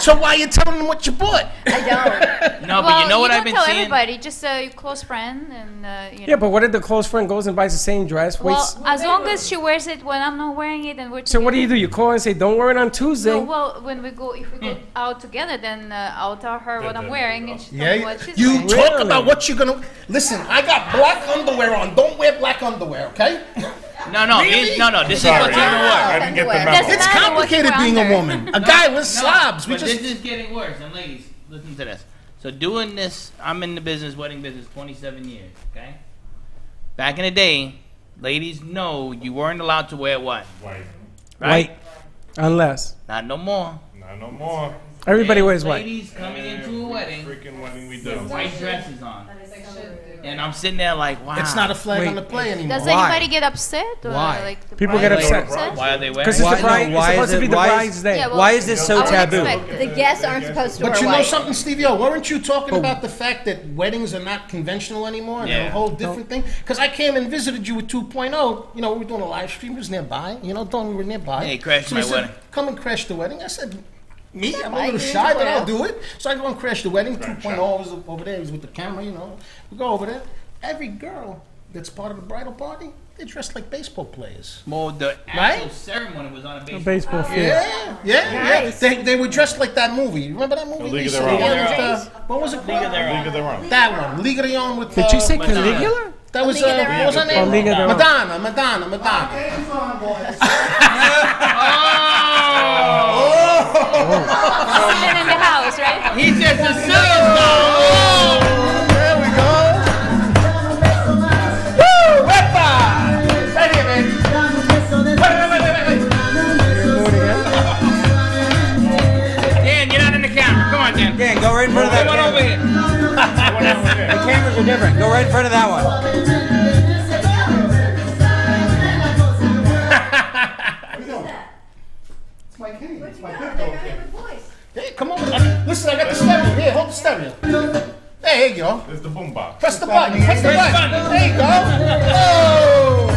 So why are you telling them what you bought? I don't. No, well, but you know what don't I've been tell seeing? everybody, just your close friend, and you know. Yeah, but what if the close friend goes and buys the same dress? Well, waits- as long as she wears it when I'm not wearing it, and we're so what do together. you do? You call and say, "Don't wear it on Tuesday." No, well, when we go, if we go out together, then I'll tell her what I'm wearing, and she tells me Yeah, what she's you wearing. talk about what you're gonna. Listen, I got black underwear on. Don't wear black underwear, okay? No, Really? no. This Sorry, is what's even worse. I didn't get the Doesn't memo. It's matter what you complicated wear being a under. woman. A guy with slobs. We But just. this is getting worse. And ladies, listen to this. So doing this, I'm in the business, wedding business, 27 years. Okay. Back in the day, ladies know you weren't allowed to wear what? White. Right? White, unless Not no more. Not no more. everybody And wears white. Ladies coming into a wedding Freaking wedding we do. with white dresses on. And I'm sitting there like, wow. It's not a flag on the play anymore. Does anybody get upset? Or Why? Like the People bride get gets upset. Why are they wearing? Because it's the bride. It's supposed to be the bride's day. Yeah, well, Why is this so I would taboo? expect The guests aren't supposed to But wear you know white. something, Stevie O? Weren't you talking about the fact that weddings are not conventional anymore and they're a whole different thing? Because I came and visited you with 2.0. You know, we were doing a live stream. It was nearby. You know, we were nearby. Hey, crashed So my he said, wedding. come and crash the wedding. I said, me? I'm a right. little You shy, but enjoy I'll it. do it. So I go and crash the wedding. 2.0 was over there. He was with the camera, you know. We go over there. Every girl that's part of the bridal party, they're dressed like baseball players. Well, the actual ceremony was on a baseball field. Yeah. They were dressed like that movie. You remember that movie? League of Lisa? Their Own. The one with, what was it called? League of Their Own. That one. League of Their Own with. Did she say Madonna. Caligula? That was League of Their what was her Own. name? Oh, League of Their Own. Madonna. Sitting in the house, right? He's just a superstar. There we go. Woo! Wepa! Right here, baby. Wait. Dan, you're not in the camera. Come on, Dan. Dan, go right in front of that Come on over camera. here. The cameras are different. Go right in front of that one. It's my kitty. It's my pit Hey, come on. Listen, I got the stereo. Here, hold the stereo. There you go. There's the boombox. Press the button. Press the button. There you go. Oh!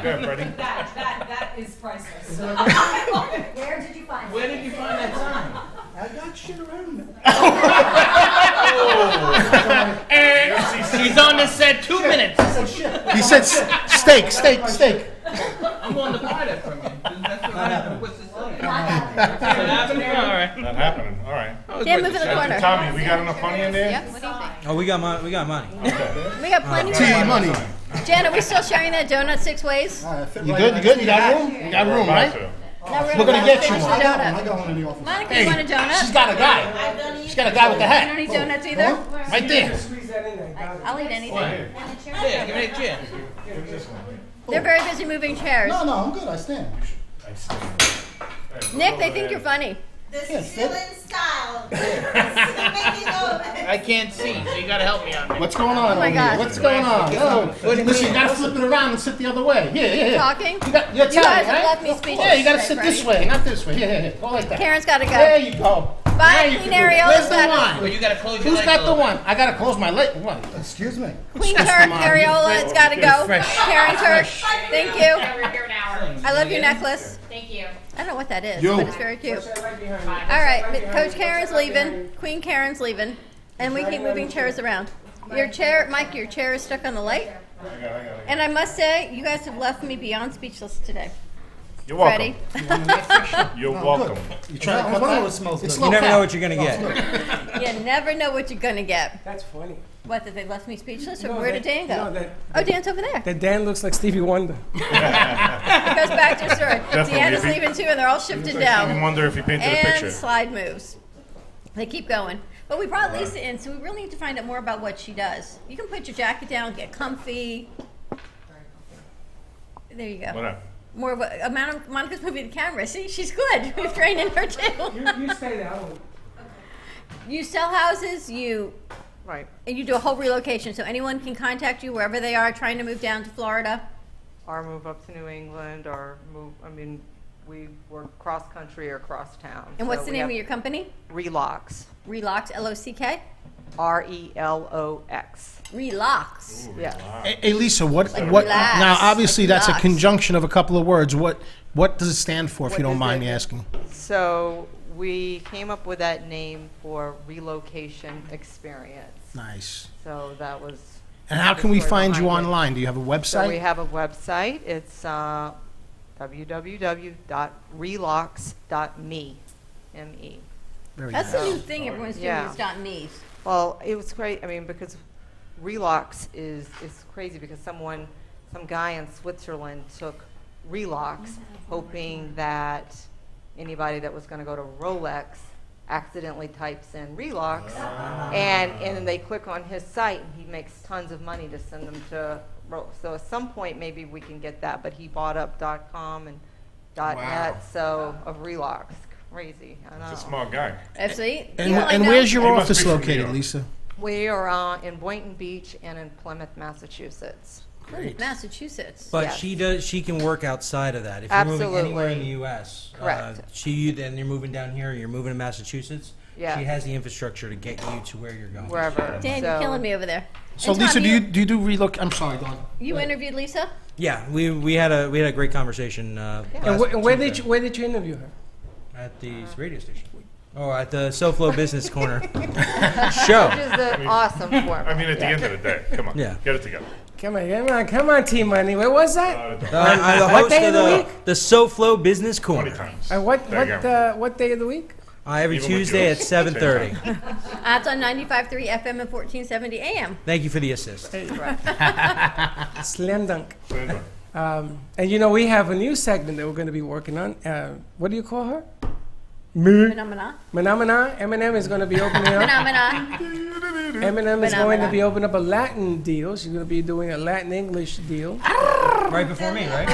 Good, Freddie. That is priceless. Where did you find it? Where did you find that time? I got shit around me. He's on the set 2 minutes. He said steak. I'm going to buy that from you. That's what happened. What's this like? That happening? All right. Not happening. All right. Dan, move in the corner. Tommy, we got enough money in there? Yeah, what do you think? Oh, we got money. We got money. We got plenty Tea of money. Jen, are we still sharing that donut 6 ways? You good? You good? You got room? You got room, right? No, We're gonna get you finish one. the donut. Monica, you want a donut? She's got a guy. She's got a guy with the You hat. don't need donuts either? Right there. I'll eat anything. Yeah, give me a chair. They're very busy moving chairs. No, I'm good. I stand. Nick, they think you're funny. This is still in style. I can't see, so you gotta help me out. What's going on? Oh my over gosh. here? What's going on? Oh, listen, you gotta flip it around and sit the other way. Here. Talking? You're You Italian, guys have right? left me speechless Yeah, you gotta today, sit this Freddie. way, not this way. Here. Go like that. Karen's gotta go. There you go. Bye, Now you Queen can do it. Ariola's Where's the got wine? Well, you gotta close your Who's legs got a the little one? I gotta close my leg. What? Excuse me. Queen Yes, Turk, come on. Areola, it's gotta go. Fresh. Karen Turk, thank you. We're here an hour. I love your necklace. Thank you. I don't know what that is, Yo. but it's very cute. All right, Coach Karen's leaving. Queen Karen's leaving. And we keep moving chairs around. Your chair, Mike, your chair is stuck on the light. And I must say, you guys have left me beyond speechless today. You're welcome. Freddie. You're welcome. You trying to cut that? It smells good. You never know what you're gonna get. You never know what you're gonna get. That's funny. What, that they left me speechless? Or No, where did Dan go? no, that- Oh, Dan's over there. That Dan looks like Stevie Wonder. It goes back to your story. Definitely. Deanna's If he- leaving too, and they're all shifted I down. even wonder if he painted a And picture. slide moves. They keep going. But we brought Lisa in, so we really need to find out more about what she does. You can put your jacket down, get comfy. There you go. Whatever. More of a Monica's moving the camera. See, she's good. We've trained in her too. You stay there. You sell houses, Right. and you do a whole relocation, so anyone can contact you wherever they are trying to move down to Florida. Or move up to New England, or move, we work cross-country or cross-town. And what's So the we name have of your company? Relocks. Relocks, L-O-C-K? R-E-L-O-X. Relocks. Yeah. Hey, Lisa, what? Like What? relax, Now, obviously, like that's a relax. conjunction of a couple of words. What does it stand for, if What you don't does mind it- me asking? So we came up with that name for relocation experience. Nice. So that was. And how the can we story find you behind it. online? Do you have a website? So we have a website. It's www.relocks.me. M-E. Very That's nice. the new thing everyone's doing Yeah. is .me's. Well, it was great. Because Relocks is crazy because some guy in Switzerland took Relocks, hoping that anybody that was going to go to Rolex accidentally types in Relocks, and then they click on his site, and he makes tons of money to send them to. So at some point maybe we can get that, but he bought up .com and .net, so of Relocks. crazy. I know. He's a smart guy. Absolutely. And where's your He must office be from New located, York. Lisa? We are in Boynton Beach and in Plymouth, Massachusetts. Great. Massachusetts. But Yes. she can work outside of that. If you're moving anywhere in the Absolutely. U.S., Correct. then you're moving down here, you're moving to Massachusetts. Yeah. She has the infrastructure to get you to where you're going. Wherever. Dan, you're killing me over there. So And Tom, Lisa, do you do relocate? I'm sorry, go on. You interviewed Lisa? Yeah, we had a great conversation. And where did you interview her? At the radio station. Oh, at the SoFlo Business Corner show. Which is an awesome format. I mean, at the end of the day, come on, Yeah. get it together. Come on, T Money. Where was that? I'm the what host day of of the week? the SoFlo Business Corner. What day of the week? Every Even with Tuesday at yours. 7:30. That's on 95.3 FM and 1470 AM. Thank you for the assist. Slam dunk. And you know, we have a new segment that we're going to be working on. What do you call her? Phenomena. Eminem is going to be opening up. Phenomena. Eminem is going to be opening up a Latin deal. She's going to be doing a Latin English deal. Right before me, right?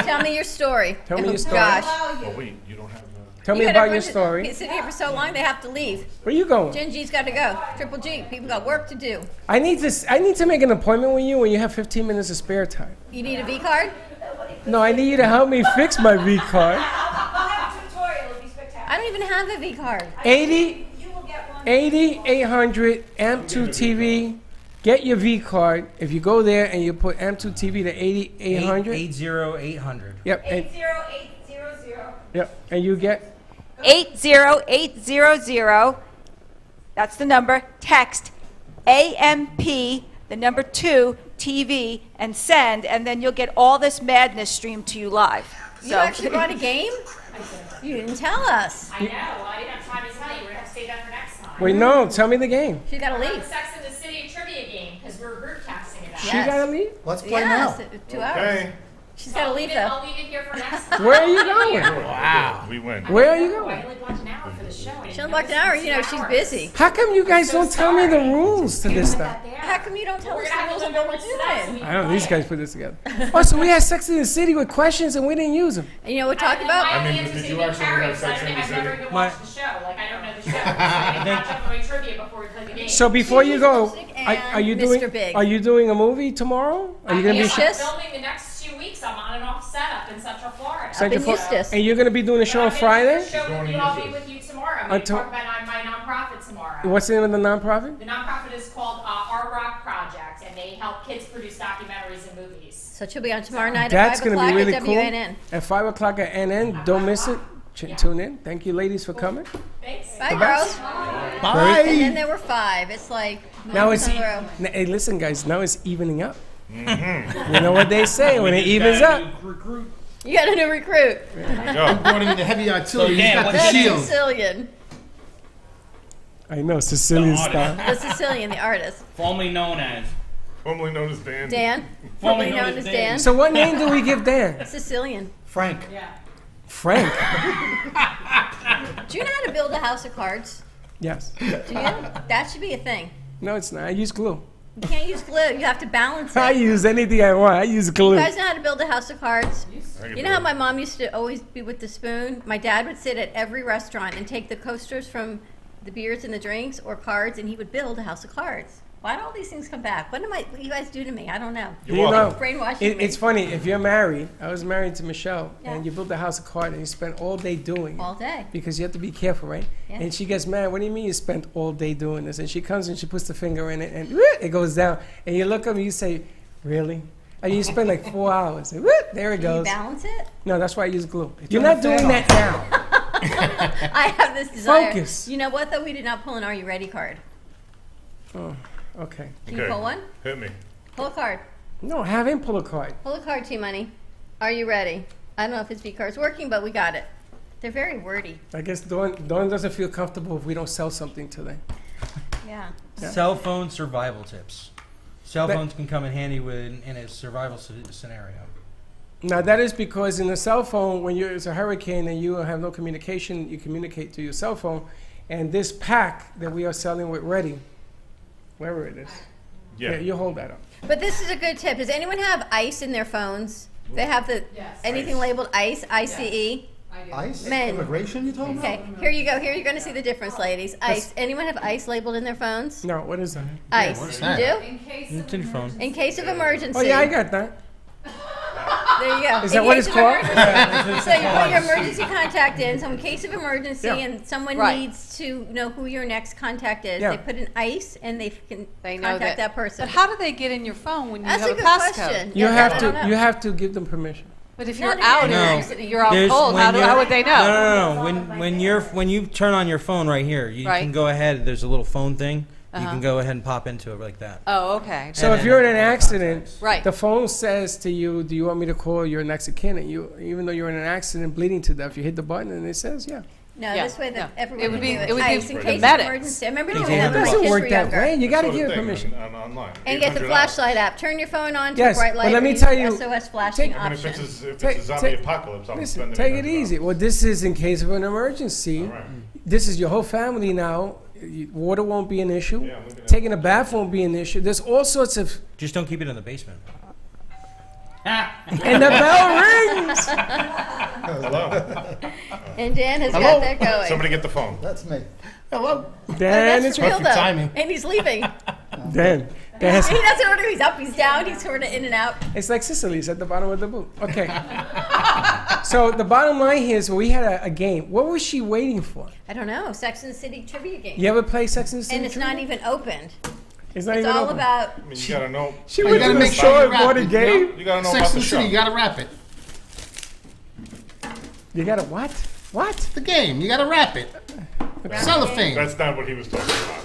Tell me your story. Tell me your story. Gosh. Oh wait, you don't have. Tell me about your story. He's sitting here for so long, they have to leave. Where you going? Gen G's got to go. Triple G. People got work to do. I need to make an appointment with you when you have 15 minutes of spare time. You need a V card? No, I need you to help me fix my V card. I don't even have a V card. 80 800 AMP2 TV. Get your V card. If you go there and you put AMP2 TV to 80 800. 80800. Yep. 80800. Yep. And you get 80800. That's the number. Text AMP, the number 2, TV, and send, and then you'll get all this madness streamed to you live. You actually brought a game? You didn't tell us. I know. Well, I didn't have time to tell you. We're going to have to save that for next time. Wait, no. Tell me the game. She got to The leave. Sex and the City trivia game, because we're group casting it out. She got to leave? Let's play now. 2 hours. She's got to leave, though. I'll leave it here for next time. Where are you going? Wow. We win. Where are you I going? only blocked an hour for the show. She only blocked an hour. You know, she's busy. How come you guys don't tell me the rules to this stuff? How come you don't tell us the rules of what we're doing? I don't know. These guys put this together. Oh, so we had Sex in the City with questions and we didn't use them. And you know what we're talking about? I mean, did you actually have Sex in the I've never City? even watched the show. Like, I don't know the show. So I didn't catch up on my trivia before we play the game. So before you go, are you doing? Mr. Big. Are you doing a movie tomorrow? Are you going to be? I'm filming the next 2 weeks. I'm on and off setup in Central Florida. Central Florida. And you're going to be doing a show on Friday? I'll be with you tomorrow. I'm going to Until- talk about my nonprofit tomorrow. What's the name of the nonprofit? The nonprofit is called Our Rock Project, and they help kids produce documentaries and movies. So she'll be on tomorrow night That's at 5 going to o'clock be really at cool. WNN. At 5 o'clock at NN. Don't miss it. Tune in. Thank you, ladies, for coming. Thanks. Bye, Goodbye. girls. Bye. And then there were 5. It's like Now it's in a row. hey, listen, guys. Now it's evening up. You know what they say when it evens up. You got a new recruit. I'm brought in the heavy artillery. He's got the That's shield. Sicilian. I know Sicilian style. The Sicilian, the artist. Formerly known as. Formerly known as Dan. Dan. Formerly known as Dan. So what name do we give Dan? Sicilian. Frank. Frank. Do you know how to build a house of cards? Yes. Do you? That should be a thing. No, it's not. I use glue. You can't use glue. You have to balance it. I use anything I want. I use glue. You guys know how to build a house of cards? I can You do know how it. my mom used to always be with the spoon? My dad would sit at every restaurant and take the coasters from the beers and the drinks or cards, and he would build a house of cards. Why do all these things come back? What do you guys do to me? I don't know. You know, Brainwashing me. it's funny. If you're married, I was married to Michelle, Yeah. and you build a house of cards and you spend all day doing it. All day. Because you have to be careful, right? Yeah. And she gets mad. What do you mean you spent all day doing this? And she comes and she puts the finger in it, and it goes down. And you look up and you say, really? And you spend like 4 hours. And there it Can you goes. balance it? No, that's why I use glue. You're not doing that now. I have this desire. Focus. You know what, though? We did not pull an Are You Ready card. Oh, okay. Can you pull one? Hit me. Pull a card. No, have him pull a card. Pull a card, T-Money. Are you ready? I don't know if his V card's working, but we got it. They're very wordy. I guess Dawn doesn't feel comfortable if we don't sell something today. Yeah. Cell phone survival tips. Cell That- phones can come in handy in a survival scenario. Now that is because in a cell phone, when it's a hurricane and you have no communication, you communicate to your cell phone. And this pack that we are selling with Ready, wherever it is, Yeah. you hold that up. But this is a good tip. Does anyone have ice in their phones? They have the anything Ice. labeled ice, ICE. I idea. ICE? Men. Immigration, you talking Okay, here you go. Here you're going to see the difference, ladies. ICE. Anyone have ICE labeled in their phones? No, what is that? ICE. what's You that? do? In case It's in your phone. In case of emergency. Oh, yeah, I got that. There you go. Is In that what case it's of called? emergency- So you put your emergency contact in. So in case of emergency Yeah. and someone Right. needs to know who your next contact is, Yeah. they put an ICE and they can They know contact that person. But how do they get in your phone when you That's have a a good passcode? question. You Yeah, have I don't know. to. You have to give them permission. But if Not you're if out you're in in an an accident, you're out There's- cold. when How you're- would they know? No. When you turn on your phone right here, you Right. can go ahead. There's a little phone thing. You Uh-huh. can go ahead and pop into it like that. Oh, okay. So And if then- you're in an accident, Right. the phone says to you, "Do you want me to call your next of kin?" And you, even though you're in an accident, bleeding to death, you hit the button and it says, "Yeah." No, Yeah, this way that no. everyone It would can be- do it would be ICE in the case of medics. emergency. I remember It doing that when my doesn't kids work were that younger. way. You got to Sort of give thing permission. online. And get the $800. flashlight app. Turn your phone on to Yes, a bright but light. let me or use tell the you- SOS flashing take- I mean, option. if it's a Take- zombie take- apocalypse, I'm Listen, spending take it $800. easy. Well, this is in case of an emergency. This is your whole family now. Water won't be an issue. Yeah, look at Taking a bath won't be an issue. There's all sorts of. Just don't keep it in the basement. And the bell rings. Hello. And Dan has Hello. got that going. Somebody get the phone. That's me. Hello. Dan, That's it's real perfect though. timing. And he's leaving. Dan. Dan has- He doesn't order. He's up. He's down. He's sort of in and out. It's like Sicily's at the bottom of the boot. Okay. So the bottom line here is we had a game. What was she waiting for? I don't know. Sex and the City trivia game. You ever play Sex and the City? And it's not even opened. It's not It's even all open. about. I mean, you gotta know. She You went gotta to the make store sure and you bought wrap a it. game. You gotta know Sex about and the the City, show. you gotta wrap it. You got to what? What? The game, you gotta wrap it. Cellophane. That's not what he was talking about.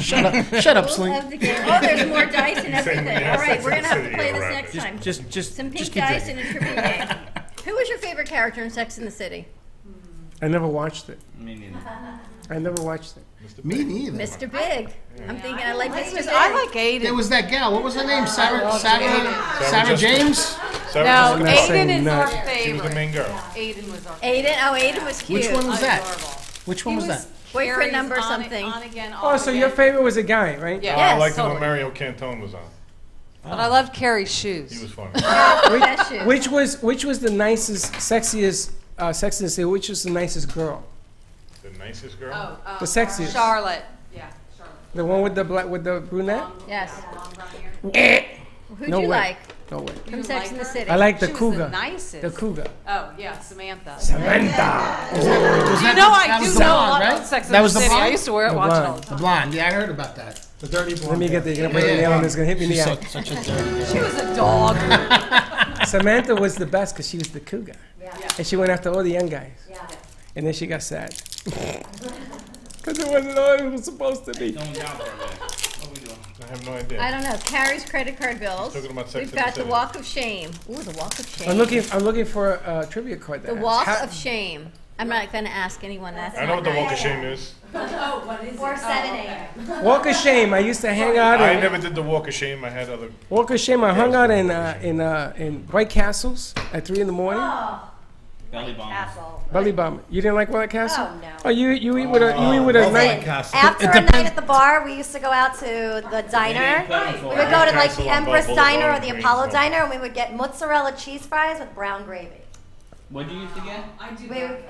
Shut up, shut up, Rules Sling. of the game. Oh, there's more dice and He's saying everything. when you All have right, Sex we're and gonna have the to City, play you this gotta next wrap time. Just Some pink keep dice drinking. and a trivia game. Who was your favorite character in Sex and the City? I never watched it. Me neither. I never watched it. Me neither. Mr. Big. I'm thinking I like Mr. Big. I like Aiden. There was that gal. What was her name? Sarah Sarah James. Sarah No, I'm not Aiden saying is our that. She was the favorite. main girl. Aiden was our Aiden. Oh, Aiden was cute. Which one was that? Adorable. Which one was that? Boyfriend Carries number on something. On again, Oh, off so again. your favorite was a guy, right? Yeah. Yes, I liked it when totally. Mario Cantone was on. But I loved Carrie's shoes. He was funny. Best shoes. Which was the nicest, sexiest, Sex and the City? Which was the nicest girl? The nicest girl. Oh, The sexiest. Charlotte. Yeah, Charlotte. The one with the black, with the brunette? Yes. Who'd No you way. like No way. from Sex and the City? I like the She was cougar. the nicest. The cougar. Oh, yeah, Samantha. Samantha. You know I do know a lot about Sex and That the was the City. I blonde? used to wear it, The watch it blonde. all the The time. blonde. Yeah, I heard about that. The dirty blonde. Let me get the, you're gonna break Yeah, the nail yeah. on this, gonna hit me in the She's eye. such a dirty. She was a dog. Samantha was the best because she was the cougar. Yeah. And she went after all the young guys. Yeah. And then she got sad. Because it wasn't all it was supposed to be. Going down for a minute. What are we doing? I have no idea. I don't know. Carrie's credit card bills. Talking about Sex We've and the got the City. Walk of Shame. Ooh, the Walk of Shame. I'm looking for a trivia card. The Walk of Shame. I'm not going to ask anyone that. I know what the Walk of Shame is. Oh, what is Or 7 a.m. Walk of Shame. I used to hang out. I in never did the Walk of Shame. I had other. Walk of Shame. I hung out in White Castles at 3 in the morning. Oh, Belly bomb. Castle. Belly bomb. You didn't like White Castle? Oh, no. Oh, you eat with a Listen, night. after a night at the bar, we used to go out to the diner. We would go to like the Castle on Empress Boulevard Diner or in the Queens, Apollo so. Diner, and we would get mozzarella cheese fries with brown gravy. What did you used to get?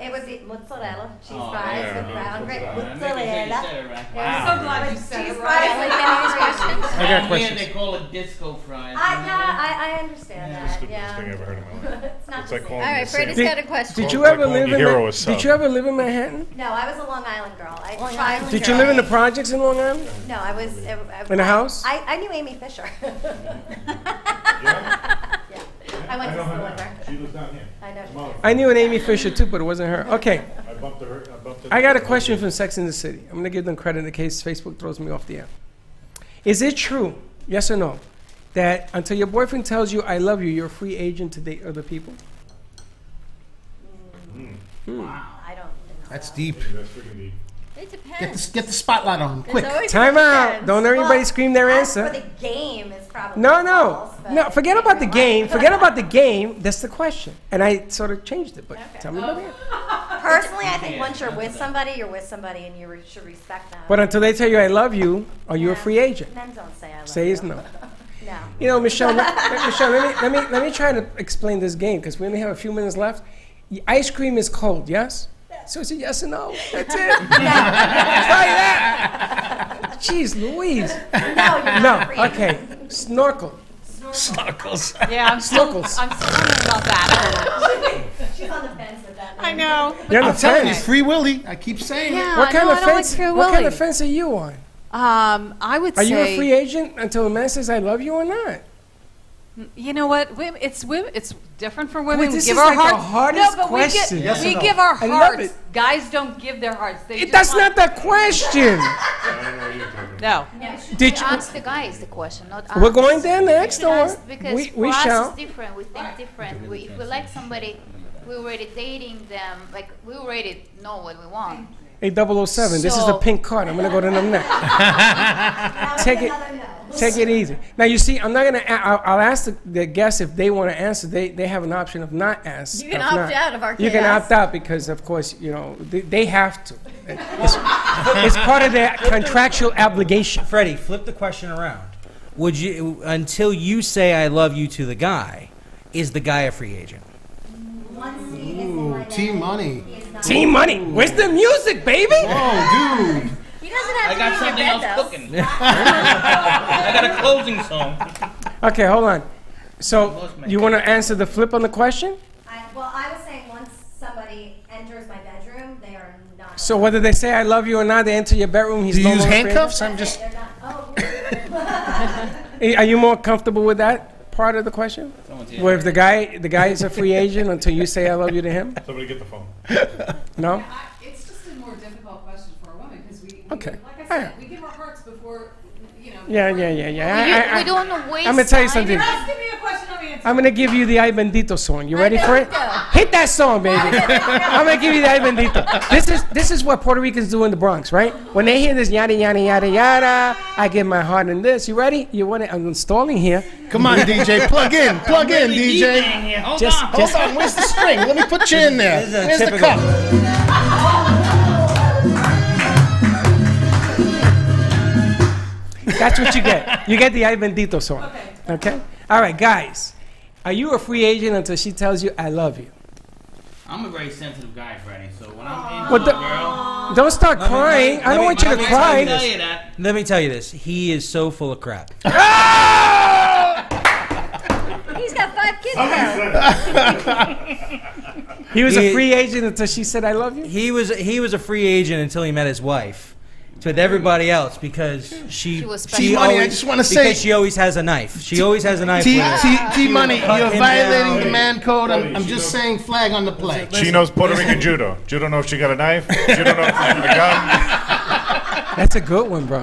It would be mozzarella cheese Oh, fries yeah, with brown gravy. I'm making sure you Mozzarella. said it right. Yeah, I'm so glad you said cheese it fries right. with brown gravy. I got Down questions. here they call it disco fries. I understand The that. stupidest Yeah. thing I ever heard in my life. It's not It's the like same. calling All me right, a Freddie's saint. got a question. Did you Like ever calling live your in hero a sub. Did you ever live in Manhattan? No, I was a Long Island girl. Long Island Did you live in the projects in Long Island? No, I was In a house? I knew Amy Fisher. Yeah? Yeah. I went I to know school her with now. her. She lives down here. I know. Mother. I knew an Amy Fisher too, but it wasn't her. Okay. I bumped her. I bumped her. I got a question from Sex and the City. I'm going to give them credit in case Facebook throws me off the air. Is it true, yes or no, that until your boyfriend tells you I love you, you're a free agent to date other people? I don't. That's deep. That's freaking deep. It depends. Get the spotlight on him, quick. always Time out. depends. Don't everybody scream their As for answer. the game is probably No, false, but no. Forget about the game. Forget about the game. That's the question. And I sort of changed it, but tell me about it. Personally, I think once you're with somebody, and you should respect them. But until they tell you I love you, are you a free agent? Men don't say I love Say you. is no. No. You know, Michelle, Michelle, let me try to explain this game because we only have a few minutes left. Ice cream is cold, yes? So it's a yes or no. That's it. Try that. Jeez Louise. No. Okay. Snorkel. Snorkels. Yeah, I'm still Snorkels. wondering about that. She's on the fence with that. I know. You're on I'm the telling you, fence. Free Willy. I keep saying it. Yeah, What kind no, of I don't like fence? Free What kind Willy. of fence are you on? I would Are say. you a free agent until the man says I love you or not? You know what? It's different for women. Wait, We this give is our like the hearts. hardest no, but question. we, Yes we or no? give our I love hearts. it. Guys don't give their hearts. They just That's want- not the question. No. Did you? Ask the guys the question, not us. We're going there next, You should or ask, because we for us shall. it's different. We think different. If we like somebody, we're already dating them. Like we already know what we want. 8007. This is the So- pink card. I'm gonna go to them next. Take it easy. Now you see, I'm not gonna. I'll ask the guests if they want to answer. They have an option of not answering. You can opt out of our You can chaos. opt out because, of course, you know they have to. It's part of their contractual obligation. Freddie, flip the question around. Would you, until you say I love you to the guy, is the guy a free agent? Ooh, T-Money. T-Money. Where's the music, baby? Oh, dude. He doesn't have I to got be in something your else bed, though. cooking. I got a closing song. Okay, hold on. So you want to answer the flip on the question? Well, I was saying once somebody enters my bedroom, they are not. So whether they say I love you or not, they enter your bedroom. He's Do you no use longer free handcuffs? agent? I'm just. They're not. Oh. Are you more comfortable with that part of the question? Where if the guy is a free agent until you say I love you to him? Somebody get the phone. No? It's just a more difficult question for a woman because we Okay. like I said, we give our hearts before, you know. Yeah. We don't want to waste. I'm gonna tell you time. something. Just give me a question, let me answer. I'm gonna give you the Ay Bendito song. You ready for it? Hit that song, baby. I'm gonna give you the Ay Bendito. This is what Puerto Ricans do in the Bronx, right? When they hear this yada yada yada yada, I give my heart in this. You ready? You want it? I'm installing here. Come on, DJ. Plug in, DJ. Hold Just- on. just- Hold on. Where's the string? Let me put you in there. This is a Where's the typical- cup? That's what you get. You get the Ay Bendito song. Okay? All right, guys. Are you a free agent until she tells you I love you? I'm a very sensitive guy, Freddie. So when I'm Well, into a girl, Don't start crying. I don't want you to cry. tell you that. Let me tell you this. He is so full of crap. He's got 5 kids now. He was a He- free agent until she said I love you? He was a free agent until he met his wife. With everybody else because she was she special. T-Money, I always, just wanna because say- she always has a knife. She always has a knife. with her. T-Money, Cut you're him violating down. the man code. I'm just saying flag on the play. She knows Puerto Rican judo. You don't know if she got a knife. You don't know if she got a gun. That's a good one, bro.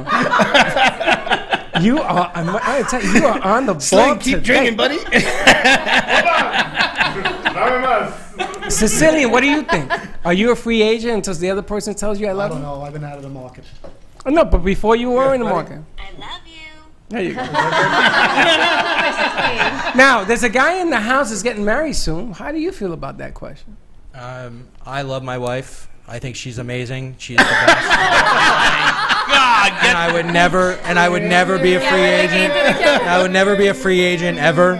You are, I tell you, you are on the ball Sling, keep today. drinking, buddy. Cecilia, what do you think? Are you a free agent until the other person tells you I I love don't you? know. I've been out of the market. Oh, no, but before you were in the right. market. I love you. There you go. Now, there's a guy in the house that's getting married soon. How do you feel about that question? I love my wife. I think she's amazing. She's the best. and I would never be a free agent. I would never be a free agent ever.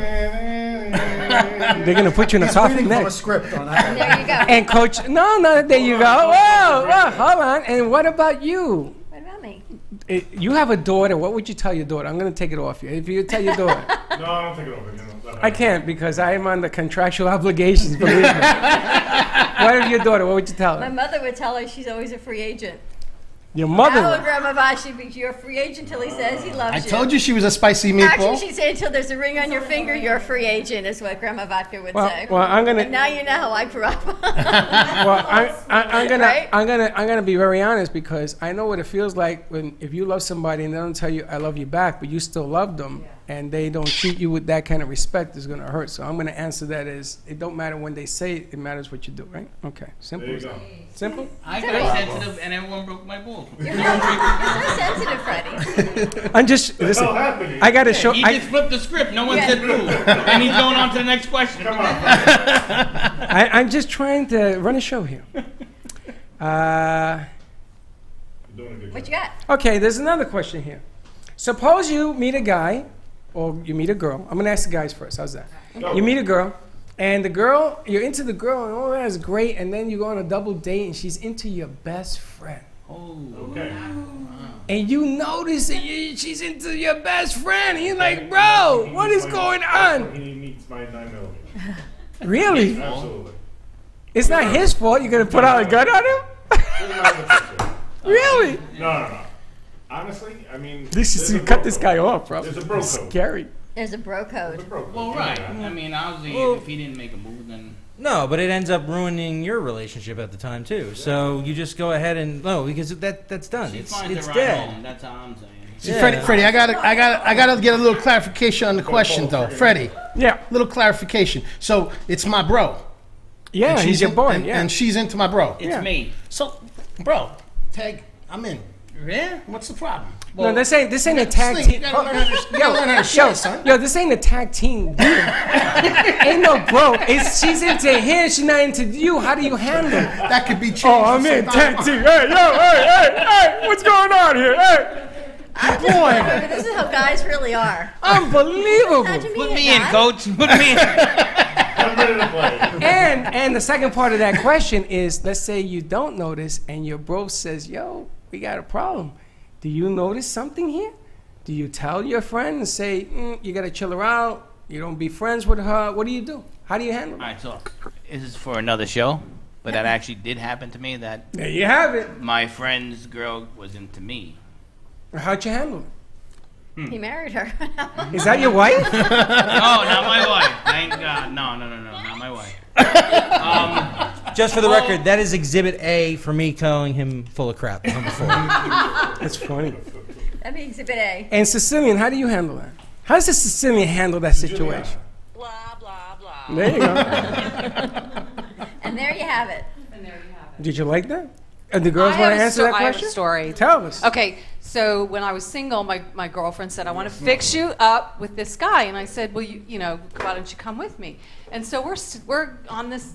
They're gonna put you in a He's coffin reading from a next. script on that. There you go. And coach, no, there you go. Whoa, hold on. And what about you? What about me? You have a daughter. What would you tell your daughter? I'm gonna take it off you. If you tell your daughter, No, I don't think it over. I can't because I am under contractual obligations. Believe me. What if your daughter? What would you tell My her? mother would tell her she's always a free agent. Your mother. Now, would. Grandma Vash, you're a free agent till he says he loves I you. told you she was a spicy Actually, meatball. she'd say until there's a ring on your finger, you're a free agent, is what Grandma Vodka would Well, say. well, I'm gonna. And now you know how I grew up. Well, I'm gonna, Right? I'm gonna be very honest because I know what it feels like when if you love somebody and they don't tell you I love you back, but you still love them and they don't treat you with that kind of respect, it's gonna hurt. So I'm gonna answer that as it don't matter when they say it, it matters what you do, right? Okay, simple There as you that. go. Simple. I got sensitive, and everyone broke my balls. You're so sensitive, Freddie. I'm just listen. hell happening? I gotta show. He I, just flipped the script. No one Yeah. said boo, and he's going on to the next question. Come on. I'm just trying to run a show here. What you got? Okay, there's another question here. Suppose you meet a guy or you meet a girl. I'm going to ask the guys first. How's that? You meet a girl And the girl, you're into the girl, and all that's great, and then you go on a double date, and she's into your best friend. Oh, okay. And you notice that she's into your best friend, and you're like, bro, what is going on? He needs my 9mm. Really? Absolutely. It's not his fault. You're gonna put out a gun on him? Really? No. Honestly, I mean, This is you cut this guy off, bro. There's a bro It's code. scary. There's a bro code. Well, right. I mean, obviously, Well- if he didn't make a move, then No, but it ends up ruining your relationship at the time too. So you just go ahead and because that's done. she It's finds it's it right dead. home. That's how I'm saying. See, Freddie, I gotta get a little clarification on the question, though. Freddie. Yeah. Little clarification. So it's my bro. Yeah, And he's your boy. And, Yeah. and she's into my bro. It's me. So, bro, tag, I'm in. Yeah. What's the problem? No, this ain't a tag Sling, you team. gotta learn how to- you gotta learn how to share, son. Yo, this ain't a tag team deal. Ain't no bro. She's into him. She's not into you. How do you handle it? That could be changed. Oh, I'm in tag team. Hey, yo, hey, what's going on here? Hey. Boy, This is how guys really are. unbelievable. Put me in, coach. Put me in. I'm ready to play. And the second part of that question is, let's say you don't notice, and your bro says, "Yo, we got a problem." Do you notice something here? Do you tell your friend and say, "You gotta chill her out. You don't be friends with her"? What do you do? How do you handle it? All right, so this is for another show, but that actually did happen to me. That There you have it. my friend's girl was into me. How'd you handle it? He married her. Is that your wife? No, not my wife. Thank God. No, not my wife. Just for the record, that is Exhibit A for me calling him full of crap. Number 4. That's funny. That'd be exhibit A. And Sicilian, how do you handle that? How does the Sicilian handle that situation? Blah, blah, blah. There you go. And there you have it. Did you like that? The girls want to answer that I have question? a story. Tell us. Okay, so when I was single, my girlfriend said, I want to fix you up with this guy. And I said, well, why don't you come with me? And so we're on this,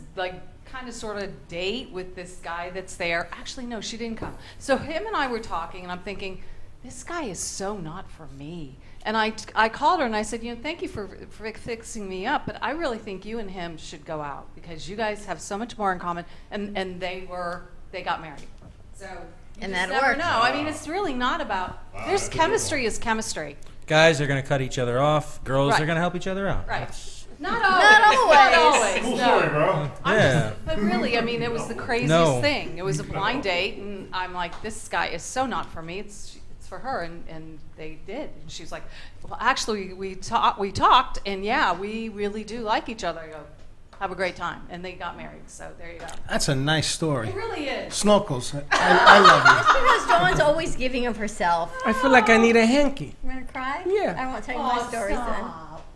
kind of sort of date with this guy that's there. Actually, no, she didn't come. So him and I were talking, and I'm thinking, this guy is so not for me. And I called her, and I said, thank you for fixing me up, but I really think you and him should go out, because you guys have so much more in common. And they got married. So And that that never worked. know. I mean, it's really not about. There's chemistry is chemistry. Guys are gonna cut each other off. Girls Right. are gonna help each other out. Right. Not Not always. Not always. always. Cool no. story, bro. Yeah. But really, I mean, it was the craziest No. thing. It was a blind date, and I'm like, this guy is so not for me. It's for her, and they did. And she's like, well, actually, we talked, and yeah, we really do like each other. I go, have a great time, and they got married. So there you go. That's a nice story. It really is. Snorkels. I love you. That's because Dawn's always giving of herself. I feel like I need a hanky. You want to cry? Yeah. I won't tell you my stories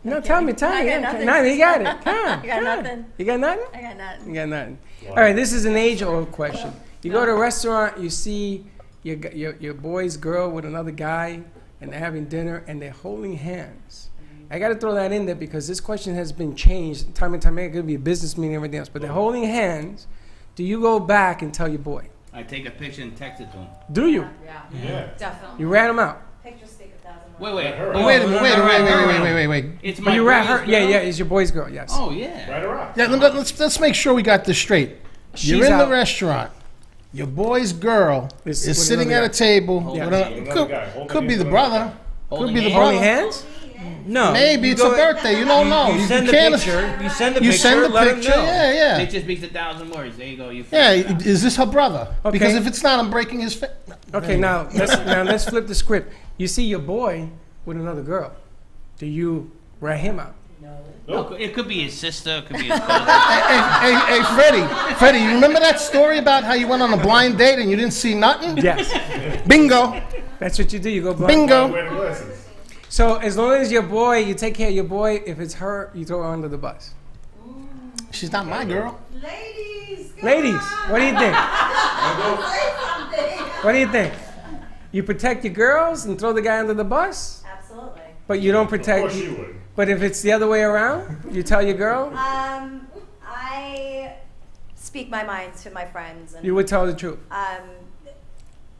No, tell me. I got Yeah. nothing. No, you got it. Come on. I got come on. nothing. You got nothing? I got nothing. You got nothing. All right, this is an age-old question. You go to a restaurant, you see your boy's girl with another guy, and they're having dinner, and they're holding hands. I got to throw that in there because this question has been changed time and time again. It could be a business meeting and everything else, but they're holding hands. Do you go back and tell your boy? I take a picture and text it to him. Do you? Yeah. Definitely. You rat him out. Picture speak 1,000 Wait. Wait a minute. Wait. It's But my you rat girl's her? girl? Yeah, it's your boy's girl. Yes. Oh yeah. Right or wrong? Yeah, let's make sure we got this straight. You're She's in out. the restaurant. Your boy's girl Is is with sitting another at a guy. table. Yeah. With Another guy. could be the brother. Could be the Holding brother. hands? No. Maybe you it's go- a birthday. You don't know. You send the can't- picture. You send the You picture. send the let 'em picture. know. Yeah. Picture speaks 1,000 words. There you go. You. Yeah. figured it out. Is this her brother? Okay. Because if it's not, I'm breaking his face. Okay, now let's flip the script. You see your boy with another girl. Do you rat him out? No, it could be his sister. It could be his cousin. Hey, Freddie, you remember that story about how you went on a blind date and you didn't see nothing? Yes. Bingo. That's what you do. You go blind. Bingo. Wear the glasses. So as long as your boy, you take care of your boy. If it's her, you throw her under the bus. She's not my girl. Ladies, what do you think? What do you think? You protect your girls and throw the guy under the bus, Absolutely. but you don't Of protect. course you would. But if it's the other way around, you tell your girl, I speak my mind to my friends, and you would tell the truth.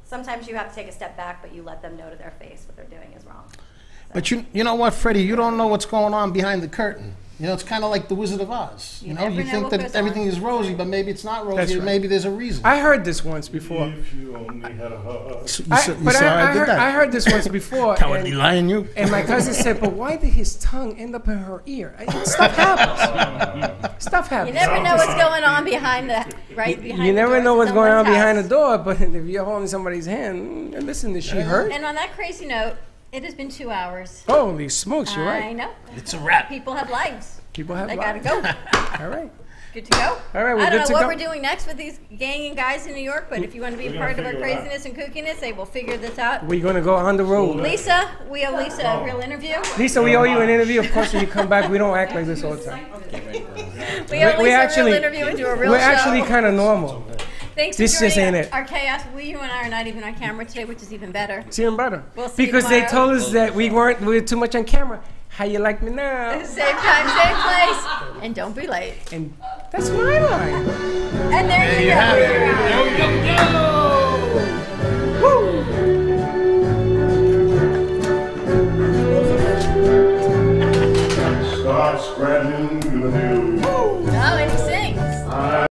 sometimes you have to take a step back, but you let them know to their face what they're doing is wrong. But you know what, Freddie? You don't know what's going on behind the curtain. You know, it's kind of like the Wizard of Oz. You know, never you know think what that goes everything is rosy, but maybe it's not That's rosy. right. Maybe there's a reason. I heard this once before. If you only had a heart. I heard this once before. Cowardly lion, you. And my cousin said, "But why did his tongue end up in her ear?" Stuff happens. Stuff happens. You never know what's going on behind the behind. You the never doors know of what's going on someone's behind the house. door, but if you're holding somebody's hand, listen, is she hurt? And on that crazy note, it has been 2 hours. Holy smokes, you're right. I know. It's a wrap. People have lives. People have They lives. gotta go. All right. Good to go. All right, we're I good don't to know what go. we're doing next with these gang and guys in New York, but if you want to be a We're part gonna of our figure it out. craziness and kookiness, they will figure this out. We're going to go on the road. Lisa, we owe Lisa a real interview. Lisa, we owe you an interview. Of course, when you come back, we don't act like this all the time. We owe Lisa actually- a real interview and do a real We're show. actually kind of normal. Thanks this for just joining ain't it. our chaos. You and I are not even on camera today, which is even better. It's even better. We'll see you Because they tomorrow. told us that we were too much on camera. How you like me now? Same time, same place. And don't be late. And that's my line. And there you go. have it. Start spreading the news. Oh, and he sings.